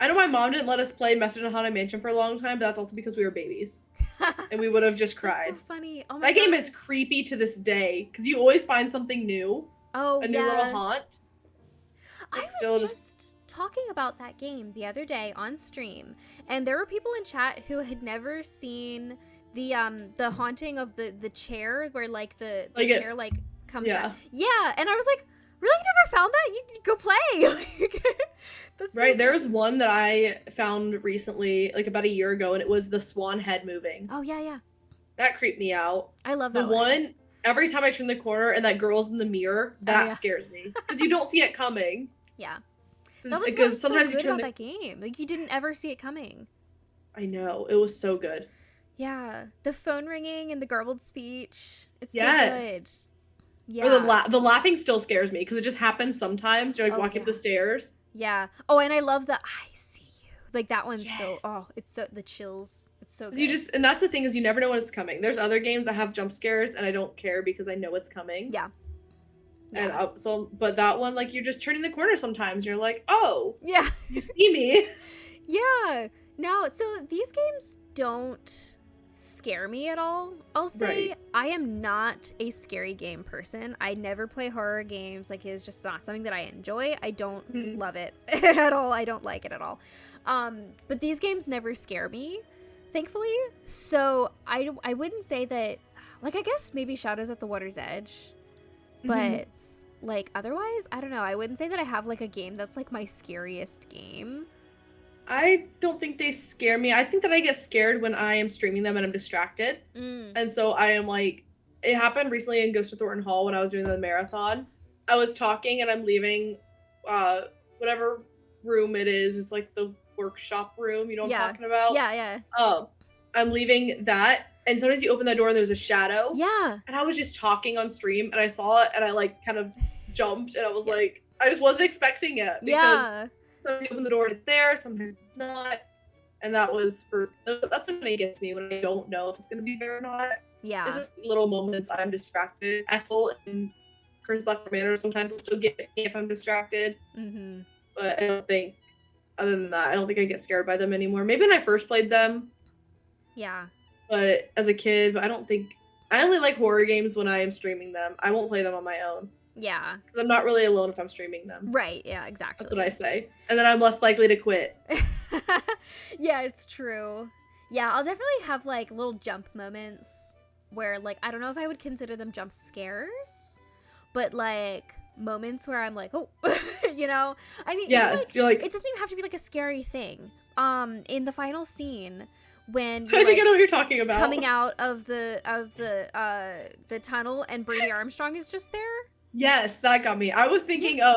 I know my mom didn't let us play Message in Haunted Mansion for a long time, but that's also because we were babies and we would have just cried. That's so funny. Oh my That game God. is creepy to this day because you always find something new, Oh, a new little haunt. I It's was still just talking about that game the other day on stream, and there were people in chat who had never seen the haunting of the chair where like the chair like comes yeah. back. Yeah, and I was like, really, you never found that? You need to go play. Like, that's Right, so there's one that I found recently, like about a year ago, and it was the swan head moving. Oh yeah. That creeped me out. I love The that one, every time I turn the corner and that girl's in the mirror, that yeah. scares me. Because you don't see it coming. Yeah. That was Because what's sometimes so you good turn about that game. Like, you didn't ever see it coming. I know, it was so good. Yeah. The phone ringing and the garbled speech. It's Yes. so good. Yeah. Or the laughing still scares me because it just happens sometimes. You're like Oh, walking up yeah. the stairs. Yeah. Oh, and I love the I see you. Like, that one's so, Yes. oh, it's so, the chills. It's so 'Cause good. you just, and that's the thing is you never know when it's coming. There's other games that have jump scares and I don't care because I know it's coming. Yeah. And Yeah. but that one, like you're just turning the corner sometimes. You're like, oh, Yeah. you see me. Yeah. No, so these games don't scare me at all. I'll say Right. I am not a scary game person. I never play horror games. Like, it's just not something that I enjoy. I don't Mhm. love it at all. I don't like it at all. But these games never scare me, thankfully. So I wouldn't say that, like, I guess maybe Shadows at the Water's Edge, but Mhm. like otherwise, I don't know. I wouldn't say that I have like a game that's like my scariest game. I don't think they scare me. I think that I get scared when I am streaming them and I'm distracted. And so I am like, it happened recently in Ghost of Thornton Hall when I was doing the marathon. I was talking and I'm leaving whatever room it is. It's like the workshop room, you know what Yeah. I'm talking about? Yeah. I'm leaving that. And sometimes you open that door and there's a shadow. Yeah. And I was just talking on stream and I saw it and I like kind of jumped and I was Yeah. like, I just wasn't expecting it. Because Yeah. sometimes you open the door and it's there, sometimes it's not. And that's when it gets me, when I don't know if it's gonna be fair or not. Yeah. It's just little moments I'm distracted. Ethel and Curse Black Manor sometimes will still get me if I'm distracted. Mm-hmm. But I don't think, other than that, I don't think I get scared by them anymore. Maybe when I first played them, Yeah. but as a kid, I don't think, I only like horror games when I am streaming them. I won't play them on my own. Yeah. Because I'm not really alone if I'm streaming them. Right. Yeah, exactly. That's what I say. And then I'm less likely to quit. Yeah, it's true. Yeah, I'll definitely have like little jump moments where like I don't know if I would consider them jump scares, but like moments where I'm like, oh, you know? I mean, Yes, even, like, you're like, it doesn't even have to be like a scary thing. In the final scene when I you're, think I like, know what you're talking about. coming out of the tunnel and Brady Armstrong is just there. Yes, that got me. I was thinking of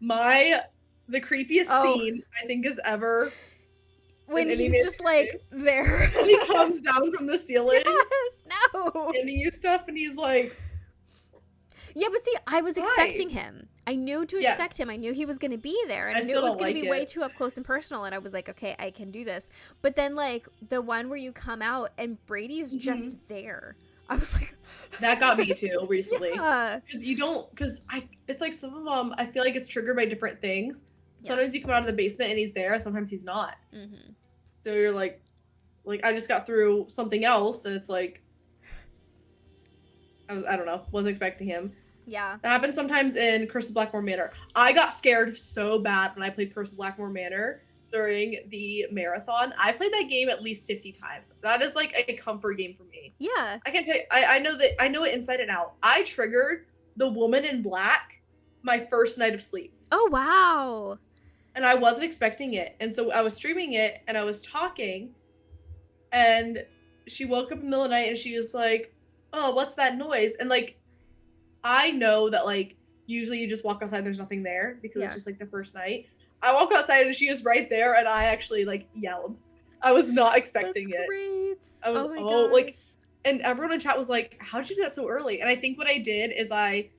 the creepiest scene I think is ever. When he's just like there. When he comes down from the ceiling. Yes, no. And he used stuff and he's like. Yeah, but see, I was expecting him. I knew to expect him. I knew he was going to be there. And I knew it was going to be way too up close and personal. And I was like, okay, I can do this. But then, like, the one where you come out and Brady's just there. I was like... That got me, too, recently. Yeah. Because it's like some of them, I feel like it's triggered by different things. Sometimes you come out of the basement and he's there. Sometimes he's not. Mm-hmm. So you're like, I just got through something else. And it's like... I don't know. Wasn't expecting him. Yeah. That happens sometimes in Curse of Blackmore Manor. I got scared so bad when I played Curse of Blackmore Manor during the marathon. I played that game at least 50 times. That is like a comfort game for me. Yeah. I can tell you, I know it inside and out. I triggered the woman in black my first night of sleep. Oh, wow. And I wasn't expecting it. And so I was streaming it and I was talking and she woke up in the middle of the night and she was like, oh, what's that noise? And like, I know that, like, usually you just walk outside, there's nothing there because it's just, like, the first night. I walk outside and she is right there and I actually, like, yelled. I was not expecting it. Great. I was, like, and everyone in chat was like, how'd you do that so early? And I think what I did is I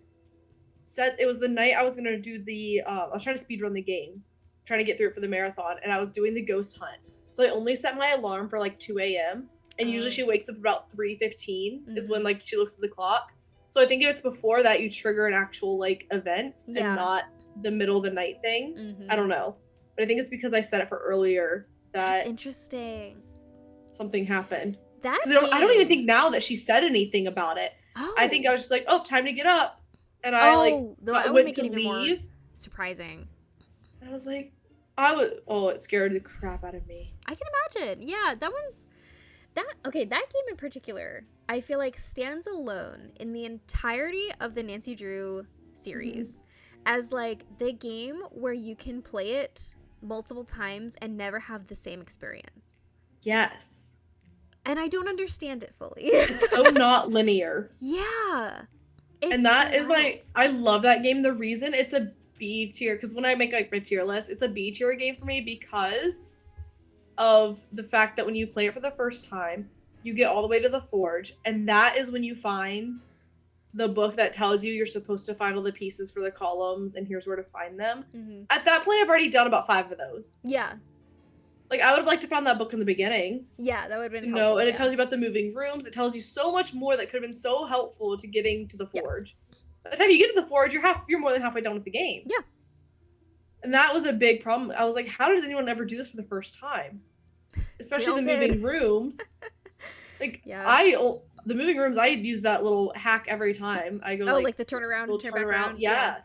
said, it was the night I was going to do I was trying to speedrun the game, trying to get through it for the marathon, and I was doing the ghost hunt. So I only set my alarm for, like, 2 a.m. And usually she wakes up about 3:15 is when, like, she looks at the clock. So I think if it's before that, you trigger an actual, like, event and not the middle of the night thing. Mm-hmm. I don't know. But I think it's because I set it for earlier that That's interesting. Something happened. I don't even think now that she said anything about it. Oh. I think I was just like, oh, time to get up. And I went to leave. More surprising. And I was like, it scared the crap out of me. I can imagine. Yeah, that game in particular, I feel like stands alone in the entirety of the Nancy Drew series as like the game where you can play it multiple times and never have the same experience. Yes. And I don't understand it fully. It's so not linear. Yeah. And that is why I love that game. The reason it's a B tier, because when I make like my tier list, it's a B tier game for me because of the fact that when you play it for the first time, you get all the way to the forge, and that is when you find the book that tells you you're supposed to find all the pieces for the columns and here's where to find them. Mm-hmm. At that point, I've already done about 5 of those. Yeah. Like, I would have liked to find that book in the beginning. Yeah, that would have been helpful. No, and it tells you about the moving rooms. It tells you so much more that could have been so helpful to getting to the forge. By the time you get to the forge, you're more than halfway done with the game. Yeah. And that was a big problem. I was like, how does anyone ever do this for the first time? Especially the moving rooms. Like, the moving rooms, I use that little hack every time. I go like the turn around, turn back around. Yeah.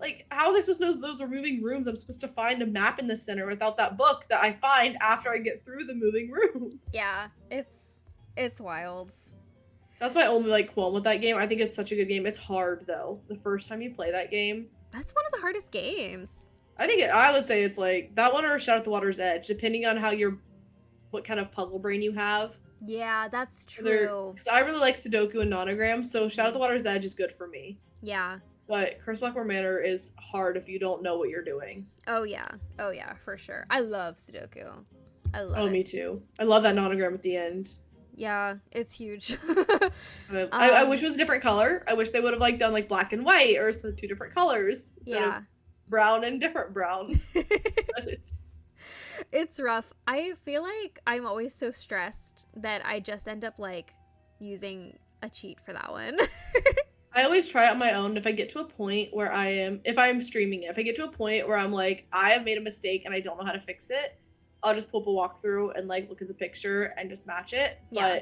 Like, how was I supposed to know those are moving rooms? I'm supposed to find a map in the center without that book that I find after I get through the moving rooms. Yeah, it's wild. That's my only, like, qualm with that game. I think it's such a good game. It's hard, though. The first time you play that game. That's one of the hardest games. I would say it's, like, that one or Shadow at the Water's Edge, depending on what kind of puzzle brain you have. Yeah, that's true. Because I really like Sudoku and Nonogram, so Shadow at the Water's Edge is good for me. Yeah. But Curse Blackmore Manor is hard if you don't know what you're doing. Oh, yeah, for sure. I love Sudoku. I love it. Oh, me too. I love that Nonogram at the end. Yeah, it's huge. I wish it was a different color. I wish they would have, like, done, like, black and white or so 2 different colors. Instead of brown and different brown. It's rough. I feel like I'm always so stressed that I just end up like using a cheat for that one. I always try it on my own. If I get to a point where if I'm streaming it, if I get to a point where I'm like, I have made a mistake and I don't know how to fix it, I'll just pull up a walkthrough and like look at the picture and just match it. Yeah.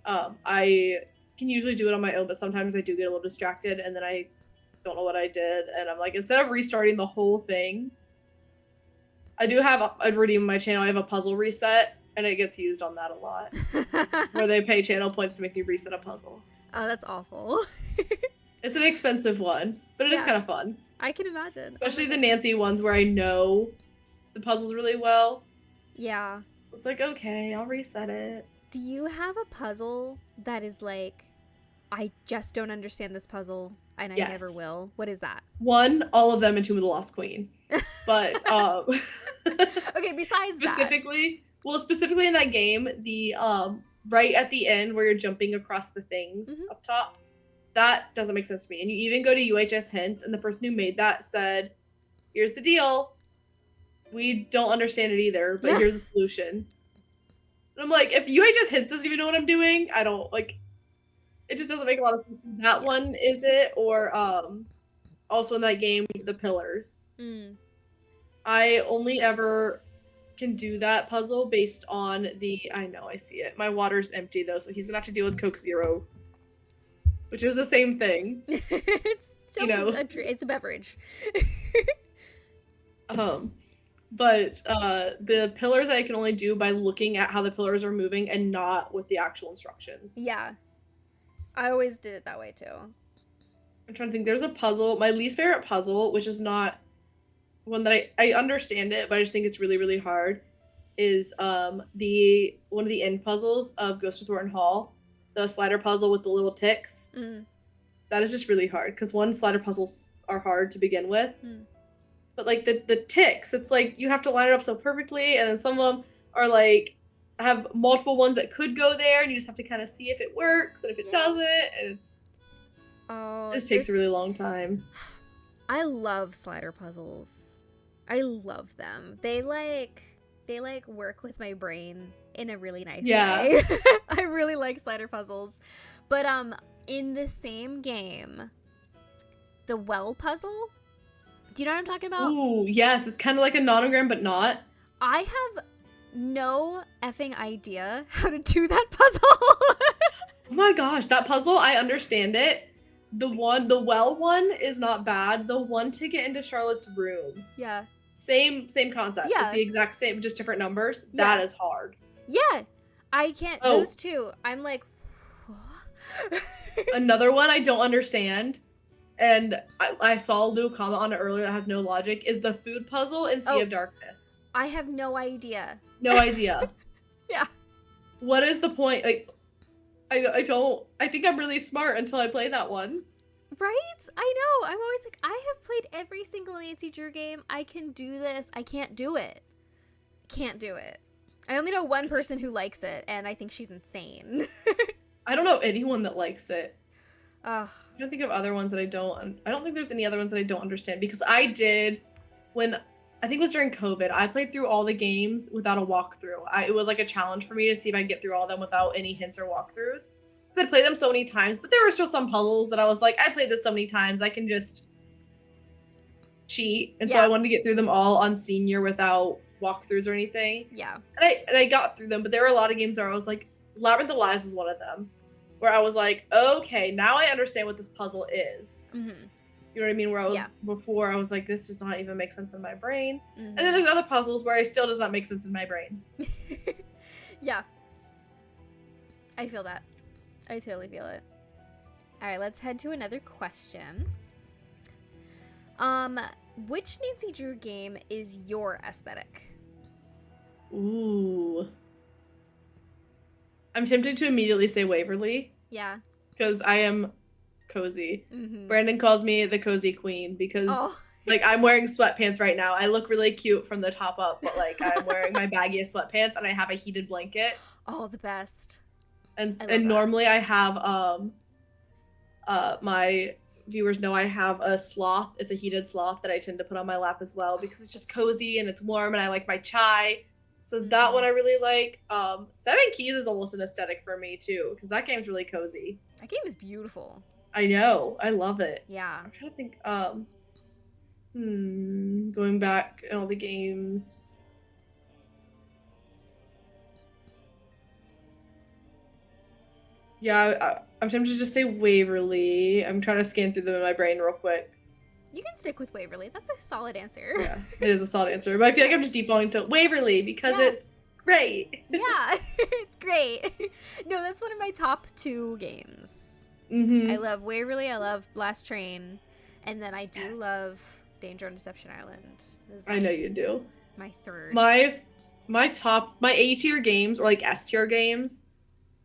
But I can usually do it on my own, but sometimes I do get a little distracted and then I don't know what I did. And I'm like, instead of restarting the whole thing, I do have a redeem on my channel. I have a puzzle reset and it gets used on that a lot. Where they pay channel points to make me reset a puzzle. Oh, that's awful. It's an expensive one, but it is kind of fun. I can imagine. Especially the Nancy ones where I know the puzzles really well. Yeah. It's like, okay, I'll reset it. Do you have a puzzle that is like, I just don't understand this puzzle and I never will? What is that? One, all of them in Tomb of the Lost Queen. But okay, besides specifically in that game, the right at the end where you're jumping across the things up top, that doesn't make sense to me. And you even go to UHS Hints and the person who made that said, here's the deal. We don't understand it either, but here's a solution. And I'm like, if UHS Hints doesn't even know what I'm doing, I don't like it just doesn't make a lot of sense. That one is it, or also in that game, the pillars. I only ever can do that puzzle based on I know, I see it. My water's empty though, so he's gonna have to deal with Coke Zero. Which is the same thing. It's still it's a beverage. But the pillars I can only do by looking at how the pillars are moving and not with the actual instructions. Yeah. I always did it that way too. I'm trying to think. There's a puzzle. My least favorite puzzle, which is not one that I understand it, but I just think it's really, really hard, is one of the end puzzles of Ghost of Thornton Hall. The slider puzzle with the little ticks. That is just really hard because slider puzzles are hard to begin with. But like the ticks, it's like you have to line it up so perfectly, and then some of them are like have multiple ones that could go there, and you just have to kind of see if it works and if it doesn't, and it just takes a really long time. I love slider puzzles. I love them. They work with my brain in a really nice way. I really like slider puzzles. But in the same game, the well puzzle, do you know what I'm talking about? Ooh, yes, it's kind of like a nonogram but not. I have no effing idea how to do that puzzle. Oh my gosh, that puzzle, I understand it. The well one is not bad. The one to get into Charlotte's room. Yeah. Same concept. Yeah. It's the exact same, just different numbers. Yeah. That is hard. Yeah. I can't. Those two. I'm like. Another one I don't understand, and I saw a little comment on it earlier that has no logic, is the food puzzle in Sea of Darkness. I have no idea. No idea. Yeah. What is the point? Like, I think I'm really smart until I play that one. Right? I know. I'm always like, I have played every single Nancy Drew game. I can do this. I can't do it. Can't do it. I only know one person who likes it, and I think she's insane. I don't know anyone that likes it. I don't think of other ones that I don't think there's any other ones that I don't understand, because I did when I think it was during COVID. I played through all the games without a walkthrough. It was like a challenge for me to see if I could get through all of them without any hints or walkthroughs. Because I'd played them so many times, but there were still some puzzles that I was like, I played this so many times, I can just cheat. And so I wanted to get through them all on senior without walkthroughs or anything. Yeah. And I got through them, but there were a lot of games where I was like, Labyrinth of Lies was one of them, where I was like, okay, now I understand what this puzzle is. Mm-hmm. You know what I mean? Where I was before, I was like, this does not even make sense in my brain. And then there's other puzzles where it still does not make sense in my brain. Yeah. I feel that. I totally feel it. All right, let's head to another question. Which Nancy Drew game is your aesthetic? Ooh. I'm tempted to immediately say Waverly. Yeah. Because I am cozy. Mm-hmm. Brandon calls me the cozy queen because like I'm wearing sweatpants right now. I look really cute from the top up, but like I'm wearing my baggiest sweatpants and I have a heated blanket. Oh, the best. And normally I have my viewers know I have a sloth. It's a heated sloth that I tend to put on my lap as well because it's just cozy and it's warm and I like my chai. So that one I really like. Seven Keys is almost an aesthetic for me too, because that game's really cozy. That game is beautiful. I know. I love it. Yeah. I'm trying to think. Going back in all the games. Yeah, I'm tempted to just say Waverly. I'm trying to scan through them in my brain real quick. You can stick with Waverly. That's a solid answer. Yeah, it is a solid answer. But I feel like I'm just defaulting to Waverly because it's great. Yeah, it's great. No, that's one of my top 2 games. Mm-hmm. I love Waverly. I love Blast Train. And then I do love Danger on Deception Island. I know you do. My third. My A tier games or like S tier games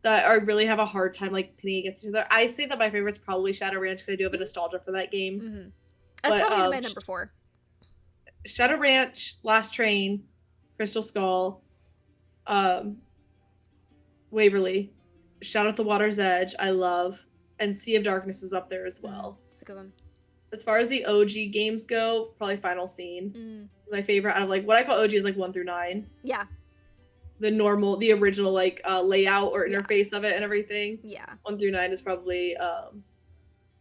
that I really have a hard time like pitting against each other. I say that my favorite's probably Shadow Ranch because I do have a nostalgia for that game. Mm-hmm. That's probably my number 4. Shadow Ranch, Last Train, Crystal Skull, Waverly, Shadow at the Water's Edge, I love, and Sea of Darkness is up there as well. It's a good one. As far as the OG games go, probably Final Scene is my favorite out of like what I call OG is like 1 through 9. Yeah. The original like layout or interface of it and everything. Yeah. 1 through 9 is probably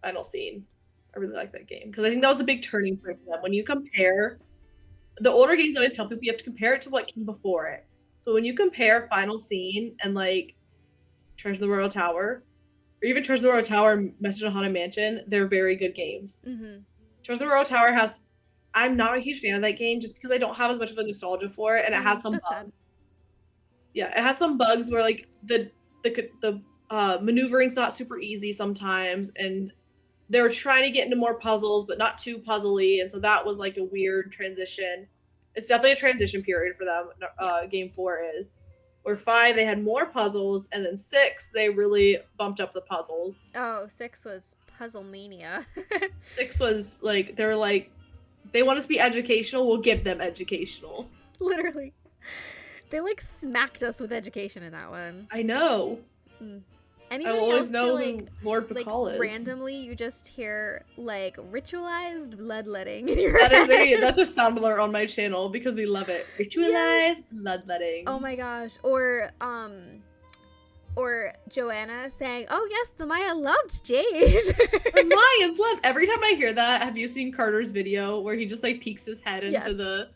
Final Scene. I really like that game because I think that was a big turning point for them. When you compare the older games, I always tell people you have to compare it to what came before it. So when you compare Final Scene and like Treasure of the Royal Tower, or even Treasure of the Royal Tower and Message in a Haunted Mansion, they're very good games. Mm-hmm. Treasure of the Royal Tower has. I'm not a huge fan of that game just because I don't have as much of a nostalgia for it, and it has some bugs. Sad. Yeah, it has some bugs where like the maneuvering's not super easy sometimes, and they're trying to get into more puzzles, but not too puzzly, and so that was like a weird transition. It's definitely a transition period for them. Game 4 is. Where 5 they had more puzzles, and then 6 they really bumped up the puzzles. Oh, 6 was Puzzle Mania. 6 was like they were like, they want us to be educational, we'll give them educational. Literally, they like smacked us with education in that one. I know. Anybody I always else know feel who like, Lord Bacall is. randomly you just hear like ritualized bloodletting in your That is head? that's a sound alert on my channel because we love it. Ritualized bloodletting. Oh my gosh. Or Joanna saying, "Oh yes, the Maya loved Jade." The Mayans love. Every time I hear that, have you seen Carter's video where he just like peeks his head into the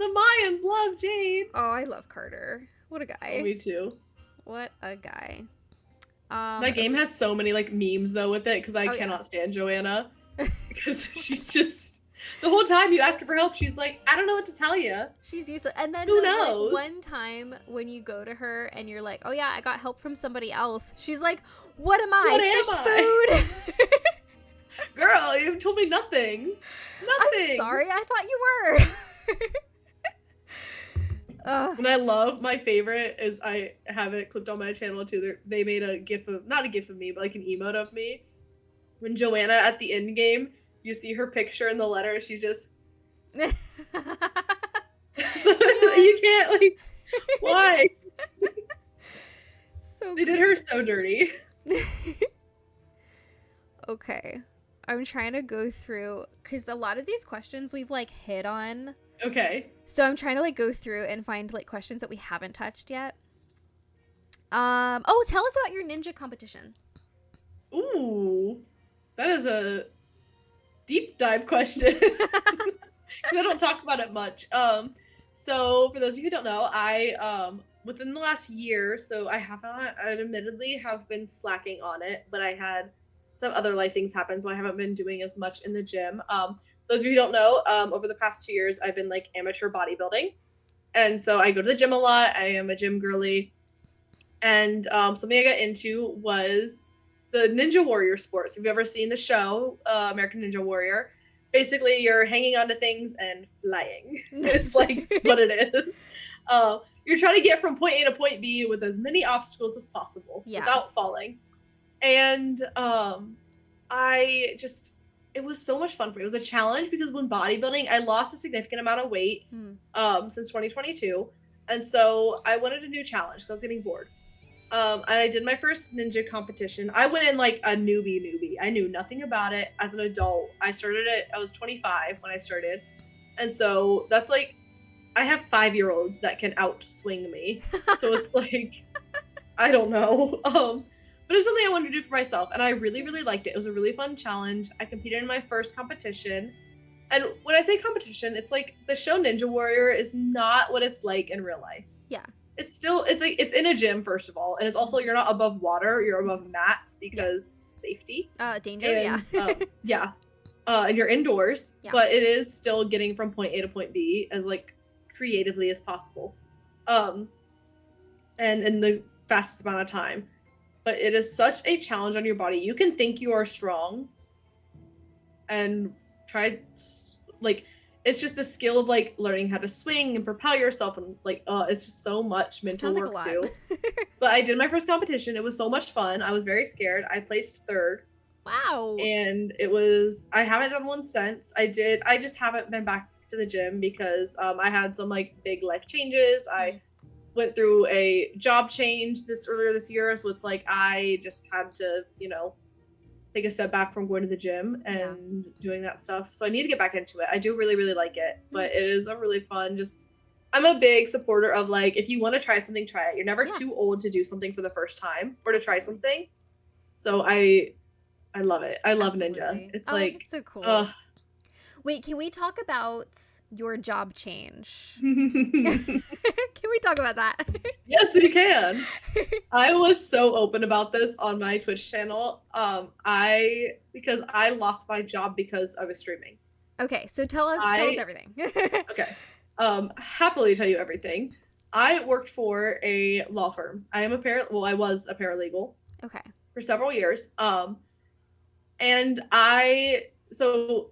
Mayans love Jade? Oh, I love Carter. What a guy. Oh, me too. What a guy. That game has so many like memes though with it because I cannot stand Joanna because she's just the whole time you ask her for help, she's like, I don't know what to tell you. She's useless. And then who knows? Like, one time when you go to her and you're like, oh yeah, I got help from somebody else. She's like, what am I? Fish food? Girl, you told me nothing. Nothing. I'm sorry, I thought you were. And I love, my favorite is, I have it clipped on my channel too. They made a gif of, not a gif of me, but like an emote of me. When Joanna at the end game, you see her picture in the letter, she's just so you can't like, why? So they did her so dirty. Okay, I'm trying to go through because a lot of these questions we've like hit on. Okay. So I'm trying to like go through and find like questions that we haven't touched yet. Oh, tell us about your ninja competition. Ooh, that is a deep dive question. I don't talk about it much. So for those of you who don't know, I within the last year, so I admittedly have been slacking on it, but I had some other life things happen, so I haven't been doing as much in the gym. Those of you who don't know, over the past 2 years, I've been like amateur bodybuilding. And so I go to the gym a lot. I am a gym girly. And something I got into was the Ninja Warrior sports. If you've ever seen the show, American Ninja Warrior, basically you're hanging onto things and flying. It's like what it is. You're trying to get from point A to point B with as many obstacles as possible without falling. And it was so much fun for me. It was a challenge because when bodybuilding, I lost a significant amount of weight since 2022. And so I wanted a new challenge because I was getting bored. And I did my first ninja competition. I went in like a newbie. I knew nothing about it as an adult. I was 25 when I started. And so that's like, I have 5-year-olds that can outswing me. So it's like, I don't know. But it's something I wanted to do for myself, and I really, really liked it. It was a really fun challenge. I competed in my first competition. And when I say competition, it's like the show Ninja Warrior is not what it's like in real life. Yeah. It's like it's in a gym, first of all, and it's also, you're not above water, you're above mats because safety. Danger, And, yeah. And you're indoors, Yeah. but it is still getting from point A to point B as like creatively as possible. And in the fastest amount of time. But it is such a challenge on your body. You can think you are strong and try, like, it's just the skill of like learning how to swing and propel yourself, and like it's just so much mental Sounds like work a lot. too. But I did my first competition. It was so much fun. I was very scared. I placed 3rd. Wow. And I haven't done one since. I just haven't been back to the gym because I had some like big life changes. I went through a job change earlier this year, so it's like I just had to, take a step back from going to the gym and doing that stuff. So I need to get back into it. I do really, really like it, but it is a really fun, I'm a big supporter of like, if you want to try something, try it. You're never too old to do something for the first time or to try something. So I love it. I love Ninja. It's like, that's so cool. Wait, can we talk about your job change? Can we talk about that? Yes, we can. I was so open about this on my Twitch channel. Because I lost my job because I was streaming. Okay, so tell us everything. Okay. Happily tell you everything. I worked for a law firm. I was a paralegal. Okay. For several years. And so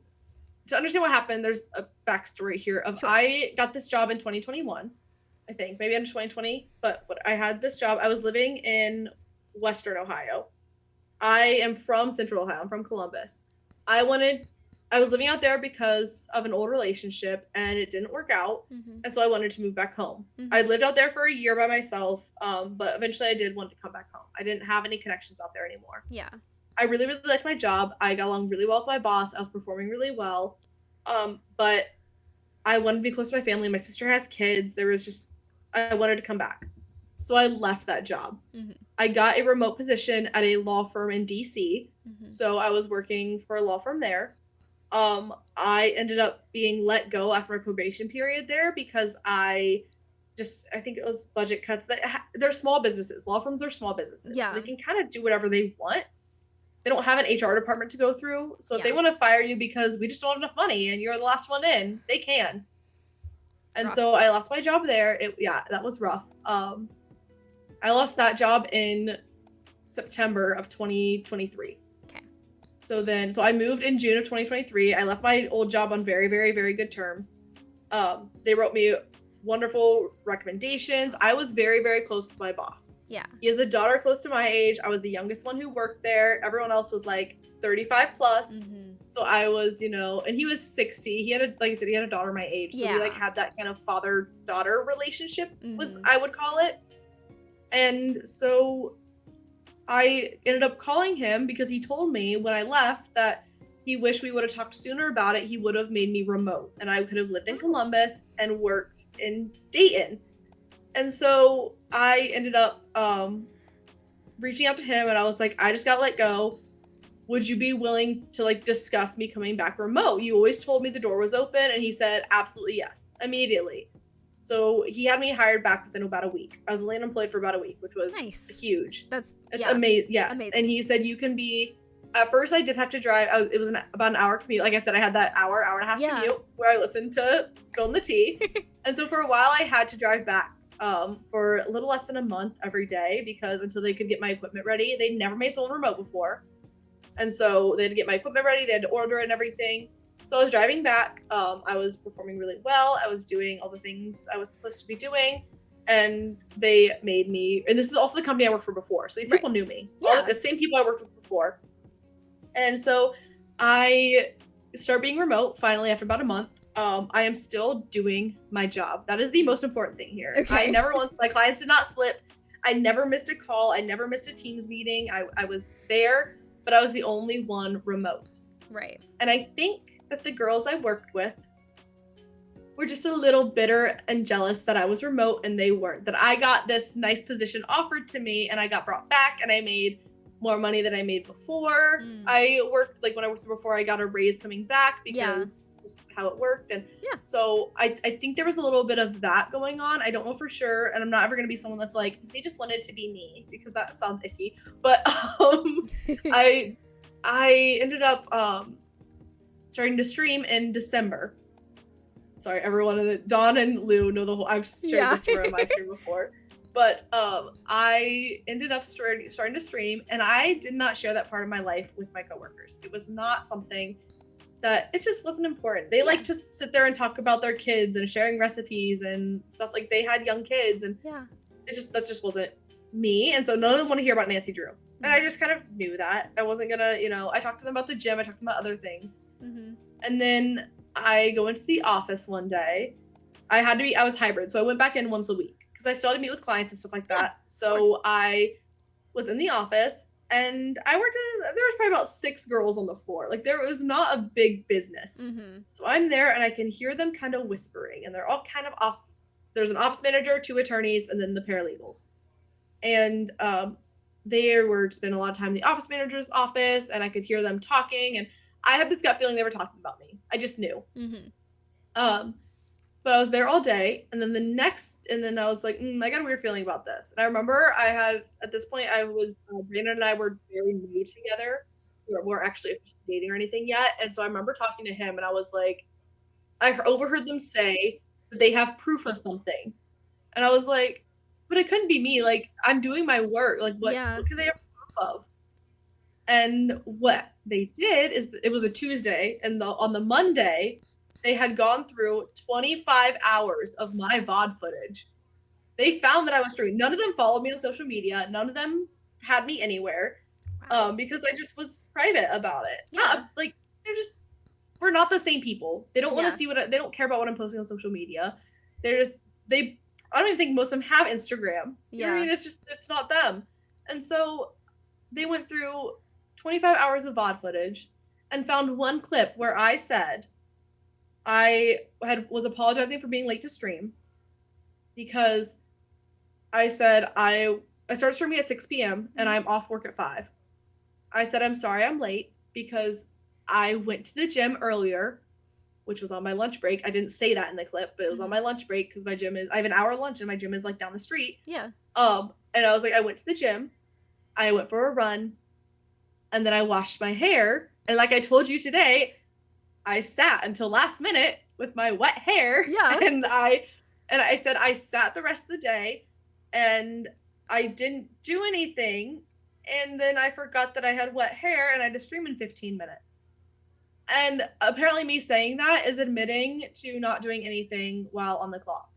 to understand what happened, there's a backstory here of I got this job in 2021, I think, maybe in 2020, but I had this job. I was living in Western Ohio. I am from Central Ohio. I'm from Columbus. I was living out there because of an old relationship, and it didn't work out. And so I wanted to move back home. I lived out there for a year by myself, but eventually I did want to come back home. I didn't have any connections out there anymore. Yeah. I really, really liked my job. I got along really well with my boss. I was performing really well. But I wanted to be close to my family. My sister has kids. I wanted to come back. So I left that job. I got a remote position at a law firm in DC. So I was working for a law firm there. I ended up being let go after my probation period there because I think it was budget cuts. They're small businesses. Law firms are small businesses. Yeah. So they can kind of do whatever they want. They don't have an HR department to go through. So if they want to fire you because we just don't have enough money and you're the last one in, they can. And so I lost my job there. That was rough. I lost that job in September of 2023. Okay. So I moved in June of 2023. I left my old job on very, very, very good terms. They wrote me wonderful recommendations. I was very, very close to my boss. Yeah. He has a daughter close to my age. I was the youngest one who worked there. Everyone else was like 35 plus. So I was, and he was 60. He had like I said, he had a daughter my age. So we like had that kind of father-daughter relationship I would call it. And so I ended up calling him because he told me when I left that he wished we would have talked sooner about it. He would have made me remote and I could have lived in Columbus and worked in Dayton. And so I ended up reaching out to him and I was like, I just got let go. Would you be willing to like discuss me coming back remote? You always told me the door was open. And he said, absolutely yes, immediately. So he had me hired back within about a week. I was only unemployed for about a week, which was huge. It's amazing. Yes. Amazing. And he said, you can be. At first, I did have to drive. It was about an hour commute. Like I said, I had that hour and a half commute where I listened to Spill the Tea. And so for a while, I had to drive back for a little less than a month every day because until they could get my equipment ready. They'd never made someone remote before. And so they had to get my equipment ready. They had to order it and everything. So I was driving back. I was performing really well. I was doing all the things I was supposed to be doing. And they made me, and this is also the company I worked for before. So these people knew me. All the same people I worked with before. And so I started being remote finally after about a month. I am still doing my job. That is the most important thing here. Okay. My clients did not slip. I never missed a call. I never missed a Teams meeting. I was there, but I was the only one remote. Right. And I think that the girls I worked with were just a little bitter and jealous that I was remote and they weren't. That I got this nice position offered to me and I got brought back and I made more money than I made before. I worked, like when I worked before, I got a raise coming back because this is how it worked. And so I think there was a little bit of that going on. I don't know for sure. And I'm not ever going to be someone that's like, they just wanted to be me, because that sounds icky. But I ended up starting to stream in December. Sorry, everyone. Dawn and Lou know the whole. I've shared this story on my stream before, but I ended up starting to stream, and I did not share that part of my life with my coworkers. It was not something that, it just wasn't important. They like to sit there and talk about their kids and sharing recipes and stuff. Like, they had young kids, and that just wasn't me. And so none of them want to hear about Nancy Drew. And I just kind of knew that I wasn't gonna, I talked to them about the gym. I talked to them about other things, and then I go into the office one day. I was hybrid, so I went back in once a week because I still had to meet with clients and stuff like that. So I was in the office, and there was probably about 6 girls on the floor. Like, there was not a big business. So I'm there, and I can hear them kind of whispering, and they're all kind of off. There's an office manager, 2 attorneys, and then the paralegals. And they were spending a lot of time in the office manager's office, and I could hear them talking, and I had this gut feeling they were talking about me. I just knew. But I was there all day, and then I was like, I got a weird feeling about this. And I remember at this point, Brandon and I were very new together. We weren't actually dating or anything yet. And so I remember talking to him, and I was like, I overheard them say that they have proof of something. And I was like, but it couldn't be me. Like, I'm doing my work. Like, what can they have proof of? And what they did is, it was a Tuesday, and on the Monday, they had gone through 25 hours of my VOD footage. They found that I was streaming. None of them followed me on social media. None of them had me anywhere, because I just was private about it. Like, we're not the same people. They don't want to see they don't care about what I'm posting on social media. I don't even think most of them have Instagram. You know what I mean? It's not them. And so they went through 25 hours of VOD footage and found one clip where I said I was apologizing for being late to stream, because I said I started streaming at 6 p.m. and I'm off work at 5. I said, I'm sorry I'm late because I went to the gym earlier, which was on my lunch break. I didn't say that in the clip, but it was on my lunch break because I have an hour lunch and my gym is like down the street. Yeah. And I was like, I went to the gym, I went for a run, and then I washed my hair. And like I told you today, I sat until last minute with my wet hair. Yeah. And I said I sat the rest of the day and I didn't do anything. And then I forgot that I had wet hair and I had to stream in 15 minutes. And apparently me saying that is admitting to not doing anything while on the clock.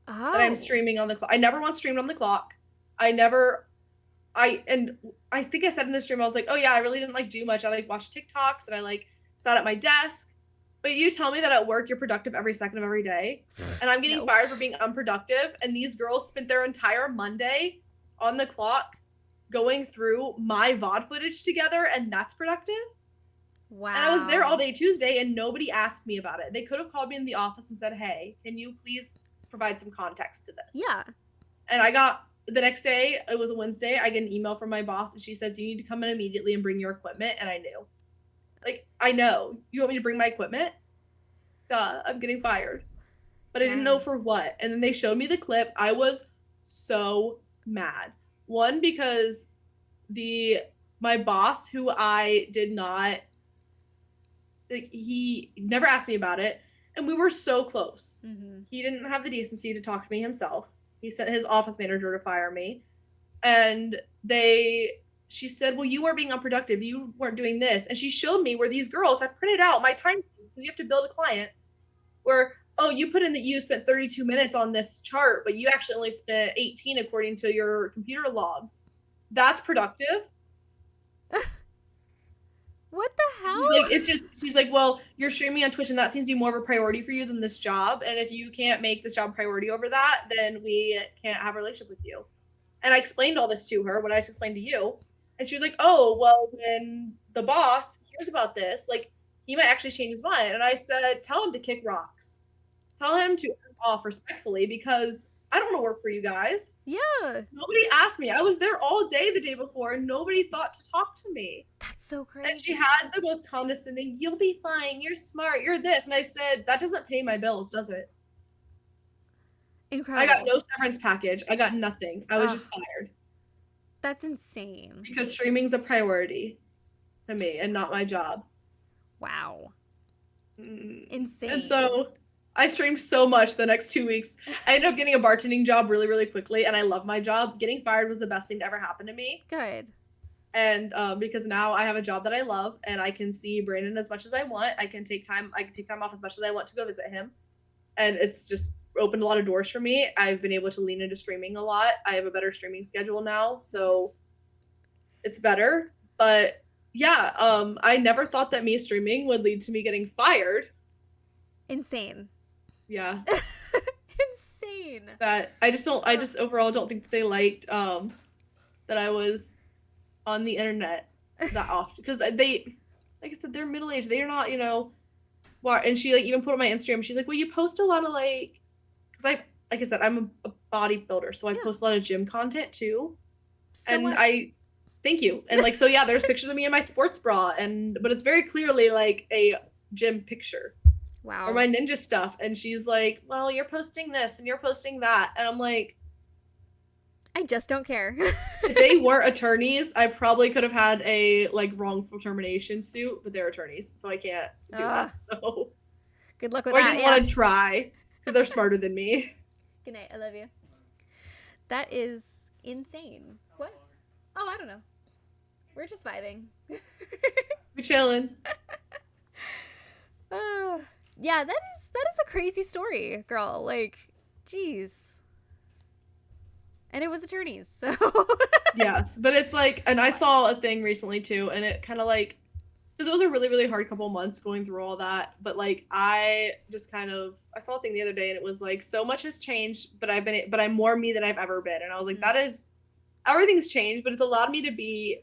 Oh. That I'm streaming on the clock. I never once streamed on the clock. I think I said in the stream, I was like, oh yeah, I really didn't do much. I watched TikToks and I sat at my desk. But you tell me that at work you're productive every second of every day, and I'm getting fired for being unproductive. And these girls spent their entire Monday on the clock going through my VOD footage together, and that's productive? Wow. And I was there all day Tuesday, and nobody asked me about it. They could have called me in the office and said, hey, can you please provide some context to this? Yeah. And the next day, it was a Wednesday, I get an email from my boss, and she says, you need to come in immediately and bring your equipment. And I knew. I know. You want me to bring my equipment? Duh, I'm getting fired. But I didn't know for what. And then they showed me the clip. I was so mad. One, because my boss, who I did not, he never asked me about it. And we were so close. Mm-hmm. He didn't have the decency to talk to me himself. He sent his office manager to fire me. And she said, well, you weren't being unproductive. You weren't doing this. And she showed me where these girls have printed out my time, because you have to build clients, where, oh, you put in that you spent 32 minutes on this chart, but you actually only spent 18 according to your computer logs. That's productive. What the hell? She's like, well, you're streaming on Twitch and that seems to be more of a priority for you than this job. And if you can't make this job priority over that, then we can't have a relationship with you. And I explained all this to her, what I just explained to you. And she was like, oh, well, when the boss hears about this, he might actually change his mind. And I said, tell him to kick rocks. tell him to F off respectfully because I don't want to work for you guys. Yeah. Nobody asked me. I was there all day the day before and nobody thought to talk to me. That's so And she crazy. had the most condescending, "You'll be fine, you're smart, you're this." And I said, "That doesn't pay my bills, does it?" I got Incredible. no severance package. I got nothing. I was Ugh. just fired That's insane. because streaming's a priority to me and not my job. Wow. Mm. Insane. And so I streamed so much the next 2 weeks. I ended up getting a bartending job really, really quickly, and I love my job. Getting fired was the best thing to ever happen to me. Good. And because now I have a job that I love, and I can see Brandon as much as I want. I can take time off as much as I want to go visit him, and it's just opened a lot of doors for me. I've been able to lean into streaming a lot. I have a better streaming schedule now, so it's better. But yeah, I never thought that me streaming would lead to me getting fired. Insane. Yeah. Insane. That I just overall don't think that they liked that I was on the internet that often, because they, like I said, they're middle-aged. They're not, and she like even put on my Instagram, she's like, well, you post a lot of like, because like I said, I'm a bodybuilder, so I post a lot of gym content too. So and what? Thank you. And like, so yeah, there's pictures of me in my sports bra, but it's very clearly like a gym picture. Wow. Or my ninja stuff. And she's like, well, you're posting this and you're posting that. And I'm like, I just don't care. if they weren't attorneys, I probably could have had a like wrongful termination suit, but they're attorneys, so I can't do that. So good luck with that. that. I didn't want to try because they're smarter than me. Good night. I love you. That is insane. What? Oh, I don't know. We're just vibing. We chilling. Yeah, that is a crazy story, girl. Like, jeez. And it was attorneys, so. Yes, but it's like, and I saw a thing recently too, and it kind of like, because it was a really, really hard couple months going through all that, but like I saw a thing the other day, and it was like, so much has changed, but I'm more me than I've ever been, and I was like, that is, everything's changed, but it's allowed me to be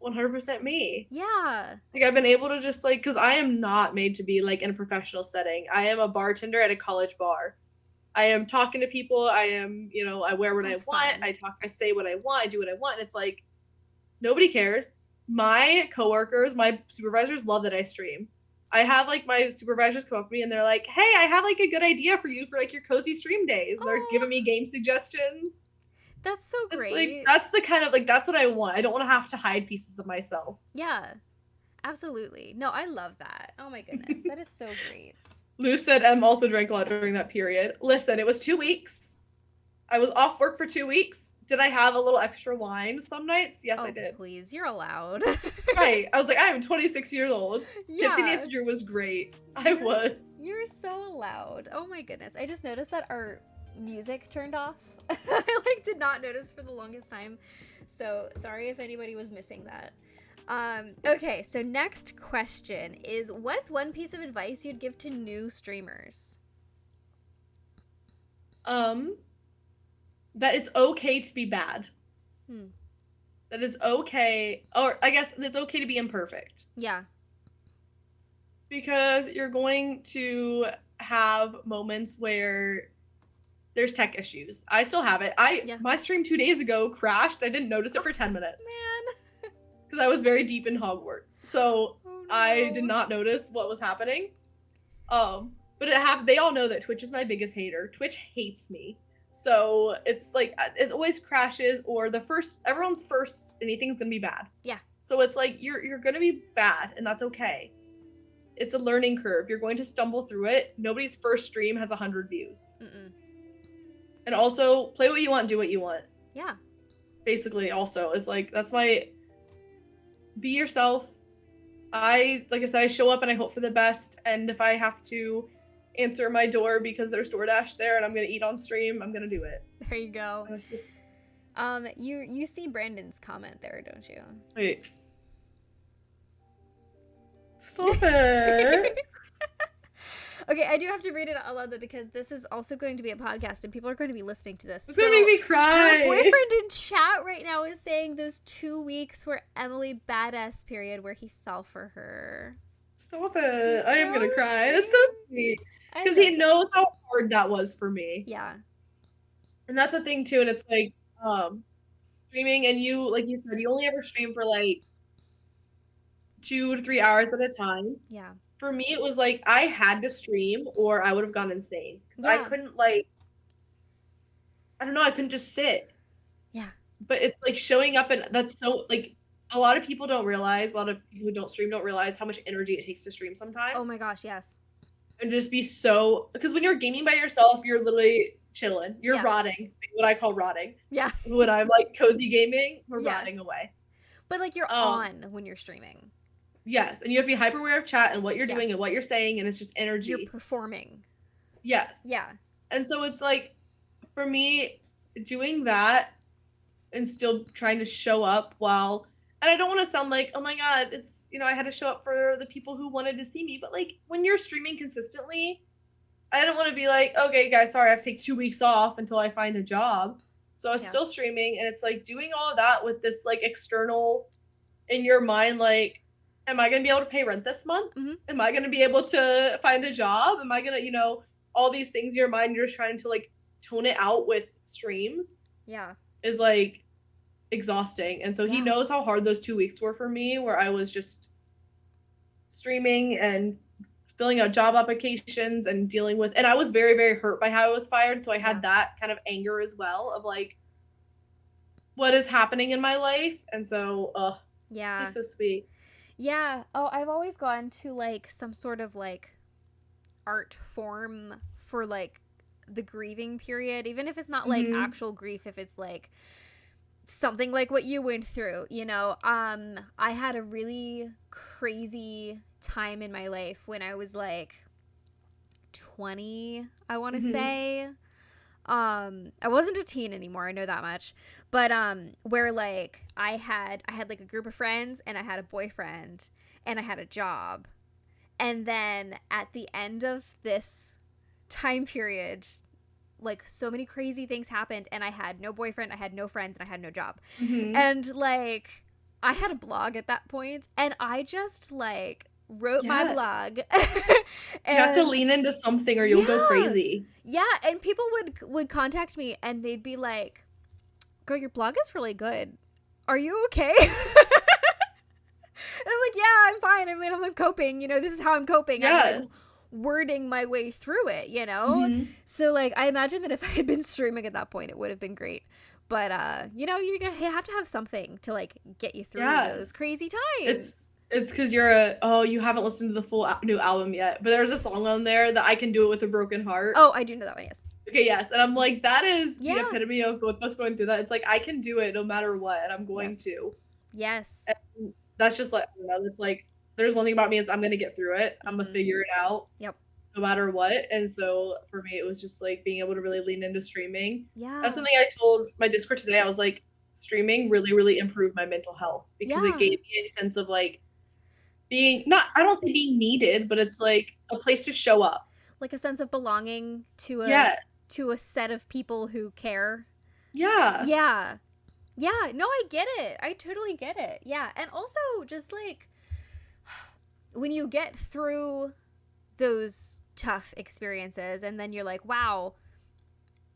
100% me. Yeah. Like I've been able to just like, because I am not made to be like in a professional setting. I am a bartender at a college bar. I am talking to people. I am, I wear what I want. Fun. I say what I want. I do what I want. And it's like, nobody cares. My coworkers, my supervisors love that I stream. I have like my supervisors come up to me and they're like, hey, I have like a good idea for you for like your cozy stream days. And they're giving me game suggestions. That's so great. Like, that's the kind of like, that's what I want. I don't want to have to hide pieces of myself. Yeah, absolutely. No, I love that. Oh my goodness. That is so great. Lou said Em also drank a lot during that period. Listen, it was 2 weeks. I was off work for 2 weeks. Did I have a little extra wine some nights? Yes, I did. Please, you're allowed. Right. I was like, I'm 26 years old. Yeah. Tipsy Nancy Drew was great. I was. You're so allowed. Oh my goodness. I just noticed that our music turned off. I did not notice for the longest time. So sorry if anybody was missing that. Okay, so next question is, what's one piece of advice you'd give to new streamers? That it's okay to be bad. That is okay, or I guess it's okay to be imperfect. Yeah. Because you're going to have moments where there's tech issues. I still have it. My stream 2 days ago crashed. I didn't notice it for 10 minutes. Man. Because I was very deep in Hogwarts. So no. I did not notice what was happening. But it happened. They all know that Twitch is my biggest hater. Twitch hates me. So it's like, it always crashes, or everyone's first anything's gonna be bad. Yeah. So it's like, you're gonna be bad, and that's okay. It's a learning curve. You're going to stumble through it. Nobody's first stream has 100 views. And also, play what you want, do what you want. Yeah. Basically, also, it's like, that's why, be yourself. Like I said, I show up and I hope for the best, and if I have to answer my door because there's DoorDash there and I'm gonna eat on stream, I'm gonna do it. There you go. And it's just... you see Brandon's comment there, don't you? Wait. Stop it. Okay, I do have to read it out loud though, because this is also going to be a podcast and people are going to be listening to this. It's gonna make me cry. My boyfriend in chat right now is saying those 2 weeks were Emily badass period where he fell for her. Stop it. It's I am so gonna cry. It's sweet. so sweet. I Because love he knows how hard that was for me. Yeah. And that's a thing too. And it's like, streaming, and you, like you said, you only ever stream for like 2 to 3 hours at a time. Yeah. For me, it was like I had to stream or I would have gone insane. Because I Yeah. couldn't, like, I don't know, I couldn't just sit. Yeah. But it's like showing up, and that's so, like, a lot of people don't realize, a lot of people who don't stream don't realize how much energy it takes to stream sometimes. Oh my gosh, yes. And just be so, because when you're gaming by yourself, you're literally chilling. You're Yeah. rotting, what I call rotting. Yeah. When I'm like cozy gaming, we're Yeah. rotting away. But like you're on when you're streaming. Yes, and you have to be hyper aware of chat and what you're Yeah. doing and what you're saying, and it's just energy. You're performing. Yes. Yeah. And so it's like, for me, doing that and still trying to show up while, and I don't want to sound like, oh my god, it's, I had to show up for the people who wanted to see me, but like when you're streaming consistently, I don't want to be like, okay guys, sorry, I have to take 2 weeks off until I find a job. So I was still streaming, and it's like doing all of that with this like external in your mind, like, am I going to be able to pay rent this month? Mhm. Am I going to be able to find a job? Am I going to, all these things in your mind, you're just trying to like tone it out with streams. Yeah. Is like exhausting. And so he Yeah. knows how hard those 2 weeks were for me, where I was just streaming and filling out job applications and dealing with, and I was very, very hurt by how I was fired. So I had that kind of anger as well of like, what is happening in my life? And so, Yeah. he's so sweet. Yeah. Oh, I've always gone to like some sort of like art form for like the grieving period, even if it's not like actual grief, if it's like something like what you went through, I had a really crazy time in my life when I was like 20, I want to say. I wasn't a teen anymore, I know that much. But where like I had like a group of friends, and I had a boyfriend, and I had a job. And then at the end of this time period, like so many crazy things happened, and I had no boyfriend, I had no friends, and I had no job. And like I had a blog at that point, and I just like wrote my blog. And you have to lean into something or you'll go crazy. Yeah, and people would contact me, and they'd be like, girl, your blog is really good. Are you okay? And I'm like, yeah, I'm fine. I mean, I'm coping. This is how I'm coping. Yes. I'm like wording my way through it, So like, I imagine that if I had been streaming at that point, it would have been great. But you have to have something to like get you through those crazy times. It's because you haven't listened to the full new album yet, but there's a song on there that I Can Do It With a Broken Heart. Oh, I do know that one, yes. Okay, yes. And I'm like, that is the epitome of both of us going through that. It's like, I can do it no matter what, and I'm going to. Yes. And that's just like, I don't know, it's like, there's one thing about me is I'm going to get through it. I'm going to figure it out. Yep. No matter what. And so for me, it was just like being able to really lean into streaming. Yeah. That's something I told my Discord today. I was like, streaming really, really improved my mental health, because it gave me a sense of like, I don't say being needed, but it's like a place to show up. Like a sense of belonging to a set of people who care. Yeah. Yeah. Yeah. No, I get it. I totally get it. Yeah. And also just like when you get through those tough experiences and then you're like, wow,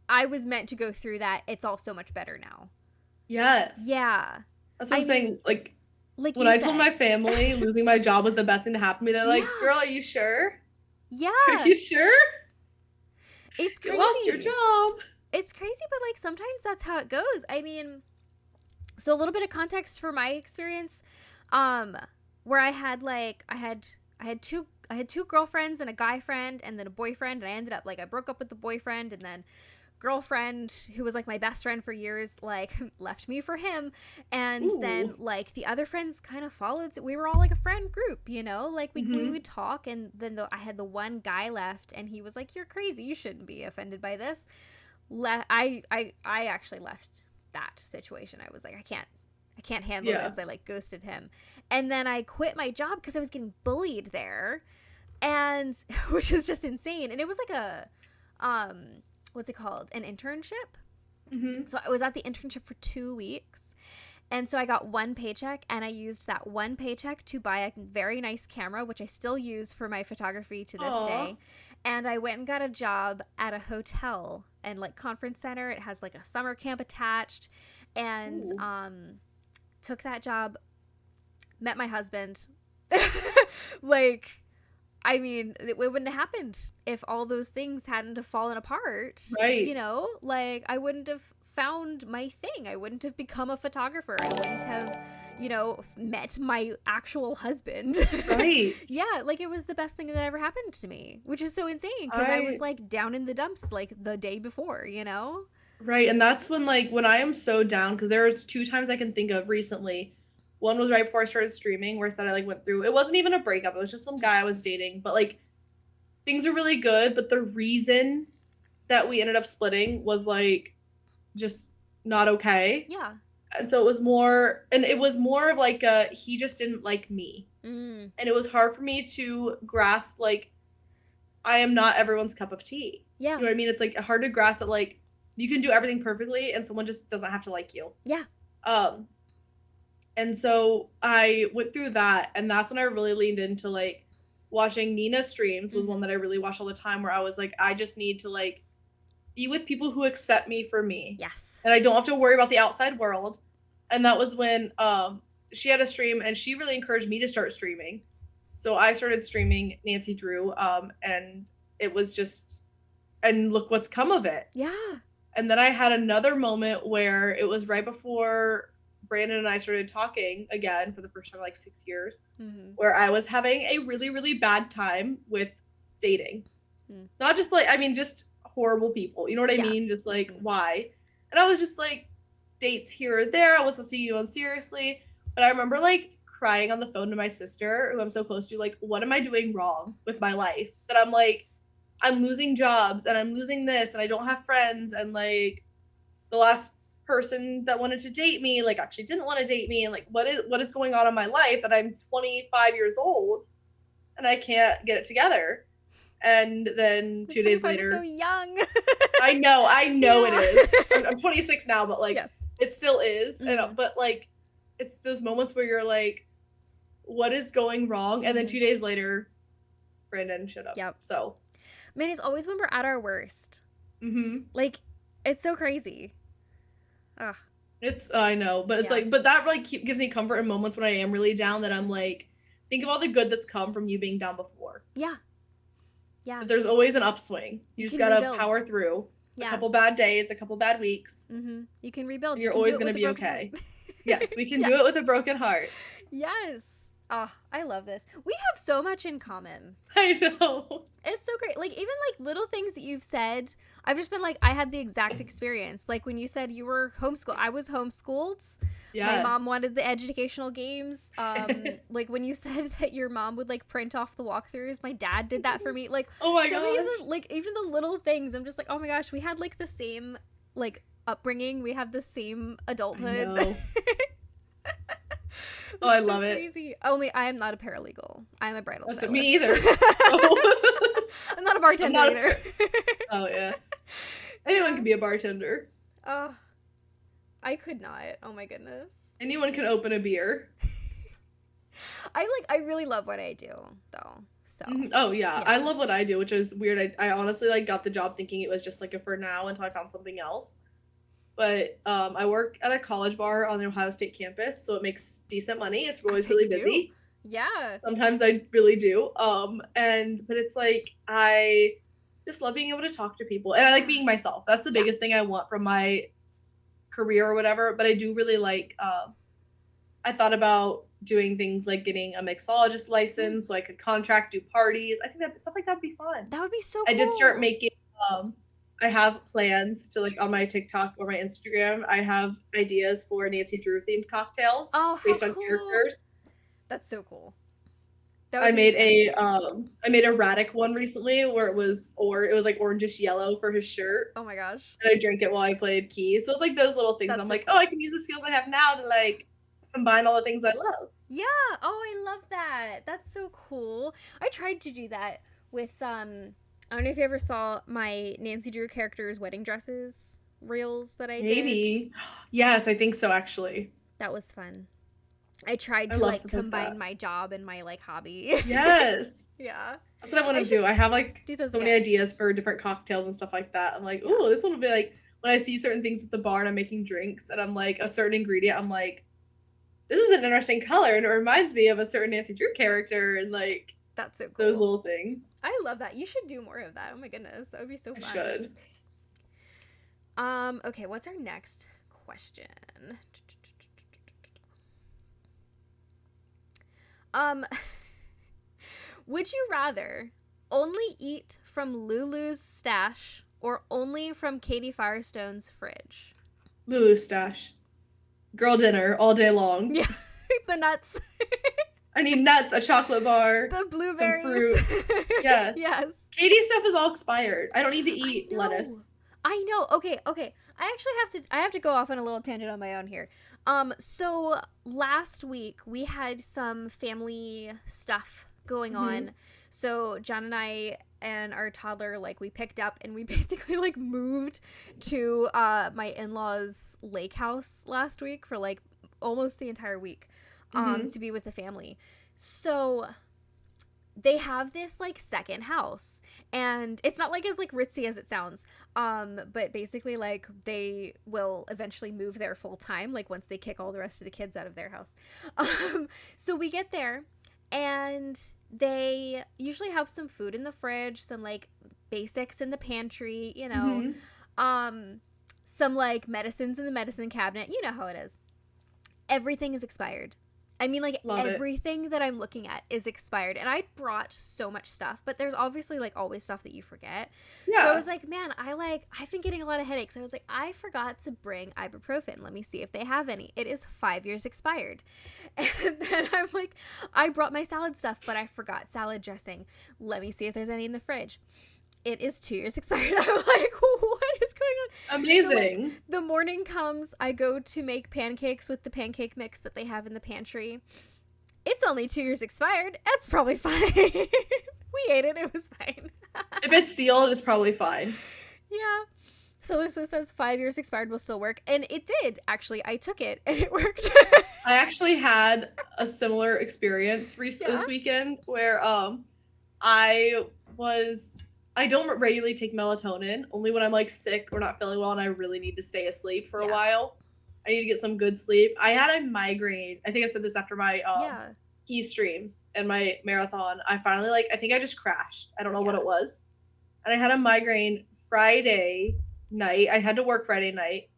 I was meant to go through that. It's all so much better now. Yes. Yeah. That's what I'm saying. Like when I told my family losing my job was the best thing to happen to me, they're like, girl, are you sure? Yeah. Are you sure? It's crazy. You lost your job. It's crazy, but like sometimes that's how it goes. I mean, so a little bit of context for my experience, where I had two girlfriends and a guy friend and then a boyfriend, and I ended up like I broke up with the boyfriend, and then girlfriend who was like my best friend for years like left me for him, and then like the other friends kind of followed. So we were all like a friend group, like we would talk, and then I had the one guy left, and he was like, you're crazy, you shouldn't be offended by this. I actually left that situation. I was like, I can't handle this. I like ghosted him, and then I quit my job because I was getting bullied there, and which was just insane. And it was like a what's it called? An internship. So I was at the internship for 2 weeks, And so I got one paycheck, and I used that one paycheck to buy a very nice camera, which I still use for my photography to this Aw. day. And I went and got a job at a hotel and like conference center. It has like a summer camp attached, and Ooh. took that job, met my husband. Like, I mean, it wouldn't have happened if all those things hadn't have fallen apart. Right. You know, like I wouldn't have found my thing. I wouldn't have become a photographer. I wouldn't have, you know, met my actual husband. Right. Yeah, like it was the best thing that ever happened to me, which is so insane because I was like down in the dumps like the day before, you know? Right, and that's when like when I am so down, because there's two times I can think of recently. One was right before I started streaming, where I said I like went through. It wasn't even a breakup; it was just some guy I was dating. But like things are really good, but the reason that we ended up splitting was like just not okay. Yeah. And so it was more of like he just didn't like me, Mm. and it was hard for me to grasp like I am not everyone's cup of tea. Yeah. You know what I mean? It's like hard to grasp that like you can do everything perfectly and someone just doesn't have to like you. Yeah. And so I went through that, and that's when I really leaned into like watching Nina streams was one that I really watched all the time, where I was like, I just need to like be with people who accept me for me. Yes. And I don't have to worry about the outside world. And that was when she had a stream, and she really encouraged me to start streaming. So I started streaming Nancy Drew, and it was just, and look what's come of it. Yeah. And then I had another moment where it was right before Brandon and I started talking again for the first time in like 6 years, where I was having a really, really bad time with dating. Not just like, I mean, just horrible people. You know what I mean? Just like, why? And I was just like, dates here or there. I wasn't seeing anyone seriously. But I remember like crying on the phone to my sister, who I'm so close to, like, what am I doing wrong with my life? That I'm like, I'm losing jobs and I'm losing this and I don't have friends, and like the last person that wanted to date me like actually didn't want to date me, and like what is going on in my life that I'm 25 years old and I can't get it together. And then 2 days later, so young. I know Yeah. it is. I'm 26 now, but like Yeah. it still is. And but like it's those moments where you're like, what is going wrong? And then 2 days later, Brandon showed up. Yep. So Man, it's always when we're at our worst. Like, it's so crazy. Ugh. It's I know, but it's like, but that like gives me comfort in moments when I am really down, that I'm like, think of all the good that's come from you being down before. Yeah. Yeah. But there's always an upswing. You just gotta power through. Yeah. A couple bad days, a couple bad weeks. You can rebuild. You're always gonna be okay. Yes, we can do it with a broken heart. Yes. Oh, I love this. We have so much in common. I know. It's so great. Like, even like little things that you've said, I've just been like, I had the exact experience. Like when you said you were homeschooled, I was homeschooled. Yeah. My mom wanted the educational games. Like when you said that your mom would like print off the walkthroughs, my dad did that for me. Like, oh my so gosh. many of the, like even the little things, I'm just like, oh my gosh, we had like the same like upbringing. We have the same adulthood. I know. Oh, I love it. Crazy. Only I am not a paralegal. I am a bridal stylist. Me either. I'm not a bartender either. Oh yeah. Anyone can be a bartender. Oh, I could not. Oh my goodness. Anyone can open a beer. I really love what I do though. So. Oh yeah. I love what I do, which is weird. I honestly like got the job thinking it was just like a for now until I found something else. But I work at a college bar on the Ohio State campus, so it makes decent money. It's always really busy. Yeah. Sometimes I really do. But it's like I just love being able to talk to people, and I like being myself. That's the biggest thing I want from my career or whatever. But I do really like. I thought about doing things like getting a mixologist license, so I could contract, do parties. I think that stuff like that would be fun. That would be so cool. I did start making. I have plans to like on my TikTok or my Instagram. I have ideas for Nancy Drew themed cocktails based on characters. That's so cool. I made a Radic one recently where it was like orangish yellow for his shirt. Oh my gosh. And I drank it while I played keys. So it's like those little things. I'm like, oh, I can use the skills I have now to like combine all the things I love. Yeah. Oh, I love that. That's so cool. I tried to do that with I don't know if you ever saw my Nancy Drew character's wedding dresses reels that I did. Maybe. Yes, I think so, actually. That was fun. I tried I to love like stuff like combine that. my job and my like hobby. Yes. Yeah. That's what I want I to should do. I have like do those so many again. ideas for different cocktails and stuff like that. I'm like, Yeah. ooh, this one will be like when I see certain things at the bar and I'm making drinks and I'm like a certain ingredient, I'm like, this is an interesting color and it reminds me of a certain Nancy Drew character and like That's so those cool. little things. I love that. You should do more of that. Oh my goodness. That would be so I fun. should. Okay, what's our next question? Um Would you rather only eat from Lulu's stash or only from Katie Firestone's fridge? Lulu stash. Girl dinner all day long. Yeah. The nuts. I need nuts, a chocolate bar, The some blueberries. fruit. Yes. Yes. Katie's stuff is all expired. I don't need to eat know. lettuce. I know. Okay. I have to go off on a little tangent on my own here. So last week we had some family stuff going on. So John and I and our toddler, like, we picked up and we basically like moved to my in-laws' lake house last week for like almost the entire week to be with the family. So they have this like second house, and it's not like as like ritzy as it sounds, but basically like they will eventually move there full time, like once they kick all the rest of the kids out of their house. So we get there and they usually have some food in the fridge, some like basics in the pantry, you know, some like medicines in the medicine cabinet. You know how it is. Everything is expired. I mean, like, Love it. everything that I'm looking at is expired. And I brought so much stuff, but there's obviously, like, always stuff that you forget. Yeah. So I was like, man, I've been getting a lot of headaches. I was like, I forgot to bring ibuprofen. Let me see if they have any. It is 5 years expired. And then I'm like, I brought my salad stuff, but I forgot salad dressing. Let me see if there's any in the fridge. It is 2 years expired. I'm like, what is going on? Amazing. So, like, the morning comes, I go to make pancakes with the pancake mix that they have in the pantry. It's only 2 years expired. That's probably fine. We ate it. It was fine. If it's sealed, it's probably fine. Yeah. So this says 5 years expired will still work. And it did, actually. I took it and it worked. I actually had a similar experience this weekend where I don't regularly take melatonin, only when I'm like sick or not feeling well and I really need to stay asleep for a while. I need to get some good sleep. I had a migraine. I think I said this after my key streams and my marathon. I finally I think I just crashed. I don't know what it was. And I had a migraine Friday night. I had to work Friday night.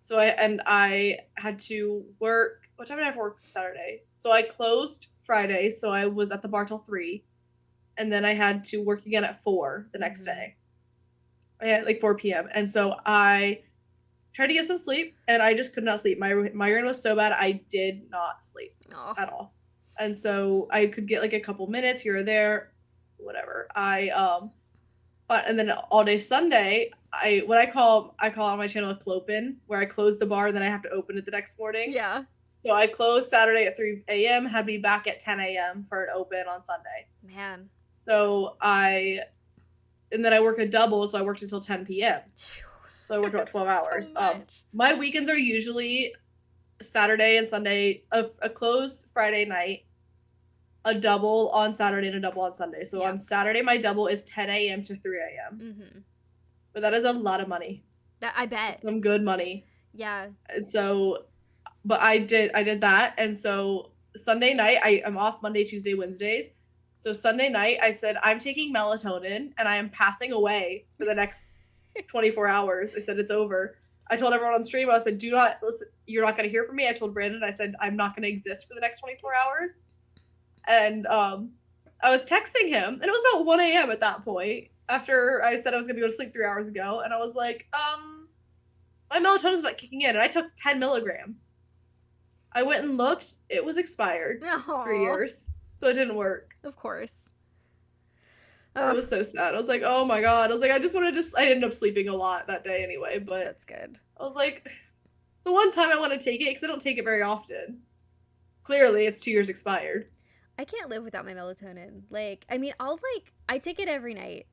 So I had to work. What time did I have to work Saturday? So I closed Friday, so I was at the bar till 3. And then I had to work again at 4 the next day. I had like 4 p.m. And so I tried to get some sleep, and I just could not sleep. My migraine was so bad, I did not sleep at all. And so I could get like a couple minutes here or there, whatever. And then all day Sunday, I call on my channel a clopin, where I close the bar and then I have to open it the next morning. Yeah. So I closed Saturday at 3 a.m., had to be back at 10 a.m. for an open on Sunday. Man. So and then I work a double, so I worked until 10 p.m. So I worked about 12 hours. So my weekends are usually Saturday and Sunday, a close Friday night, a double on Saturday, and a double on Sunday. So on Saturday, my double is 10 a.m. to 3 a.m. But that is a lot of money. That I bet. Some good money. Yeah. And so, but I did that. And so Sunday night, I'm off Monday, Tuesday, Wednesdays. So Sunday night, I said, I'm taking melatonin and I am passing away for the next 24 hours. I said, it's over. I told everyone on stream, I said, do not listen. You're not going to hear from me. I told Brandon, I said, I'm not going to exist for the next 24 hours. And I was texting him, and it was about 1 a.m. at that point, after I said I was going to go to sleep 3 hours ago. And I was like, my melatonin's not kicking in. And I took 10 milligrams. I went and looked. It was expired 3 years. So it didn't work. Of course. It was so sad. I was like, oh my God. I was like, I just wanted to, I ended up sleeping a lot that day anyway, but that's good. I was like, the one time I want to take it, because I don't take it very often. Clearly, it's 2 years expired. I can't live without my melatonin. Like, I mean, I take it every night.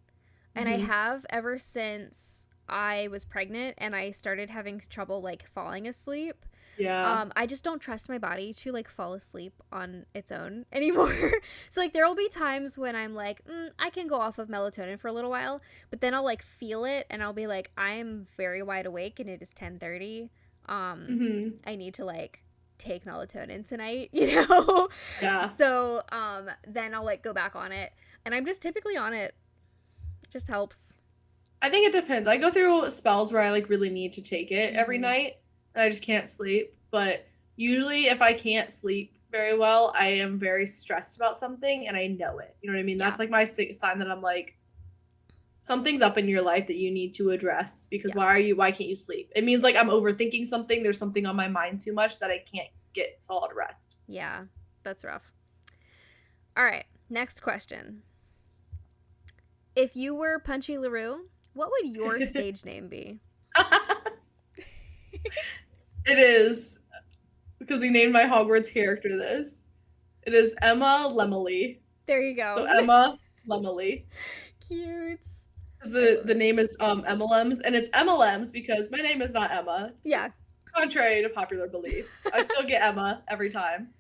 And I have ever since I was pregnant and I started having trouble, like, falling asleep. Yeah. I just don't trust my body to like fall asleep on its own anymore. So like there will be times when I'm like, I can go off of melatonin for a little while, but then I'll like feel it and I'll be like, I am very wide awake and it is 10:30. I need to like take melatonin tonight, Yeah. So then I'll like go back on it, and I'm just typically on it. It just helps. I think it depends. I go through spells where I like really need to take it every Mhm. night and I just can't sleep. But usually if I can't sleep very well, I am very stressed about something and I know it. You know what I mean? Yeah. That's like my sign that I'm like, something's up in your life that you need to address because Yeah. why can't you sleep? It means like I'm overthinking something. There's something on my mind too much that I can't get solid rest. Yeah, that's rough. All right, next question. If you were Punchy LaRue, what would your stage name be? It is because we named my Hogwarts character this. It is Emmalems. There you So go. Emmalems. Cute. The name is Emmalems, and it's Emmalems because my name is not Emma. Yeah. Contrary to popular belief, I still get Emma every time.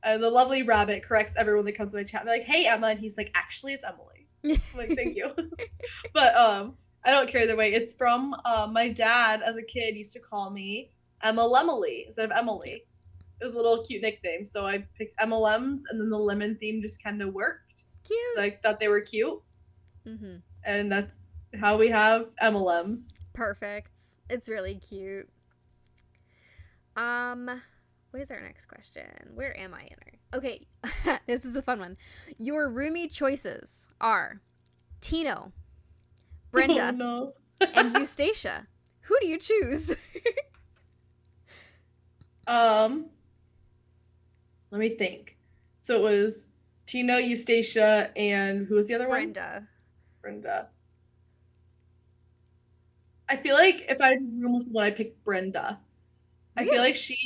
And the lovely rabbit corrects everyone that comes to my chat. They're like, "Hey Emma," and he's like, "Actually, it's Emily." I'm like, "Thank you," but I don't care either way. It's from my dad as a kid used to call me Emma Lemily instead of Emily. It was a little cute nickname, so I picked Emmalems, and then the lemon theme just kind of worked. Cute. I thought they were cute. Mm-hmm. And that's how we have Emmalems. Perfect. It's really cute. What is our next question? Where am I in our... Okay, this is a fun one. Your roomie choices are Tino, Brenda, Oh, no. and Eustacia. Who do you choose? Let me think. So it was Tino, Eustacia, and who was the other one? Brenda. I feel like if I room with someone, I'd pick Brenda. I feel like she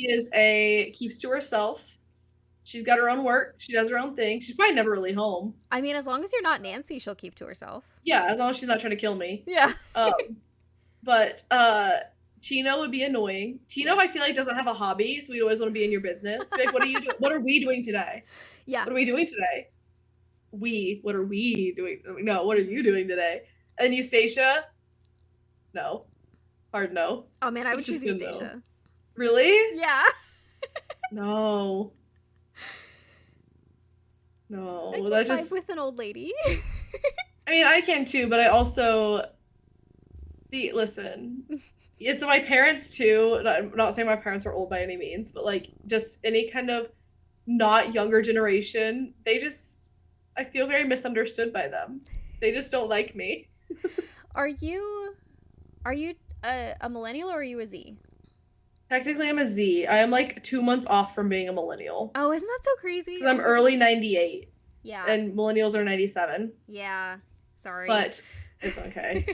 keeps to herself. She's got her own work. She does her own thing. She's probably never really home. I mean, as long as you're not Nancy, she'll keep to herself. Yeah, as long as she's not trying to kill me. Yeah. But Tino would be annoying. Tino, I feel like, doesn't have a hobby, so we'd always want to be in your business. Like, what are you doing? What are we doing today? Yeah. What are we doing today? What are we doing? No, what are you doing today? And Eustacia? No. Hard no. Oh man, I would It's choose just a no. Eustacia. Really? Yeah. No. No. I can That vibe just with an old lady. I mean, I can too, but I also listen. It's my parents too. I'm not saying my parents are old by any means, but like just any kind of not younger generation, I feel very misunderstood by them. They just don't like me. Are you a millennial or are you a Z? Technically, I'm a Z. I am like 2 months off from being a millennial. Oh, isn't that so crazy? Because I'm early 98. Yeah. And millennials are 97. Yeah. Sorry. But it's okay.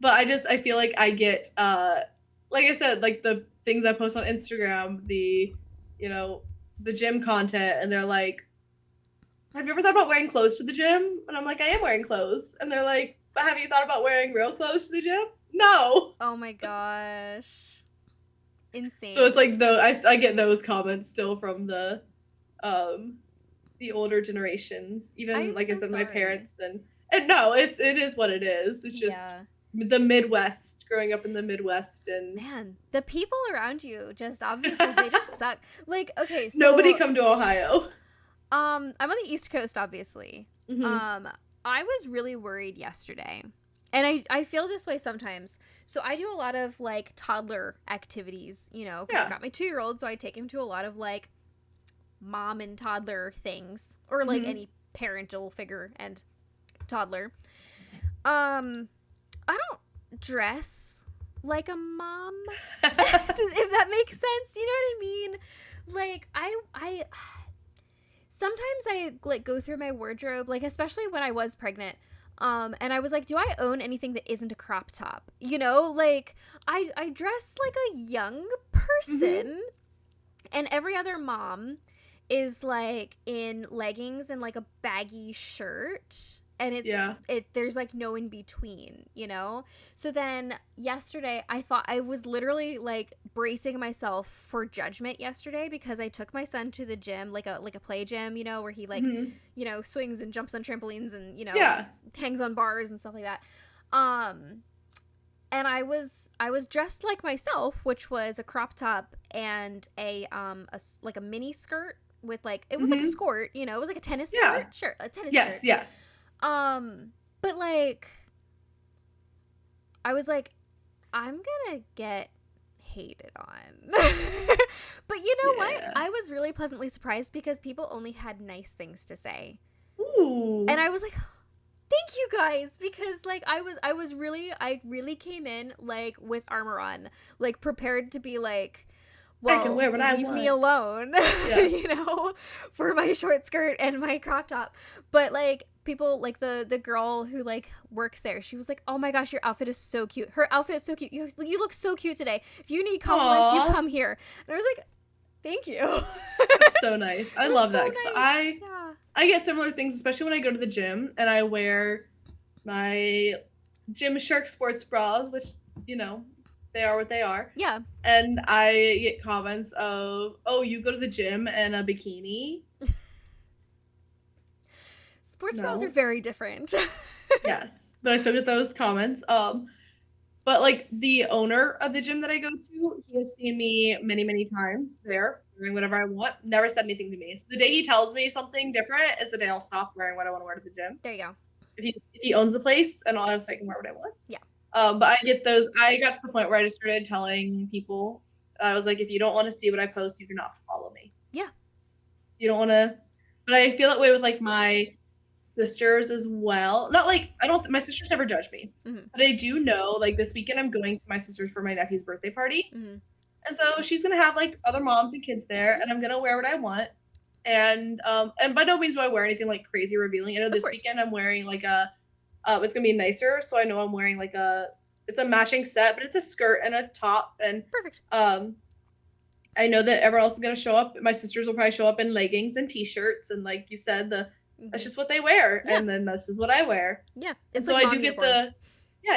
But I feel like I get like I said, like the things I post on Instagram, the gym content, and they're like, have you ever thought about wearing clothes to the gym? And I'm like, I am wearing clothes. And they're like, but have you thought about wearing real clothes to the gym? No. Oh my gosh. Insane. So it's like I get those comments still from the older generations. Even like I said, my parents and no, it is what it is. It's just the Midwest, growing up in the Midwest, and man, the people around you just obviously they just suck. Like, okay, so nobody come to Ohio. I'm on the East Coast, obviously. Mm-hmm. I was really worried yesterday. And I feel this way sometimes. So I do a lot of like toddler activities, because I got my 2-year-old, so I take him to a lot of like mom and toddler things, or like any parental figure and toddler. I don't dress like a mom, if that makes sense. Do you know what I mean? Like I sometimes I like go through my wardrobe, like especially when I was pregnant. And I was like, do I own anything that isn't a crop top? Like I dress like a young person, and every other mom is like in leggings and like a baggy shirt and Yeah. there's like no in between, you know? So then yesterday I thought I was literally like bracing myself for judgment yesterday because I took my son to the gym, like a play gym, you know, where he like, Mhm. you know, swings and jumps on trampolines and, you know, Yeah. hangs on bars and stuff like that. And I was dressed like myself, which was a crop top and like a mini skirt with like, it was like a Mhm. skirt, you know, it was like a tennis Yeah. skirt, sure, a tennis Yes, skirt. yes. But like, I was like, I'm gonna get hated on. But you know what? Yeah. I was really pleasantly surprised because people only had nice things to say. Ooh. And I was like, thank you guys, because like I really came in like with armor on, like prepared to be like, I can well, wear what I leave me want. alone, Yeah. you know, for my short skirt and my crop top. But like people, like the girl who like works there, she was like, oh my gosh, your outfit is so cute. Her outfit is so cute. You look so cute today. If you need compliments, you Aw. come here. And I was like, thank you. That's so nice. I It was love so that 'cause nice. Yeah. I get similar things, especially when I go to the gym and I wear my Gymshark sports bras, which, you know, they are what they are. Yeah. And I get comments of, "Oh, you go to the gym in a bikini?" Sports bras are No. very different. Yes. But I still get those comments. But like the owner of the gym that I go to, he has seen me many, many times there wearing whatever I want. Never said anything to me. So the day he tells me something different is the day I'll stop wearing what I want to wear to the gym. There you go. If he owns the place, and honestly, I can wear what I want. Yeah. But I get those. I got to the point where I just started telling people, I was like, if you don't want to see what I post, you do not follow me. Yeah. You don't want to. But I feel that way with like my sisters as well. Not like I don't. My sisters never judge me, but I do know like this weekend I'm going to my sister's for my nephew's birthday party, and so she's gonna have like other moms and kids there, and I'm gonna wear what I want. And by no means do I wear anything like crazy revealing. I know this weekend I'm wearing like a it's gonna be nicer, so I know I'm wearing like it's a matching set, but it's a skirt and a top, and Perfect. I know that everyone else is gonna show up. My sisters will probably show up in leggings and t-shirts, and like you said, that's just what they wear, and then this is what I wear. Yeah, and so like I do get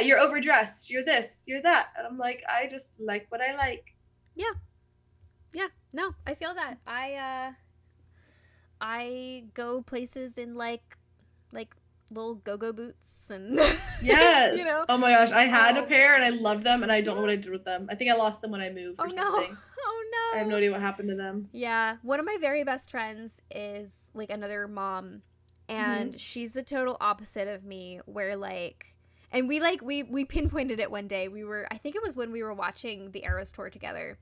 you're overdressed, you're this, you're that, and I'm like, I just like what I like. Yeah, no, I feel that. I go places in like little go-go boots and yes, you know. Oh my gosh, I had a pair and I loved them, and I don't know what I did with them. I think I lost them when I moved or something. Oh no, I have no idea what happened to them. Yeah, one of my very best friends is like another mom, and she's the total opposite of me, where like, and we pinpointed it one day. I think it was when we were watching the Eras tour together.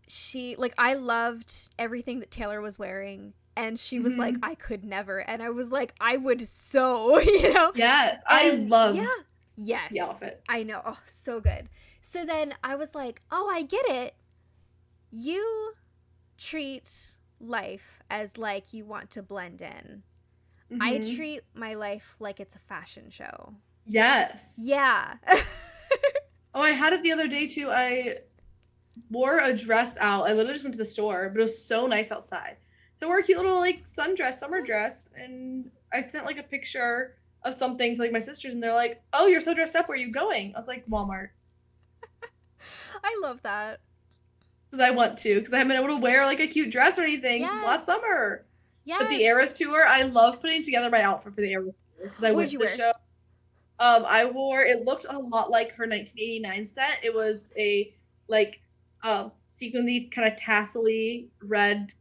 She like, I loved everything that Taylor was wearing, and she was like, I could never, and I was like, I would so, you know. Yes, I loved the outfit. I know, oh, so good. So then I was like, oh, I get it. You treat life as like you want to blend in. I treat my life like it's a fashion show. Yes. Yeah. Oh, I had it the other day too. I wore a dress out. I literally just went to the store, but it was so nice outside. So I wore a cute little like sundress, summer dress, and I sent like a picture of something to like my sisters, and they're like, "Oh, you're so dressed up. Where are you going?" I was like, "Walmart." I love that. Because I want to, because I haven't been able to wear like a cute dress or anything since last summer. Yeah. But the Eras tour, I love putting together my outfit for the Eras tour because I went to the show. I wore, it looked a lot like her 1989 set. It was a like sequiny kind of tassely red.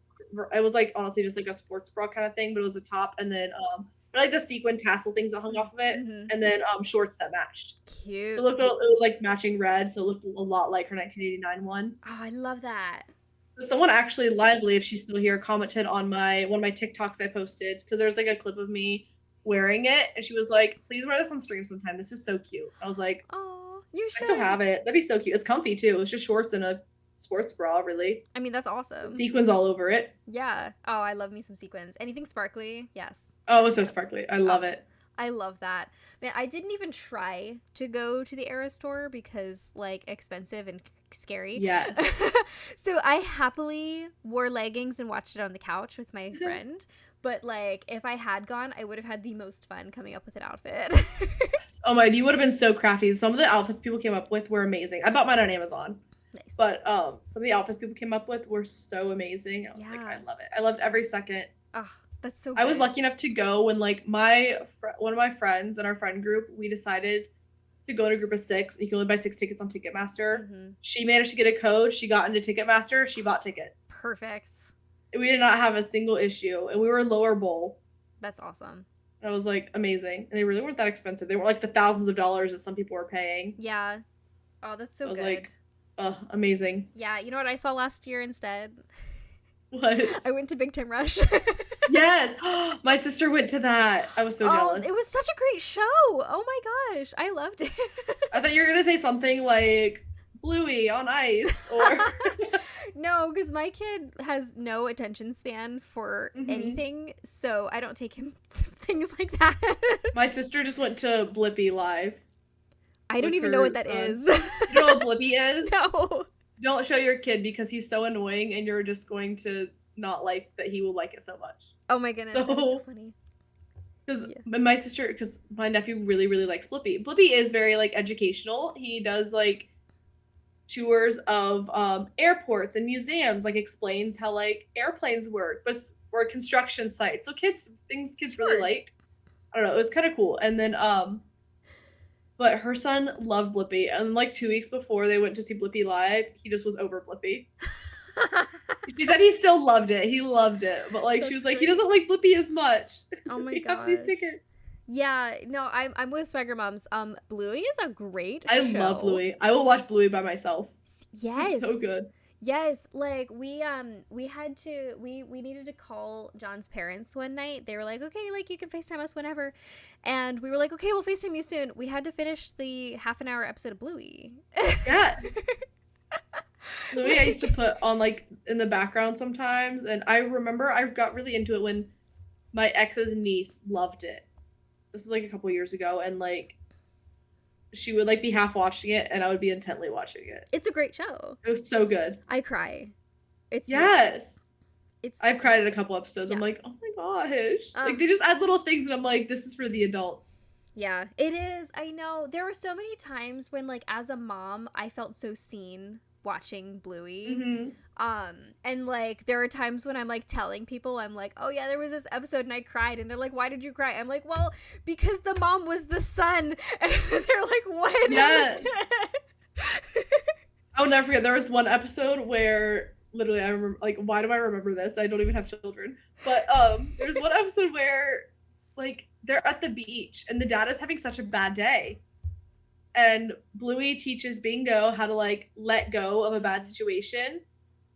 It was like honestly just like a sports bra kind of thing, but it was a top, and then like the sequin tassel things that hung off of it, and then shorts that matched. Cute. So it was like matching red, so it looked a lot like her 1989 one. Oh, I love that. Someone actually lively, if she's still here, commented on one of my TikToks I posted, because there's like a clip of me wearing it, and she was like, "Please wear this on stream sometime. This is so cute." I was like, "Oh, you should." I still have it. That'd be so cute. It's comfy too. It's just shorts and a sports bra, really. I mean, that's awesome. Sequins all over it. Yeah. Oh, I love me some sequins. Anything sparkly? Yes. Oh, it was so sparkly. I love it. I love that. Man, I didn't even try to go to the Era store because, like, expensive and scary. Yes. So I happily wore leggings and watched it on the couch with my friend. But, like, if I had gone, I would have had the most fun coming up with an outfit. Oh my, you would have been so crafty. Some of the outfits people came up with were amazing. I bought mine on Amazon. Nice. But some of the outfits people came up with were so amazing. I was like, I love it. I loved every second. Oh, that's so good. I was lucky enough to go when, like, one of my friends in our friend group, we decided to go in a group of 6. You can only buy 6 tickets on Ticketmaster. Mm-hmm. She managed to get a code. She got into Ticketmaster. She bought tickets. Perfect. We did not have a single issue, and we were lower bowl. That's awesome. And I was like, amazing. And they really weren't that expensive. They weren't like the thousands of dollars that some people were paying. Yeah. Oh, that's so I was good. like, amazing. Yeah, you know what I saw last year instead? What? I went to Big Time Rush. Yes! My sister went to that. I was so jealous. It was such a great show. Oh my gosh. I loved it. I thought you were going to say something like Bluey on ice or... No, because my kid has no attention span for anything, so I don't take him to things like that. My sister just went to Blippi Live. I don't even know what that is. You know what Blippi is? No. Don't show your kid because he's so annoying and you're just going to not like that he will like it so much. Oh my goodness, that's so funny. Because my sister, because my nephew really, really likes Blippi. Blippi is very, like, educational. He does, like, tours of airports and museums, like, explains how, like, airplanes work, but or construction sites. So kids really like. I don't know, it's kind of cool. And then but her son loved Blippi, and like 2 weeks before they went to see Blippi live, he just was over Blippi. She said he still loved it. He loved it, but like she was like, he doesn't like Blippi as much. Oh my god, have these tickets. Yeah, no, I'm with Swagger Moms. Bluey is a great I show. love Bluey. I will watch Bluey by myself. Yes. It's so good. Yes, like we needed to call John's parents one night. They were like, okay, like you can FaceTime us whenever. And we were like, okay, we'll FaceTime you soon. We had to finish the half-an-hour episode of Bluey. Yes. Bluey I used to put on like in the background sometimes, and I remember I got really into it when my ex's niece loved it. This was like a couple years ago, and like she would like be half watching it and I would be intently watching it. It's a great show. It was so good. I cry. It's yes. It's I've cried at a couple episodes. Yeah. I'm like, oh my gosh. Like they just add little things and I'm like, this is for the adults. Yeah, it is. I know. There were so many times when like as a mom, I felt so seen watching Bluey. Mm-hmm. And like there are times when I'm like telling people, I'm like, oh yeah, there was this episode and I cried, and they're like, why did you cry? I'm like, well, because the mom was the son. And they're like, what? Yes. I'll never forget, there was one episode where literally I remember, like, why do I remember this? I don't even have children. But there's one episode where like they're at the beach and the dad is having such a bad day. And Bluey teaches Bingo how to like let go of a bad situation.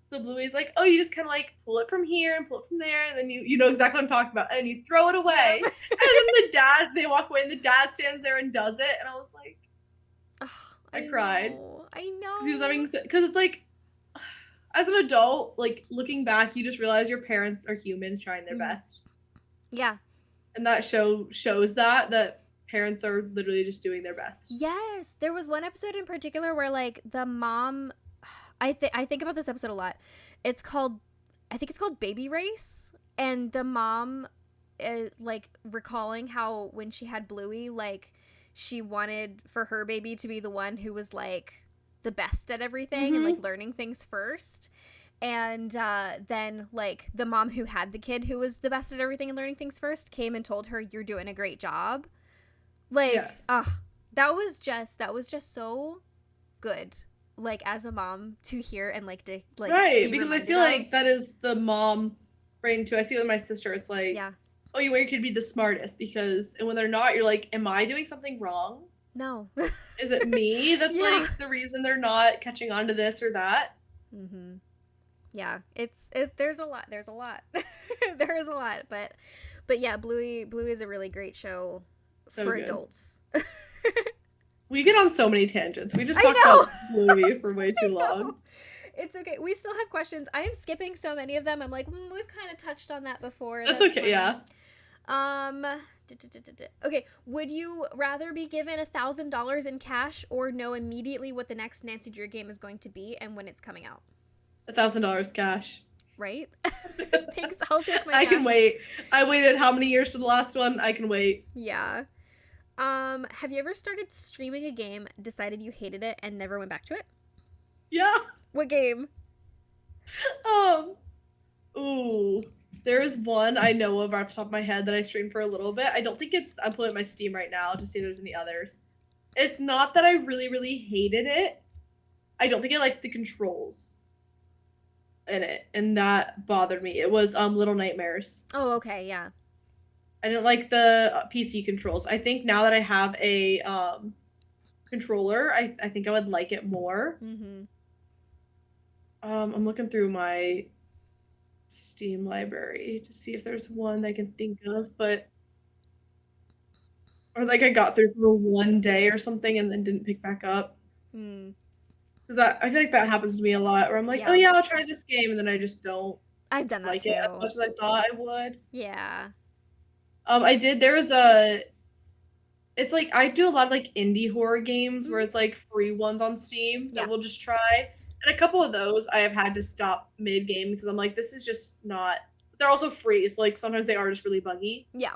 So Bluey's like, oh, you just kind of like pull it from here and pull it from there, and then you know exactly what I'm talking about, and you throw it away. And then they walk away, and the dad stands there and does it, and I was like, I cried. I know. Because it's like, as an adult, like looking back, you just realize your parents are humans trying their best. Yeah. And that shows that parents are literally just doing their best. Yes. There was one episode in particular where like the mom, I think about this episode a lot. I think it's called Baby Race, and the mom is like recalling how when she had Bluey, like she wanted for her baby to be the one who was like the best at everything and like learning things first. And then like the mom who had the kid who was the best at everything and learning things first came and told her, you're doing a great job. Like, yes. that was just so good. Like as a mom to hear and like to like right, because I feel like that is the mom brain too. I see it with my sister. It's like, yeah, oh, you want your kid to be the smartest and when they're not, you're like, am I doing something wrong? No. Is it me that's yeah. like the reason they're not catching on to this or that? Mm-hmm. Yeah, there's a lot. There is a lot, but yeah, Bluey is a really great show for adults. We get on so many tangents. We just talked about Bluey for way too long. It's okay. We still have questions. I am skipping so many of them. I'm like, we've kind of touched on that before. That's okay, fine. Yeah. Okay, would you rather be given $1,000 in cash or know immediately what the next Nancy Drew game is going to be and when it's coming out? $1,000 cash. Right? Thanks. I'll take my I cash. can wait. I waited how many years for the last one? I can wait. Yeah. Have you ever started streaming a game, decided you hated it, and never went back to it? Yeah. What game? Ooh. There is one I know of off the top of my head that I streamed for a little bit. I don't think it's. I'm pulling up my Steam right now to see if there's any others. It's not that I really, really hated it. I don't think I liked the controls in it, and that bothered me. It was Little Nightmares. Oh, okay, yeah. I didn't like the PC controls. I think now that I have a controller, I think I would like it more. Mm-hmm. I'm looking through my Steam library to see if there's one I can think of, or like I got through for one day or something and then didn't pick back up. Mm. Because I feel like that happens to me a lot, where I'm like, Yeah. oh yeah, I'll try this game, and then I just don't I've done that like too. it as much as I thought I would. Yeah. I did. It's like I do a lot of like indie horror games where it's like free ones on Steam that Yeah. we'll just try. And a couple of those I have had to stop mid game because I'm like, this is just not. They're also free, so like sometimes they are just really buggy. Yeah.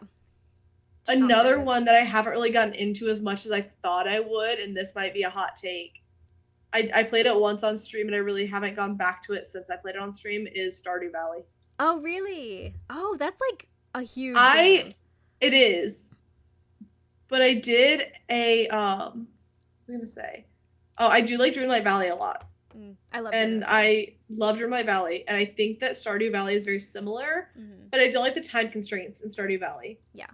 Another one that I haven't really gotten into as much as I thought I would, and this might be a hot take. I played it once on stream and I really haven't gone back to it since I played it on stream, is Stardew Valley. Oh, really? Oh, that's like a huge game. It is. But I did I was gonna say. Oh, I do like Dreamlight Valley a lot. I love And Dreamlight. I love Dreamlight Valley, and I think that Stardew Valley is very similar, but I don't like the time constraints in Stardew Valley. Yeah.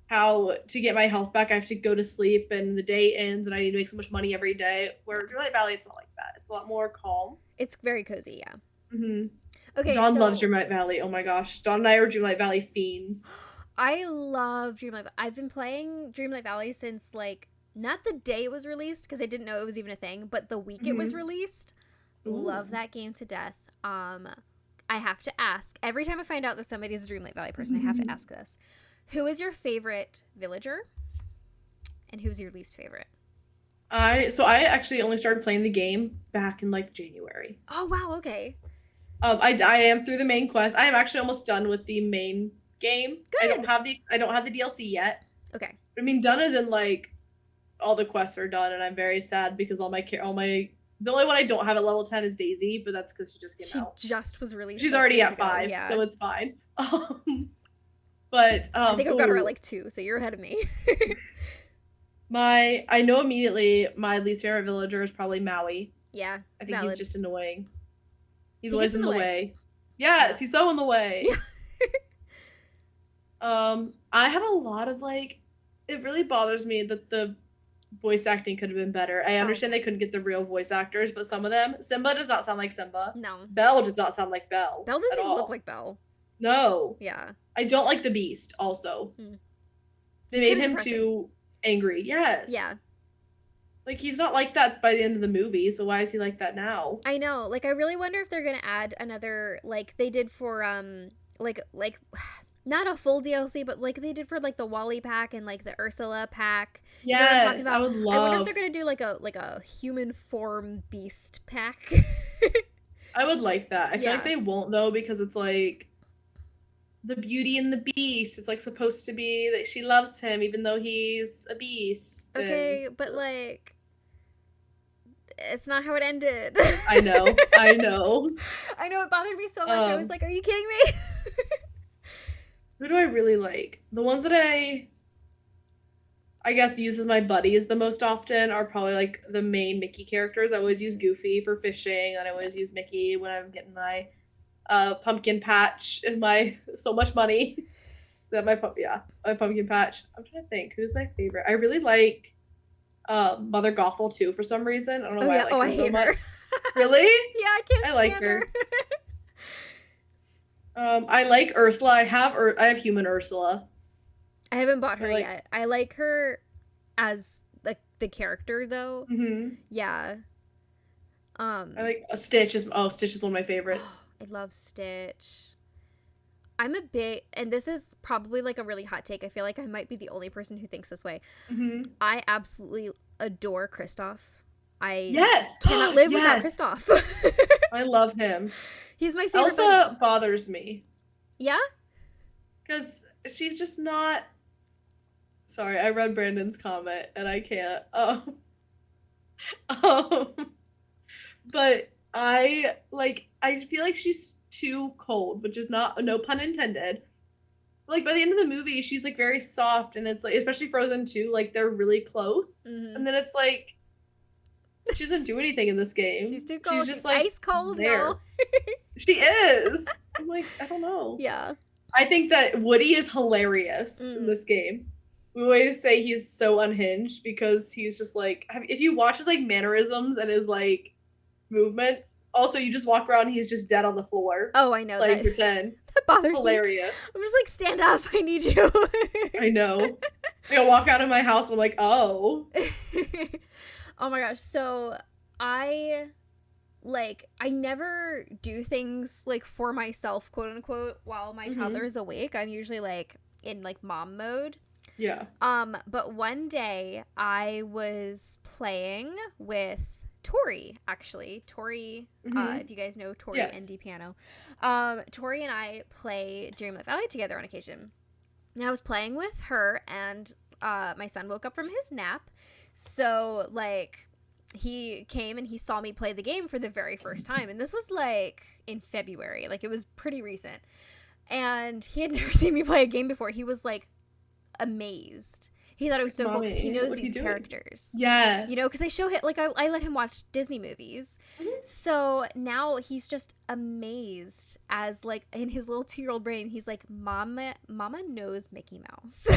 How to get my health back, I have to go to sleep, and the day ends, and I need to make so much money every day. Where Dreamlight Valley, it's not like that. It's a lot more calm. It's very cozy, yeah. Mm-hmm. Okay, Dawn loves Dreamlight Valley. Oh my gosh, Dawn and I are Dreamlight Valley fiends. I love Dreamlight. I've been playing Dreamlight Valley since like not the day it was released because I didn't know it was even a thing, but the week it was released. Ooh. Love that game to death. I have to ask every time I find out that somebody is a Dreamlight Valley person. I have to ask this: who is your favorite villager, and who's your least favorite? I actually only started playing the game back in like January. Oh wow, okay. I am through the main quest. I am actually almost done with the main game. Good. I don't have the DLC yet. Okay. I mean, done as in like all the quests are done, and I'm very sad because the only one I don't have at level 10 is Daisy, but that's because she just came out. She just was released. She's like, already days at ago. 5, yeah. so it's fine. I think I've got her at like 2, so you're ahead of me. I know immediately my least favorite villager is probably Maui. Yeah. I think valid. he's just annoying. He's He always gets in the way. Yes, he's so in the way. I have a lot of like, it really bothers me that the voice acting could have been better. I understand they couldn't get the real voice actors, but some of them, Simba does not sound like Simba. No. Belle does not sound like Belle. Belle doesn't at even all. look like Belle. No. Yeah. I don't like the Beast also. Mm. They made Kinda him depressing. too angry. Yes. Yeah. Like he's not like that by the end of the movie, so why is he like that now? I know. Like I really wonder if they're gonna add another like they did for like not a full DLC, but like they did for like the Wally pack and like the Ursula pack. You know what I'm talking Yes, about? I would love. I wonder if they're gonna do like a human form beast pack. I would like that. I feel Yeah. like they won't though because it's like the Beauty and the Beast. It's like supposed to be that she loves him even though he's a beast. Okay, and- but like it's not how it ended. I know. I know. I know it bothered me so much. I was Um, like, "Are you kidding me?" Who do I really like? The ones that I guess uses my buddies the most often are probably like the main Mickey characters. I always use Goofy for fishing, and I always use Mickey when I'm getting my pumpkin patch and my so much money. My pumpkin patch. I'm trying to think who's my favorite. I really like Mother Gothel too for some reason. I don't know why I like her so hate much. her. Really? Yeah, I can't I like stand her. I like Ursula. I have human Ursula. I haven't bought her I like- yet. I like her as like the character though. Mm-hmm. Yeah. I like Stitch is one of my favorites. I love Stitch. I'm a big, and this is probably like a really hot take. I feel like I might be the only person who thinks this way. Mm-hmm. I absolutely adore Kristoff. I Yes. cannot live without Yes. Kristoff. I love him. He's my favorite. Elsa bothers me. Yeah? Because she's just not. Sorry, I read Brandon's comment and I can't. But I feel like she's too cold, which is no pun intended. Like by the end of the movie, she's like very soft, and it's like, especially Frozen 2, like they're really close, and then it's like she doesn't do anything in this game. She's too cold. She's just like ice cold, there. y'all. She is. I'm like, I don't know. Yeah. I think that Woody is hilarious in this game. We always say he's so unhinged because he's just like, if you watch his like mannerisms and his like movements, also you just walk around and he's just dead on the floor. Oh, I know. Like That, pretend. that bothers It's hilarious. me. I'm just like, stand up. I need you. I know. I walk out of my house and I'm like, oh. Oh my gosh. So I never do things like for myself, quote unquote, while my toddler is awake. I'm usually like in like mom mode. Yeah. But one day I was playing with Tori, actually. Tori, if you guys know Tori and D Piano. Tori and I play Dreamlight Valley together on occasion. And I was playing with her, and my son woke up from his nap. So, like, he came and he saw me play the game for the very first time. And this was, like, in February. Like, it was pretty recent. And he had never seen me play a game before. He was, like, amazed. He thought it was so cool because he knows these characters. Yeah. You know, because I show him, like, I let him watch Disney movies. So now he's just amazed as, like, in his little 2-year-old brain, he's like, Mama knows Mickey Mouse.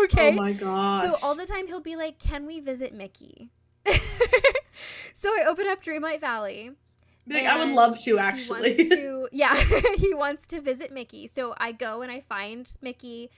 Okay? Oh my gosh. So all the time he'll be like, can we visit Mickey? So I open up Dreamlight Valley. Like, I would love to, actually. He wants to visit Mickey. So I go and I find Mickey,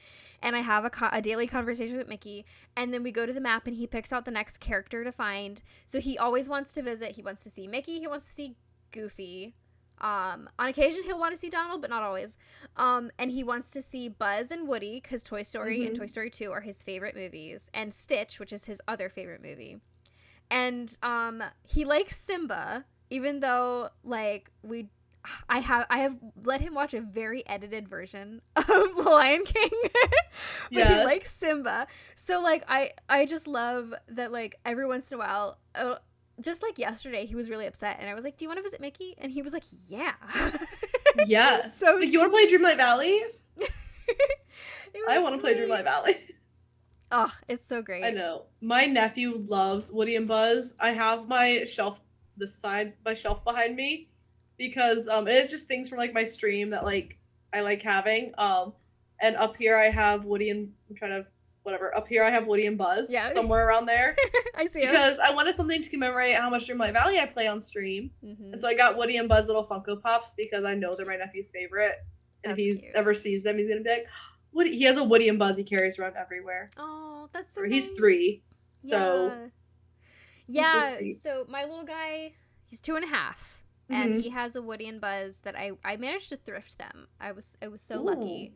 and I have a daily conversation with Mickey, and then we go to the map, and he picks out the next character to find. So he always wants to visit. He wants to see Mickey. He wants to see Goofy. On occasion, he'll want to see Donald, but not always. And he wants to see Buzz and Woody, because Toy Story and Toy Story 2 are his favorite movies, and Stitch, which is his other favorite movie. And he likes Simba, even though, like, I have let him watch a very edited version of The Lion King. But he likes Simba. So, like, I just love that, like, every once in a while, just like yesterday, he was really upset, and I was like, do you want to visit Mickey? And he was like, yeah. Yeah. So like, you want to play Dreamlight Valley? I want to play sweet. Dreamlight Valley. Oh, it's so great. I know. My nephew loves Woody and Buzz. I have my shelf behind me because it's just things from like my stream that like I like having. And up here I have Woody and up here I have Woody and Buzz. Yeah. Somewhere around there. I see because I wanted something to commemorate how much Dreamlight Valley I play on stream. And so I got Woody and Buzz little Funko Pops because I know they're my nephew's favorite. And if he ever sees them, he's gonna be like, Woody. He has a Woody and Buzz he carries around everywhere. Oh, that's so He's nice. 3. So yeah. So So my little guy, he's 2.5, and he has a Woody and Buzz that I managed to thrift them. I was so lucky.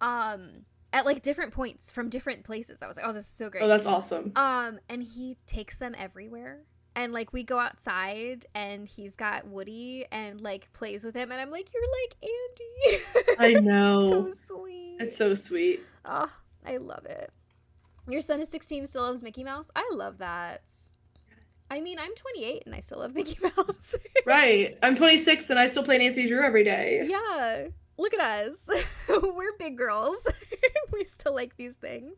At like different points from different places. I was like, oh, this is so great. Oh, that's awesome. And he takes them everywhere. And like we go outside and he's got Woody and like plays with him, and I'm like, you're like Andy. I know. So sweet. It's so sweet. Oh, I love it. Your son is 16, still loves Mickey Mouse? I love that. I mean, I'm 28 and I still love Mickey Mouse. Right. I'm 26 and I still play Nancy Drew every day. Yeah. Look at us. We're big girls. We still like these things.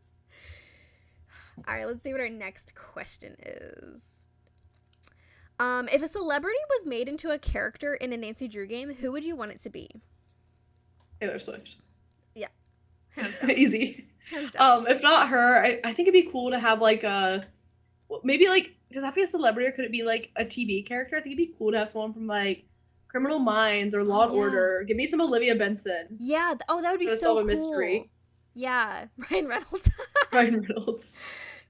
All right, let's see what our next question is. If a celebrity was made into a character in a Nancy Drew game, who would you want it to be? Taylor Swift. Yeah. Hands down. Easy. Hands down. If not her, I think it'd be cool to have like maybe like, does that be a celebrity or could it be like a TV character? I think it'd be cool to have someone from like Criminal Minds or Law and Order. Give me some Olivia Benson. Yeah. Oh, that would be so solve a cool. mystery. Yeah. Ryan Reynolds. Ryan Reynolds.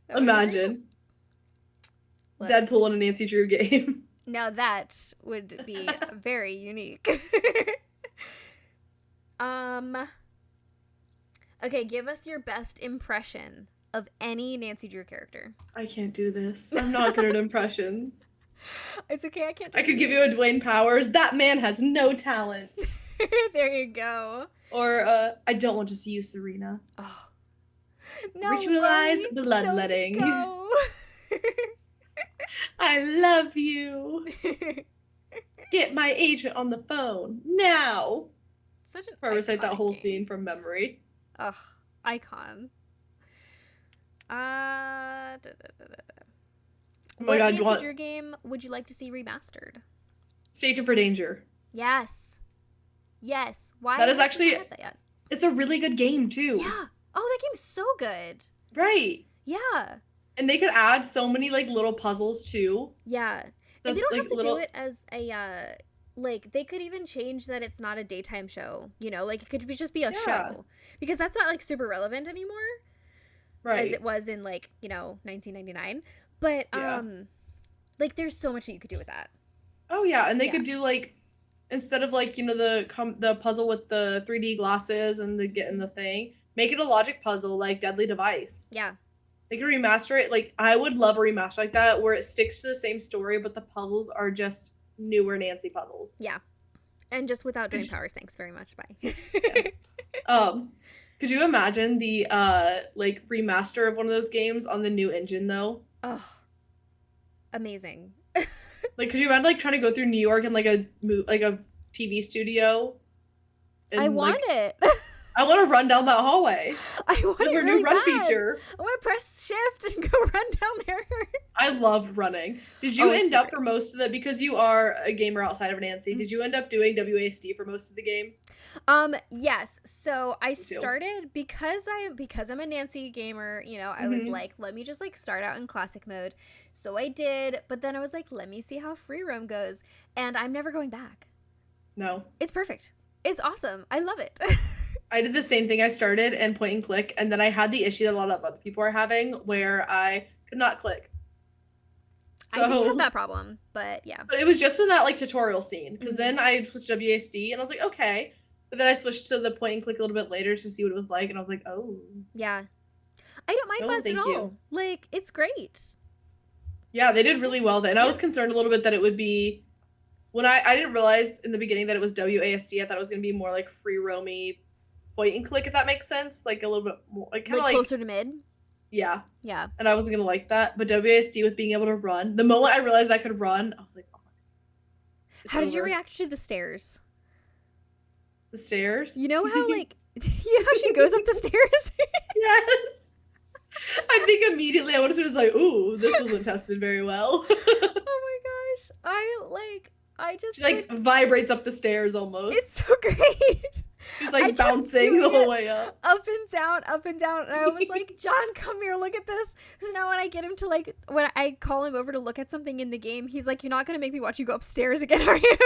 Imagine. Deadpool in a Nancy Drew game. Now that would be very unique. Okay, give us your best impression of any Nancy Drew character. I can't do this. I'm not good at impressions. It's okay, I can't do I could give you a Dwayne Powers. That man has no talent. There you go. Or I don't want to see you, Serena. Oh. No, Ritualize Lori, bloodletting. don't go. I love you. Get my agent on the phone now. Such an Or recite that iconic whole game. scene from memory. Ugh, icon. Da, da, da, da. Oh my What God, Nancy Drew game would you like to see remastered? Station for Danger. Yes. Yes. Why? That is haven't actually- I had that yet? It's a really good game too. Yeah. Oh, that game's so good. Right. Yeah. And they could add so many like little puzzles too. Yeah. And they That's, don't like, have to little- do it as a like they could even change that it's not a daytime show. You know, like it could just be a Yeah. show because that's not like super relevant anymore Right. as it was in like 1999. But Yeah. like there's so much that you could do with that. Oh yeah, and they Yeah. could do like instead of like the puzzle with the 3D glasses and the getting the thing, make it a logic puzzle like Deadly Device. Yeah. They could remaster it. Like I would love a remaster like that where it sticks to the same story, but the puzzles are just newer Nancy puzzles. Yeah. And just without Could Dwayne you- Powers, thanks very much. Bye. Could you imagine the like remaster of one of those games on the new engine though? Oh, amazing. Like could you imagine like trying to go through New York in like a TV studio? I And, want like, it. I want to run down that hallway. I want With it her really new run bad. feature. I want to press shift and go run down there. I love running. Did you Oh, it's end so up great. for most of the because you are a gamer outside of Nancy? Mhm. Did you end up doing WASD for most of the game? Yes. So I too. started because I'm a Nancy gamer, you know, I was Mhm. like, let me just like start out in classic mode. So I did, but then I was like, let me see how free roam goes. And I'm never going back. No. It's perfect. It's awesome. I love it. I did the same thing. I started and point and click, and then I had the issue that a lot of other people are having where I could not click. I do have that problem, but yeah. But it was just in that like tutorial scene because Mhm. then I switched to WASD and I was like, okay. But then I switched to the point and click a little bit later to see what it was like, and I was like, oh. Yeah. I don't mind No, WASD at thank all. you. Like, it's great. Yeah, they did really well then. I was concerned a little bit that it would be when I didn't realize in the beginning that it was WASD. I thought it was gonna be more like free roamy point and click, if that makes sense. Like a little bit more like kind of Like like closer to mid. yeah. Yeah. And I wasn't gonna like that. But WASD with being able to run, the moment I realized I could run, I was like, oh my God. It's How did you over. react to the stairs? The stairs? You know how like you know how she goes up the stairs? Yes. I think immediately I would have been like, ooh, this wasn't tested very well. Oh my gosh. I just She like vibrates up the stairs almost. it's so great. She's I like kept bouncing doing the whole it. way up. Up and down, and I was like, John, come here, look at this. So now when I get him to like, when I call him over to look at something in the game, he's like, you're not gonna make me watch you go upstairs again, are you?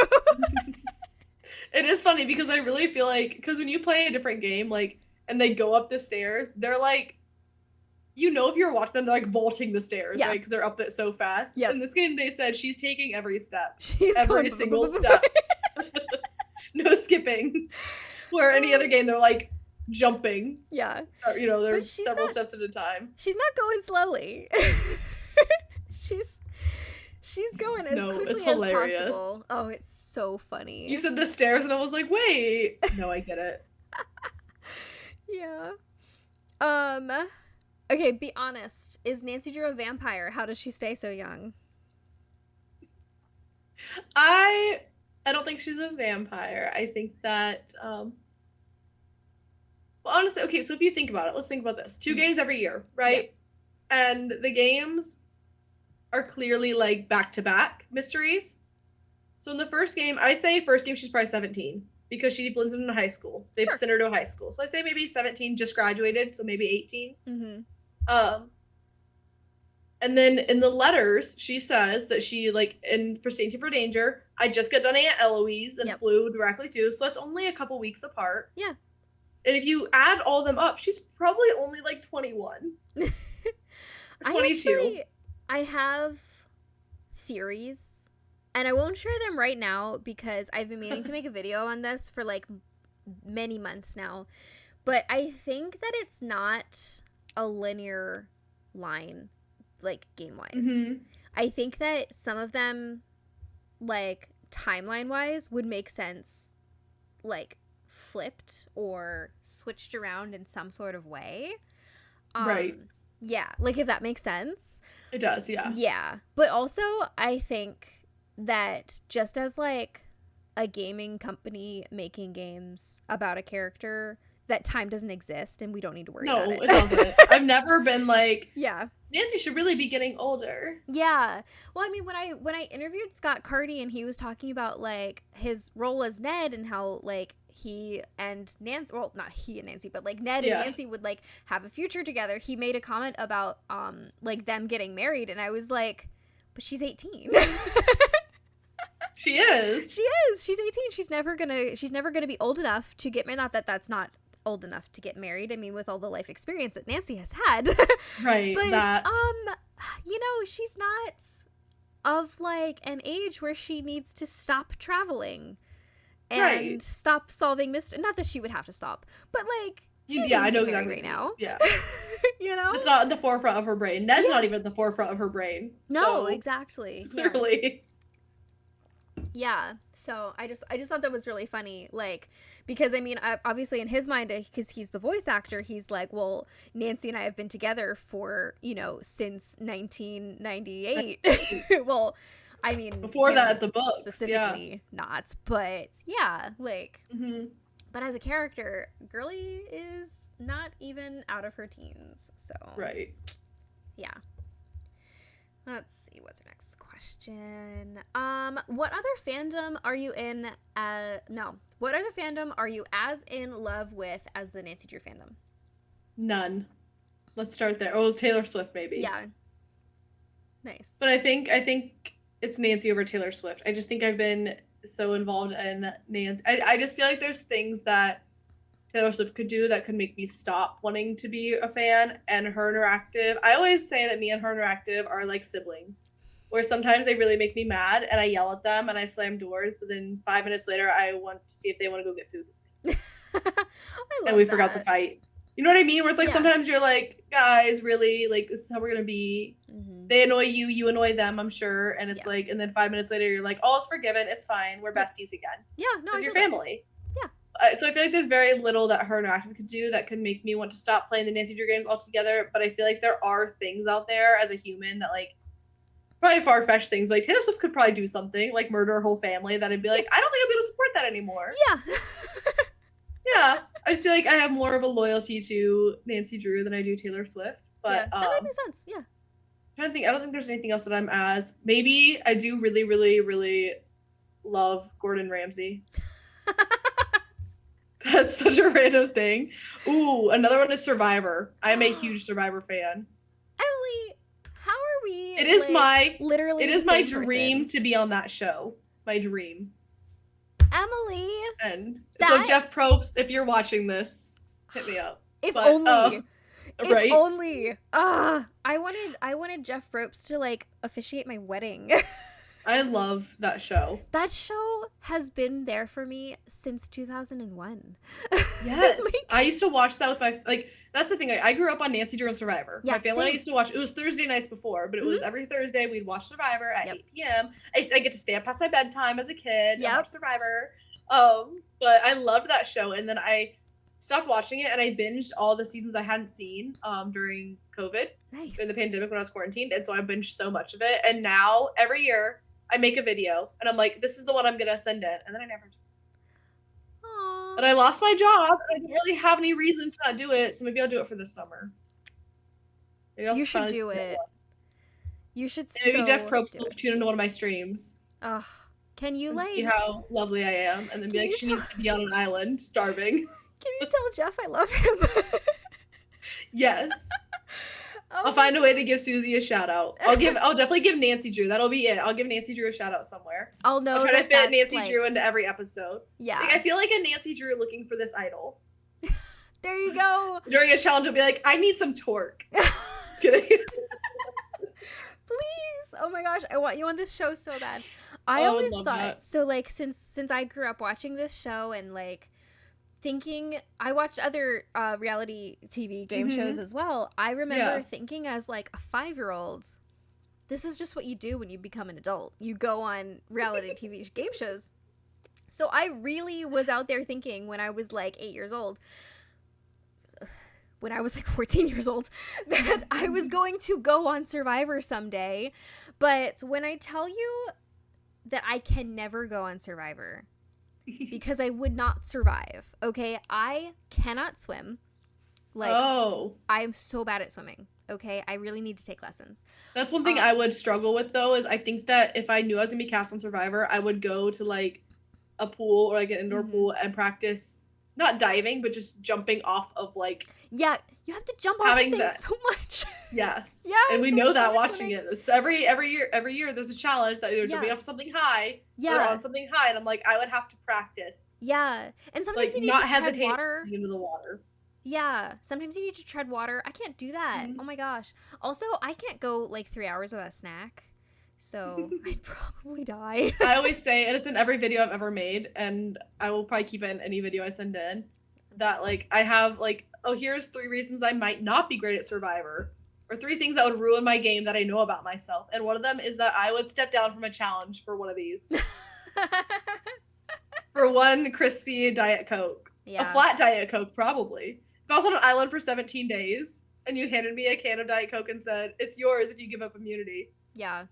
It is funny because I really feel like because when you play a different game, like and they go up the stairs, they're like, you know, if you're watching them, they're like vaulting the stairs, Yeah. right? Because they're up it so fast. Yep. In this game, they said she's taking every step, She's every going single step, no skipping. Where any other game, they're like jumping. Yeah. So, you know, But there's she's several not- steps at a time. She's not going slowly. she's going as No, it's quickly as hilarious. possible. Oh, it's so funny. You said the stairs, and I was like, wait. No, I get it. Yeah. Okay, be honest. Is Nancy Drew a vampire? How does she stay so young? I don't think she's a vampire. I think that well, honestly, okay, so if you think about it, let's think about this. 2 games every year, right? And the games are clearly like back-to-back mysteries. So in the first game, I say first game she's probably 17 because she blends into high school. They've Sure. sent her to a high school. So I say maybe 17, just graduated, so maybe 18. Mm-hmm. And then in the letters, she says that she like in for Safety for Danger, I just got done Aunt Eloise and Yep. flew directly to, so that's only a couple weeks apart. Yeah. And if you add all them up, she's probably only like 21. Or 22. I have theories, and I won't share them right now because I've been meaning to make a video on this for like many months now. But I think that it's not a linear line, like, game-wise. Mm-hmm. I think that some of them, like, timeline-wise, would make sense, like, flipped or switched around in some sort of way. Right. Yeah, like, if that makes sense. It does, yeah. Yeah. But also, I think that just as, like, a gaming company making games about a character, that time doesn't exist and we don't need to worry about No, it. it doesn't. I've never been like, Yeah. Nancy should really be getting older. Yeah. Well, I mean, when I interviewed Scott Carty and he was talking about, like, his role as Ned and how, like, he and Nancy, well, not he and Nancy, but, like, Ned and Nancy would, like, have a future together. He made a comment about, like, them getting married, and I was like, but she's 18. She is. She is. She's 18. She's never gonna be old enough to get married. Not that that's not old enough to get married. I mean, with all the life experience that Nancy has had. Right. But that. you know, she's not of, like, an age where she needs to stop traveling and Right. stop solving mystery. Not that she would have to stop, but, like, she Yeah, I know doesn't get exactly married right now. Yeah. You know? It's not at the forefront of her brain. Ned's not even at the forefront of her brain. No, So, exactly. clearly. Yeah. So I just thought that was really funny, like, because, I mean, obviously in his mind, because he's the voice actor, he's like, well, Nancy and I have been together for, you know, since 1998. Well, I mean, Before that, the books, specifically not, but yeah, like, Mm-hmm. but as a character, Girly is not even out of her teens, so Right. yeah. Let's see, what's our next question? What other fandom are you in? What other fandom are you as in love with as the Nancy Drew fandom? None. Let's start there. Oh, it was Taylor Swift, maybe. Yeah. Nice. But I think it's Nancy over Taylor Swift. I just think I've been so involved in Nancy. I just feel like there's things that Taylor Swift could do that could make me stop wanting to be a fan. And Her Interactive, I always say that me and Her Interactive are like siblings, where sometimes they really make me mad and I yell at them and I slam doors, but then 5 minutes later I want to see if they want to go get food. And we forgot the fight. You know what I mean? Where it's like sometimes you're like, guys, really? Like, this is how we're gonna be. Mm-hmm. They annoy you, you annoy them, I'm sure. And it's like, and then 5 minutes later you're like, oh, it's forgiven, it's fine, we're besties again. Yeah, no, it's your family. Yeah. So I feel like there's very little that Her Interactive could do that could make me want to stop playing the Nancy Drew games altogether. But I feel like there are things out there as a human that, like, probably far-fetched things, but like Taylor Swift could probably do something like murder her whole family that I'd be like, I don't think I'll be able to support that anymore. Yeah. Yeah, I just feel like I have more of a loyalty to Nancy Drew than I do Taylor Swift. But yeah, that makes sense. Yeah. I'm trying to think. I don't think there's anything else that I'm as. Maybe I do really, really, really love Gordon Ramsay. That's such a random thing. Ooh, another one is Survivor. I'm a huge Survivor fan. Emily, how are we? It is my literally. It is my dream to be on that show. My dream. Emily. And so Jeff Probst, if you're watching this, hit me up. If But, only. If right? only. I wanted Jeff Probst to, like, officiate my wedding. I love that show. That show has been there for me since 2001. Yes. Like, I used to watch that with my, like, that's the thing. I grew up on Nancy Drew and Survivor. Yeah, My family and I same. used to watch, it was Thursday nights before, but it was every Thursday we'd watch Survivor at 8 p.m. I get to stay up past my bedtime as a kid and watch Survivor. But I loved that show. And then I stopped watching it and I binged all the seasons I hadn't seen during COVID, Nice. during the pandemic when I was quarantined. And so I binged so much of it. And now every year I make a video and I'm like, this is the one I'm going to send in. And then I never do. Aww. But I lost my job and I don't really have any reason to not do it. So maybe I'll do it for this summer. Maybe I'll You should finally do submit it. one. You should Maybe so Jeff Probst do will it. tune into one of my streams Ugh. Can you, and like... see how lovely I am. And then be Can like, you she needs to be on an island, starving. Can you tell Jeff I love him? Yes. Oh I'll find a way to give Susie a shout out. I'll definitely give Nancy Drew. That'll be it. I'll give Nancy Drew a shout out somewhere. I'll know I'll try to fit that's, Nancy like... Drew into every episode. Yeah. Like, I feel like a Nancy Drew looking for this idol. There you go. During a challenge, I'll be like, I need some torque. Kidding. Please. Oh my gosh, I want you on this show so bad. I Oh, I would always love thought that. so, like, since I grew up watching this show and, like, thinking, I watched other reality TV game shows as well. I remember thinking as like a 5-year-old, this is just what you do when you become an adult. You go on reality TV game shows. So I really was out there thinking when I was like 8 years old, when I was like 14 years old, that I was going to go on Survivor someday. But when I tell you that I can never go on Survivor because I would not survive, okay? I cannot swim. Like, I am so bad at swimming, okay? I really need to take lessons. That's one thing I would struggle with, though, is I think that if I knew I was going to be cast on Survivor, I would go to, like, a pool or, like, an indoor pool and practice, not diving, but just jumping off of, like... Yeah, you have to jump off of things so much. Yes. Yeah. And we know that watching it. So every year there's a challenge that you're jumping off something high or on something high, and I'm like, I would have to practice. Yeah. And sometimes like, you need not to tread hesitate water. Into the water. Yeah. Sometimes you need to tread water. I can't do that. Oh my gosh. Also, I can't go like 3 hours without a snack. So I'd probably die. I always say, and it's in every video I've ever made, and I will probably keep it in any video I send in, that like I have like, oh, here's 3 reasons I might not be great at Survivor, or 3 things that would ruin my game that I know about myself. And one of them is that I would step down from a challenge for one of these. For one crispy Diet Coke. Yeah. A flat Diet Coke, probably. If I was on an island for 17 days and you handed me a can of Diet Coke and said, it's yours if you give up immunity. Yeah.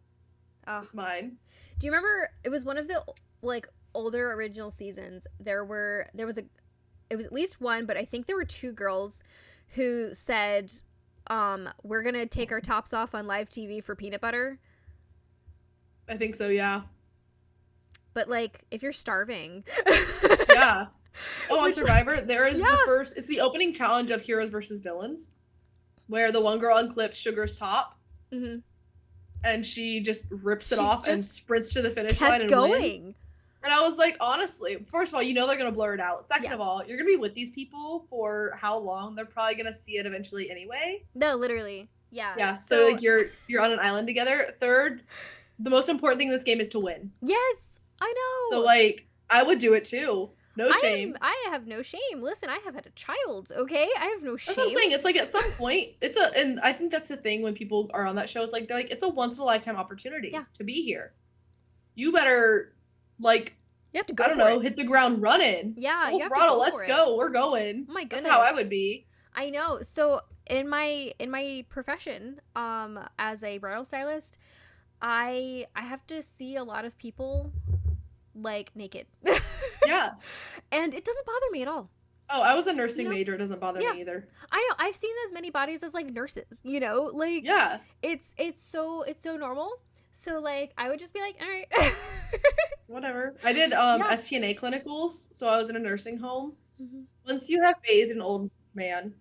Oh. It's mine. Do you remember, it was one of the like older original seasons, it was at least one, but I think there were 2 girls who said, we're gonna take our tops off on live TV for peanut butter. I think so, yeah. But like, if you're starving. Yeah. Oh, on Survivor, there is it's the opening challenge of Heroes versus Villains, where the one girl unclips Sugar's top. Mm-hmm. And she just rips it off and sprints to the finish line and wins. And I was like, honestly, first of all, you know they're going to blur it out. Second of all, you're going to be with these people for how long? They're probably going to see it eventually anyway. No, literally. Yeah. Yeah, so like you're on an island together. Third, the most important thing in this game is to win. Yes, I know. So like, I would do it too. No shame. I have no shame. Listen, I have had a child, okay? I have no shame. That's what I'm saying. It's like at some point, and I think that's the thing when people are on that show, it's like, they're like, it's a once in a lifetime opportunity to be here. You better, like, you have to go I don't know, hit the ground running. Yeah, full throttle, let's go. We're going. Oh my goodness. That's how I would be. I know. So in my profession, as a bridal stylist, I have to see a lot of people like naked. Yeah. And it doesn't bother me at all. Oh, I was a nursing major. It doesn't bother me either. I know. I've seen as many bodies as like nurses, you know? Like, yeah. It's so normal. So like I would just be like, all right. Whatever. I did STNA clinicals, so I was in a nursing home. Mm-hmm. Once you have bathed an old man,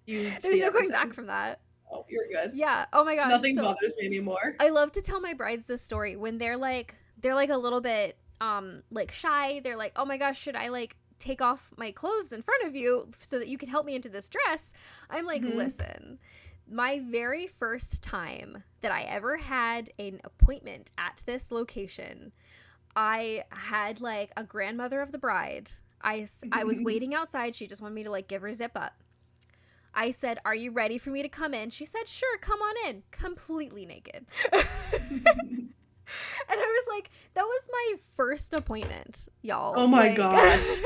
there's no going back from that. Oh, you're good. Yeah. Oh my gosh. Nothing bothers me anymore. I love to tell my brides this story when they're like a little bit like shy. They're like, oh my gosh, should I like take off my clothes in front of you so that you can help me into this dress? I'm like, listen, my very first time that I ever had an appointment at this location, I had like a grandmother of the bride. I was waiting outside. She just wanted me to like give her a zip up. I said, are you ready for me to come in? She said, sure, come on in. Completely naked. And I was like, that was my first appointment, y'all. Oh my gosh.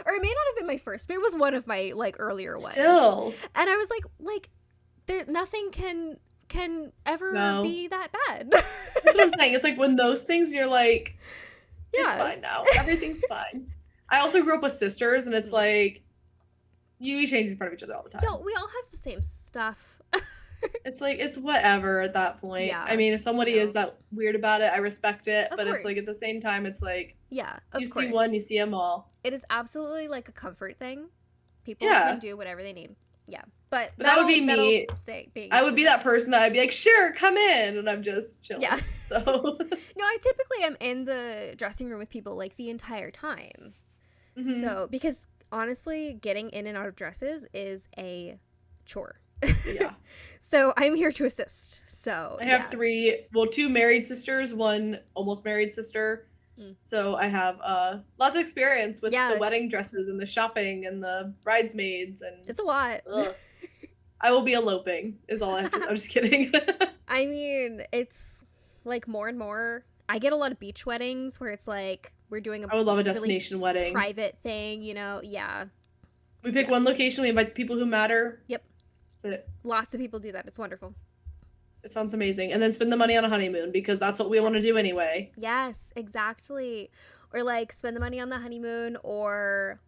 Or it may not have been my first, but it was one of my like earlier ones. Still. And I was like there nothing can ever be that bad. That's what I'm saying. It's like when those things you're like, it's fine now. Everything's fine. I also grew up with sisters, and it's like you change in front of each other all the time. Yo, we all have the same stuff. It's like, it's whatever at that point. Yeah, I mean, if somebody is that weird about it, I respect it. But it's like, at the same time, it's like, you see one, you see them all. It is absolutely like a comfort thing. People can do whatever they need. Yeah. But that would be me. I would be that person that I'd be like, sure, come in. And I'm just chilling. Yeah. So. No, I typically am in the dressing room with people like the entire time. Mm-hmm. So, because honestly, getting in and out of dresses is a chore. Yeah. So I'm here to assist. So I have 2 married sisters, 1 almost married sister, Mm. So I have lots of experience with Yeah. the wedding dresses and the shopping and the bridesmaids, and It's a lot. ugh. I will be eloping is all I have to. I'm just kidding. I mean, it's like more and more. I get a lot of beach weddings where it's like we're doing a I would love a really destination wedding. private thing, you know? Yeah. We pick Yeah. one location, we invite people who matter. Yep. That's it. Lots of people do that. It's wonderful. It sounds amazing. And then spend the money on a honeymoon because that's what we want to do anyway. Yes, exactly. Or like spend the money on the honeymoon, or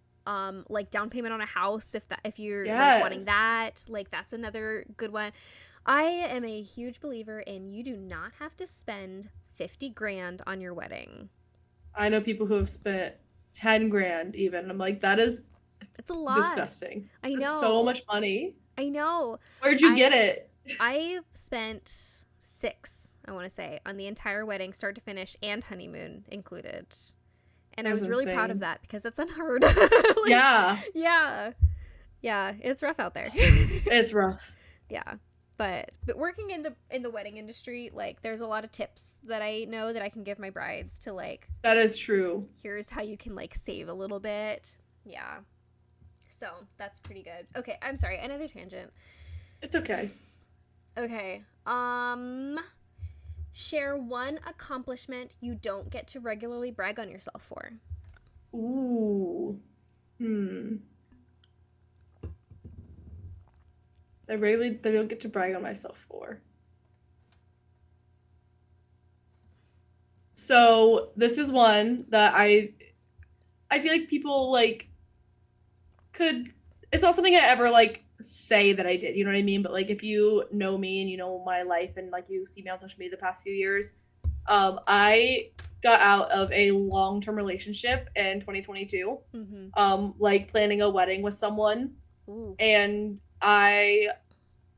like down payment on a house if you're like wanting Yes. that. Like that's another good one. I am a huge believer in you do not have to spend 50 grand on your wedding. I know people who have spent 10 grand even. I'm like, that is It's a lot. disgusting. I That's know. so much money. I know. Where'd you get it? I spent 6, I want to say, on the entire wedding, start to finish, and honeymoon included. And I was really proud of insane. that because that's unheard of. Like, Yeah, Yeah. Yeah, it's rough out there. it's rough. Yeah. But working in the wedding industry, like there's a lot of tips that I know that I can give my brides to like, That is true. here's how you can like save a little bit. Yeah. So, that's pretty good. Okay, I'm sorry, another tangent. It's okay. Okay. Share one accomplishment you don't get to regularly brag on yourself for. Ooh. I don't get to brag on myself for. So this is one that I feel like people like could. It's not something I ever like say that I did. You know what I mean? But like if you know me and you know my life and like you see me on social media the past few years, I got out of a long-term relationship in 2022. Like planning a wedding with someone. Ooh. And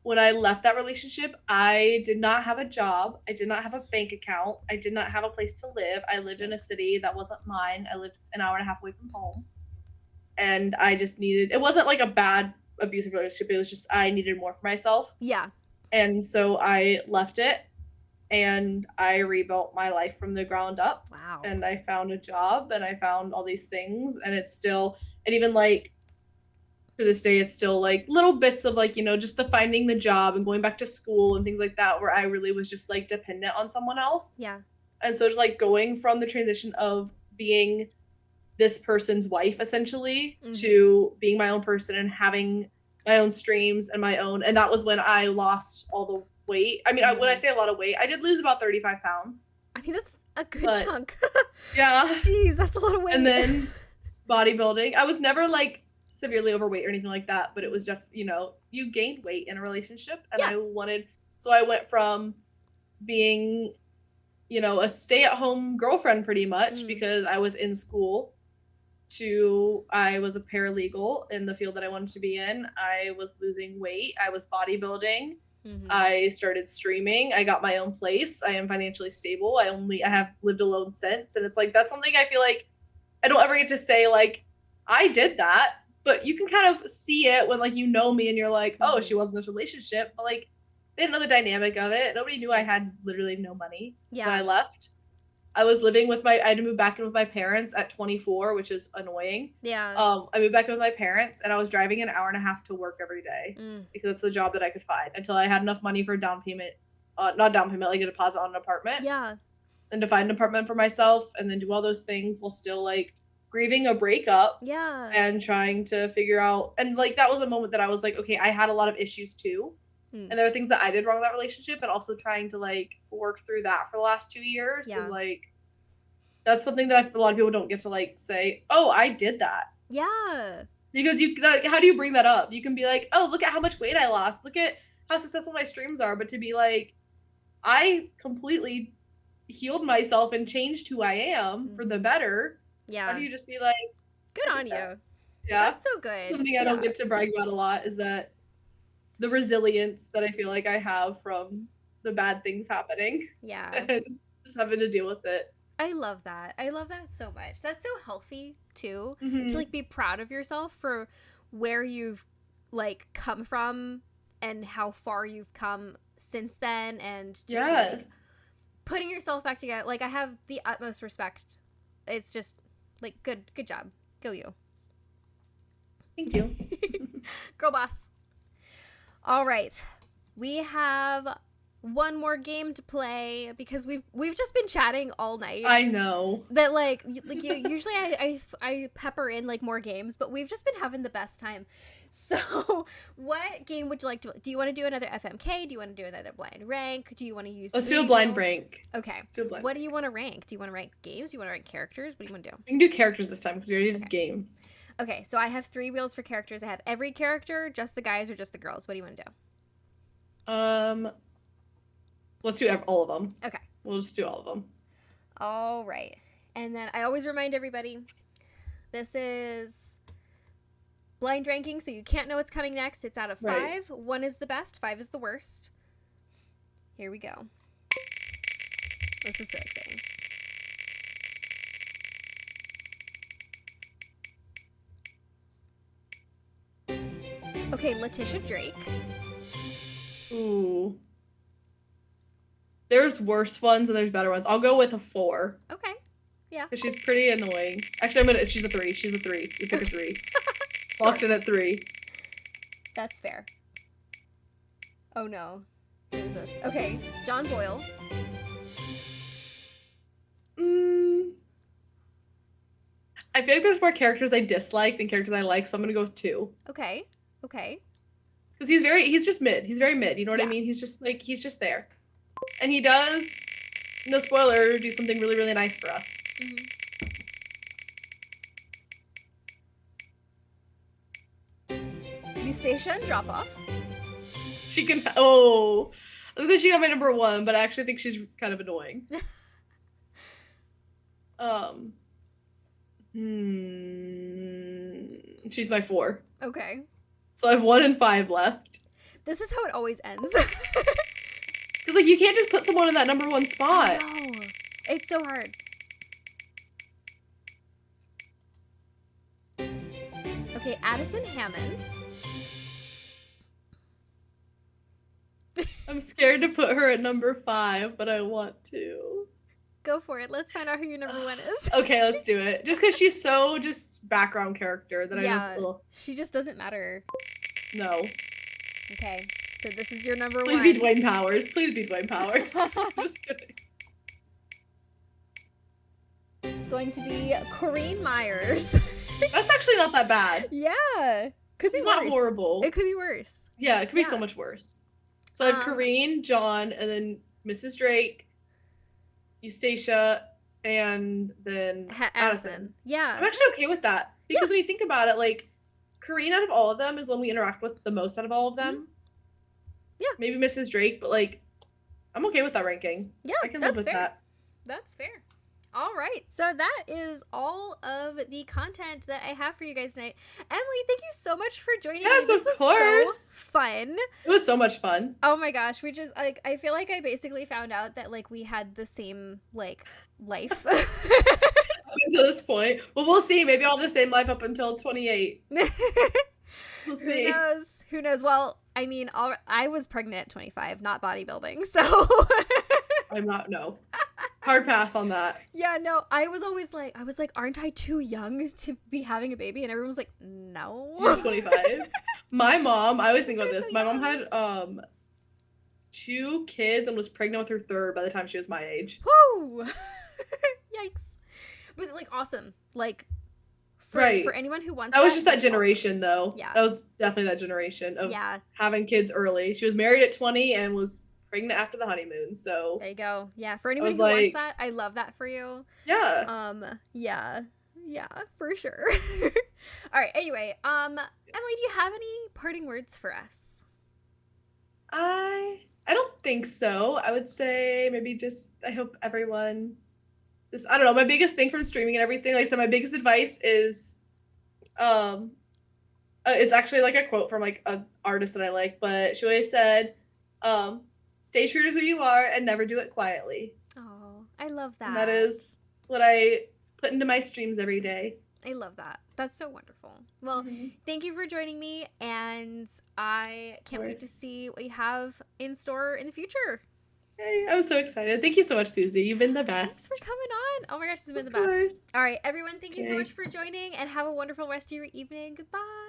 when I left that relationship, I did not have a job. I did not have a bank account. I did not have a place to live. I lived in a city that wasn't mine. I lived an hour and a half away from home. And I just it wasn't like a bad abusive relationship. It was just, I needed more for myself. Yeah. And so I left it and I rebuilt my life from the ground up. Wow. And I found a job and I found all these things. And it's still, and even like, to this day, it's still like little bits of like, you know, just the finding the job and going back to school and things like that, where I really was just like dependent on someone else. Yeah. And so just like going from the transition of being this person's wife essentially to being my own person and having my own streams and my own, and that was when I lost all the weight. I mean, when I say a lot of weight, I did lose about 35 pounds. I mean, that's a good chunk. Yeah. Jeez, that's a lot of weight. And then bodybuilding. I was never like severely overweight or anything like that, but it was just, you know, you gained weight in a relationship, and I went from being, you know, a stay-at-home girlfriend pretty much because I was in school, to I was a paralegal in the field that I wanted to be in. I was losing weight. I was bodybuilding. I started streaming. I got my own place. I am financially stable. I have lived alone since. And it's like, that's something I feel like I don't ever get to say like, I did that, but you can kind of see it when like, you know me and you're like, oh, she was in this relationship, but like, they didn't know the dynamic of it. Nobody knew I had literally no money when I left. I was living I had to move back in with my parents at 24, which is annoying. Yeah. I moved back in with my parents and I was driving an hour and a half to work every day because it's the job that I could find until I had enough money for down payment, not down payment, like a deposit on an apartment. Yeah. And to find an apartment for myself and then do all those things while still like grieving a breakup. Yeah. And trying to figure out, and like that was a moment that I was like, okay, I had a lot of issues too. And there are things that I did wrong in that relationship, and also trying to like work through that for the last 2 years is like, that's something that a lot of people don't get to like say, oh, I did that. Yeah. Because how do you bring that up? You can be like, oh, look at how much weight I lost. Look at how successful my streams are. But to be like, I completely healed myself and changed who I am for the better. Yeah. How do you just be like, good on you? Yeah. That's so good. Something I don't get to brag about a lot is that the resilience that I feel like I have from the bad things happening. Yeah. And just having to deal with it. I love that. I love that so much. That's so healthy too. To like be proud of yourself for where you've like come from and how far you've come since then, and just like, putting yourself back together. Like I have the utmost respect it's just like good job. Go you. Thank you. Girl boss. All right. We have one more game to play because we've just been chatting all night. I know. That like usually I pepper in like more games, but we've just been having the best time. So, what game would you like to do? You want to do another FMK? Do you want to do another blind rank? Do you want to use Let's do a blind rank. Okay. Let's do a blind What do you want to rank? Do you want to rank games? Do you want to rank characters? What do you want to do? We can do characters this time because we already did games. Okay, so I have 3 wheels for characters. I have every character, just the guys or just the girls. What do you want to do? Let's do all of them. Okay. We'll just do all of them. All right. And then I always remind everybody, this is blind ranking, so you can't know what's coming next. It's out of 5. Right. 1 is the best, 5 is the worst. Here we go. This is so exciting. Okay, Letitia Drake. Ooh. There's worse ones and there's better ones. I'll go with a 4. Okay. Yeah. Because she's pretty annoying. Actually, she's a 3. She's a 3. You pick a 3. Locked in at 3. That's fair. Oh no. Who is this? Okay, John Boyle. I feel like there's more characters I dislike than characters I like, so I'm gonna go with 2. Okay. Okay. Because he's just mid. He's very mid. You know what I Yeah. mean? He's just there. And he does, no spoiler, do something really, really nice for us. Mm-hmm. Eustacia and Drop Off. She can, I was gonna say she got my number 1, but I actually think she's kind of annoying. She's my 4. Okay. So I have 1 and 5 left. This is how it always ends. Because, like, you can't just put someone in that number 1 spot. No. It's so hard. Okay, Addison Hammond. I'm scared to put her at number 5, but I want to. Go for it. Let's find out who your number 1 is. Okay, let's do it. Just because she's so just background character that Yeah. I don't. She just doesn't matter. No. Okay, so this is your number Please 1. be Dwayne Powers. Please be Dwayne Powers. Just kidding. It's going to be Corrine Myers. That's actually not that bad. Yeah. Could be It's worse. not horrible. It could be worse. Yeah, it could be so Yeah. much worse. So I have Corrine, John, and then Mrs. Drake, Eustacia, and then Addison. Yeah. I'm actually okay with that. Because when you think about it, like, Corrine out of all of them is one we interact with the most out of all of them. Mm-hmm. Yeah. Maybe Mrs. Drake, but, like, I'm okay with that ranking. Yeah, I can live with fair. that. That's fair. All right. So that is all of the content that I have for you guys tonight. Emily, thank you so much for joining me. Yes, This of was course. so fun. It was so much fun. Oh my gosh, we just like I feel like I basically found out that like we had the same like life. Up until this point. Well, we'll see. Maybe I'll have the same life up until 28. We'll Who see. knows? Who knows? Well, I mean, I was pregnant at 25, not bodybuilding, so I'm not, no. Hard pass on that. yeah, no. I was like, aren't I too young to be having a baby? And everyone was like, no. You're 25. My mom, I always think about You're this. so My mom young. had 2 kids and was pregnant with her 3rd by the time she was my age. Woo! Yikes! But like, awesome. Like, Right. for anyone who wants. That was just that that's awesome. generation, though. Yeah. That was definitely that generation of Yeah. having kids early. She was married at 20 and was pregnant after the honeymoon. So There you go. Yeah. For anyone was who wants like- that, I love that for you. yeah. Yeah, for sure. All right. Anyway, Emily, do you have any parting words for us? I don't think so. I would say maybe just I hope everyone just I don't know, my biggest thing from streaming and everything, like I said, my biggest advice is it's actually like a quote from like an artist that I like, but she always said, stay true to who you are and never do it quietly. Oh, I love that. And that is what I put into my streams every day. I love that. That's so wonderful. Well, thank you for joining me, and I can't wait to course. see what you have in store in the future. Yay, I'm so excited. Thank you so much, Susie. You've been the Thanks best. for coming on. Oh my gosh, this has been Of the best. course. All right, everyone, thank you so Okay. much for joining and have a wonderful rest of your evening. Goodbye.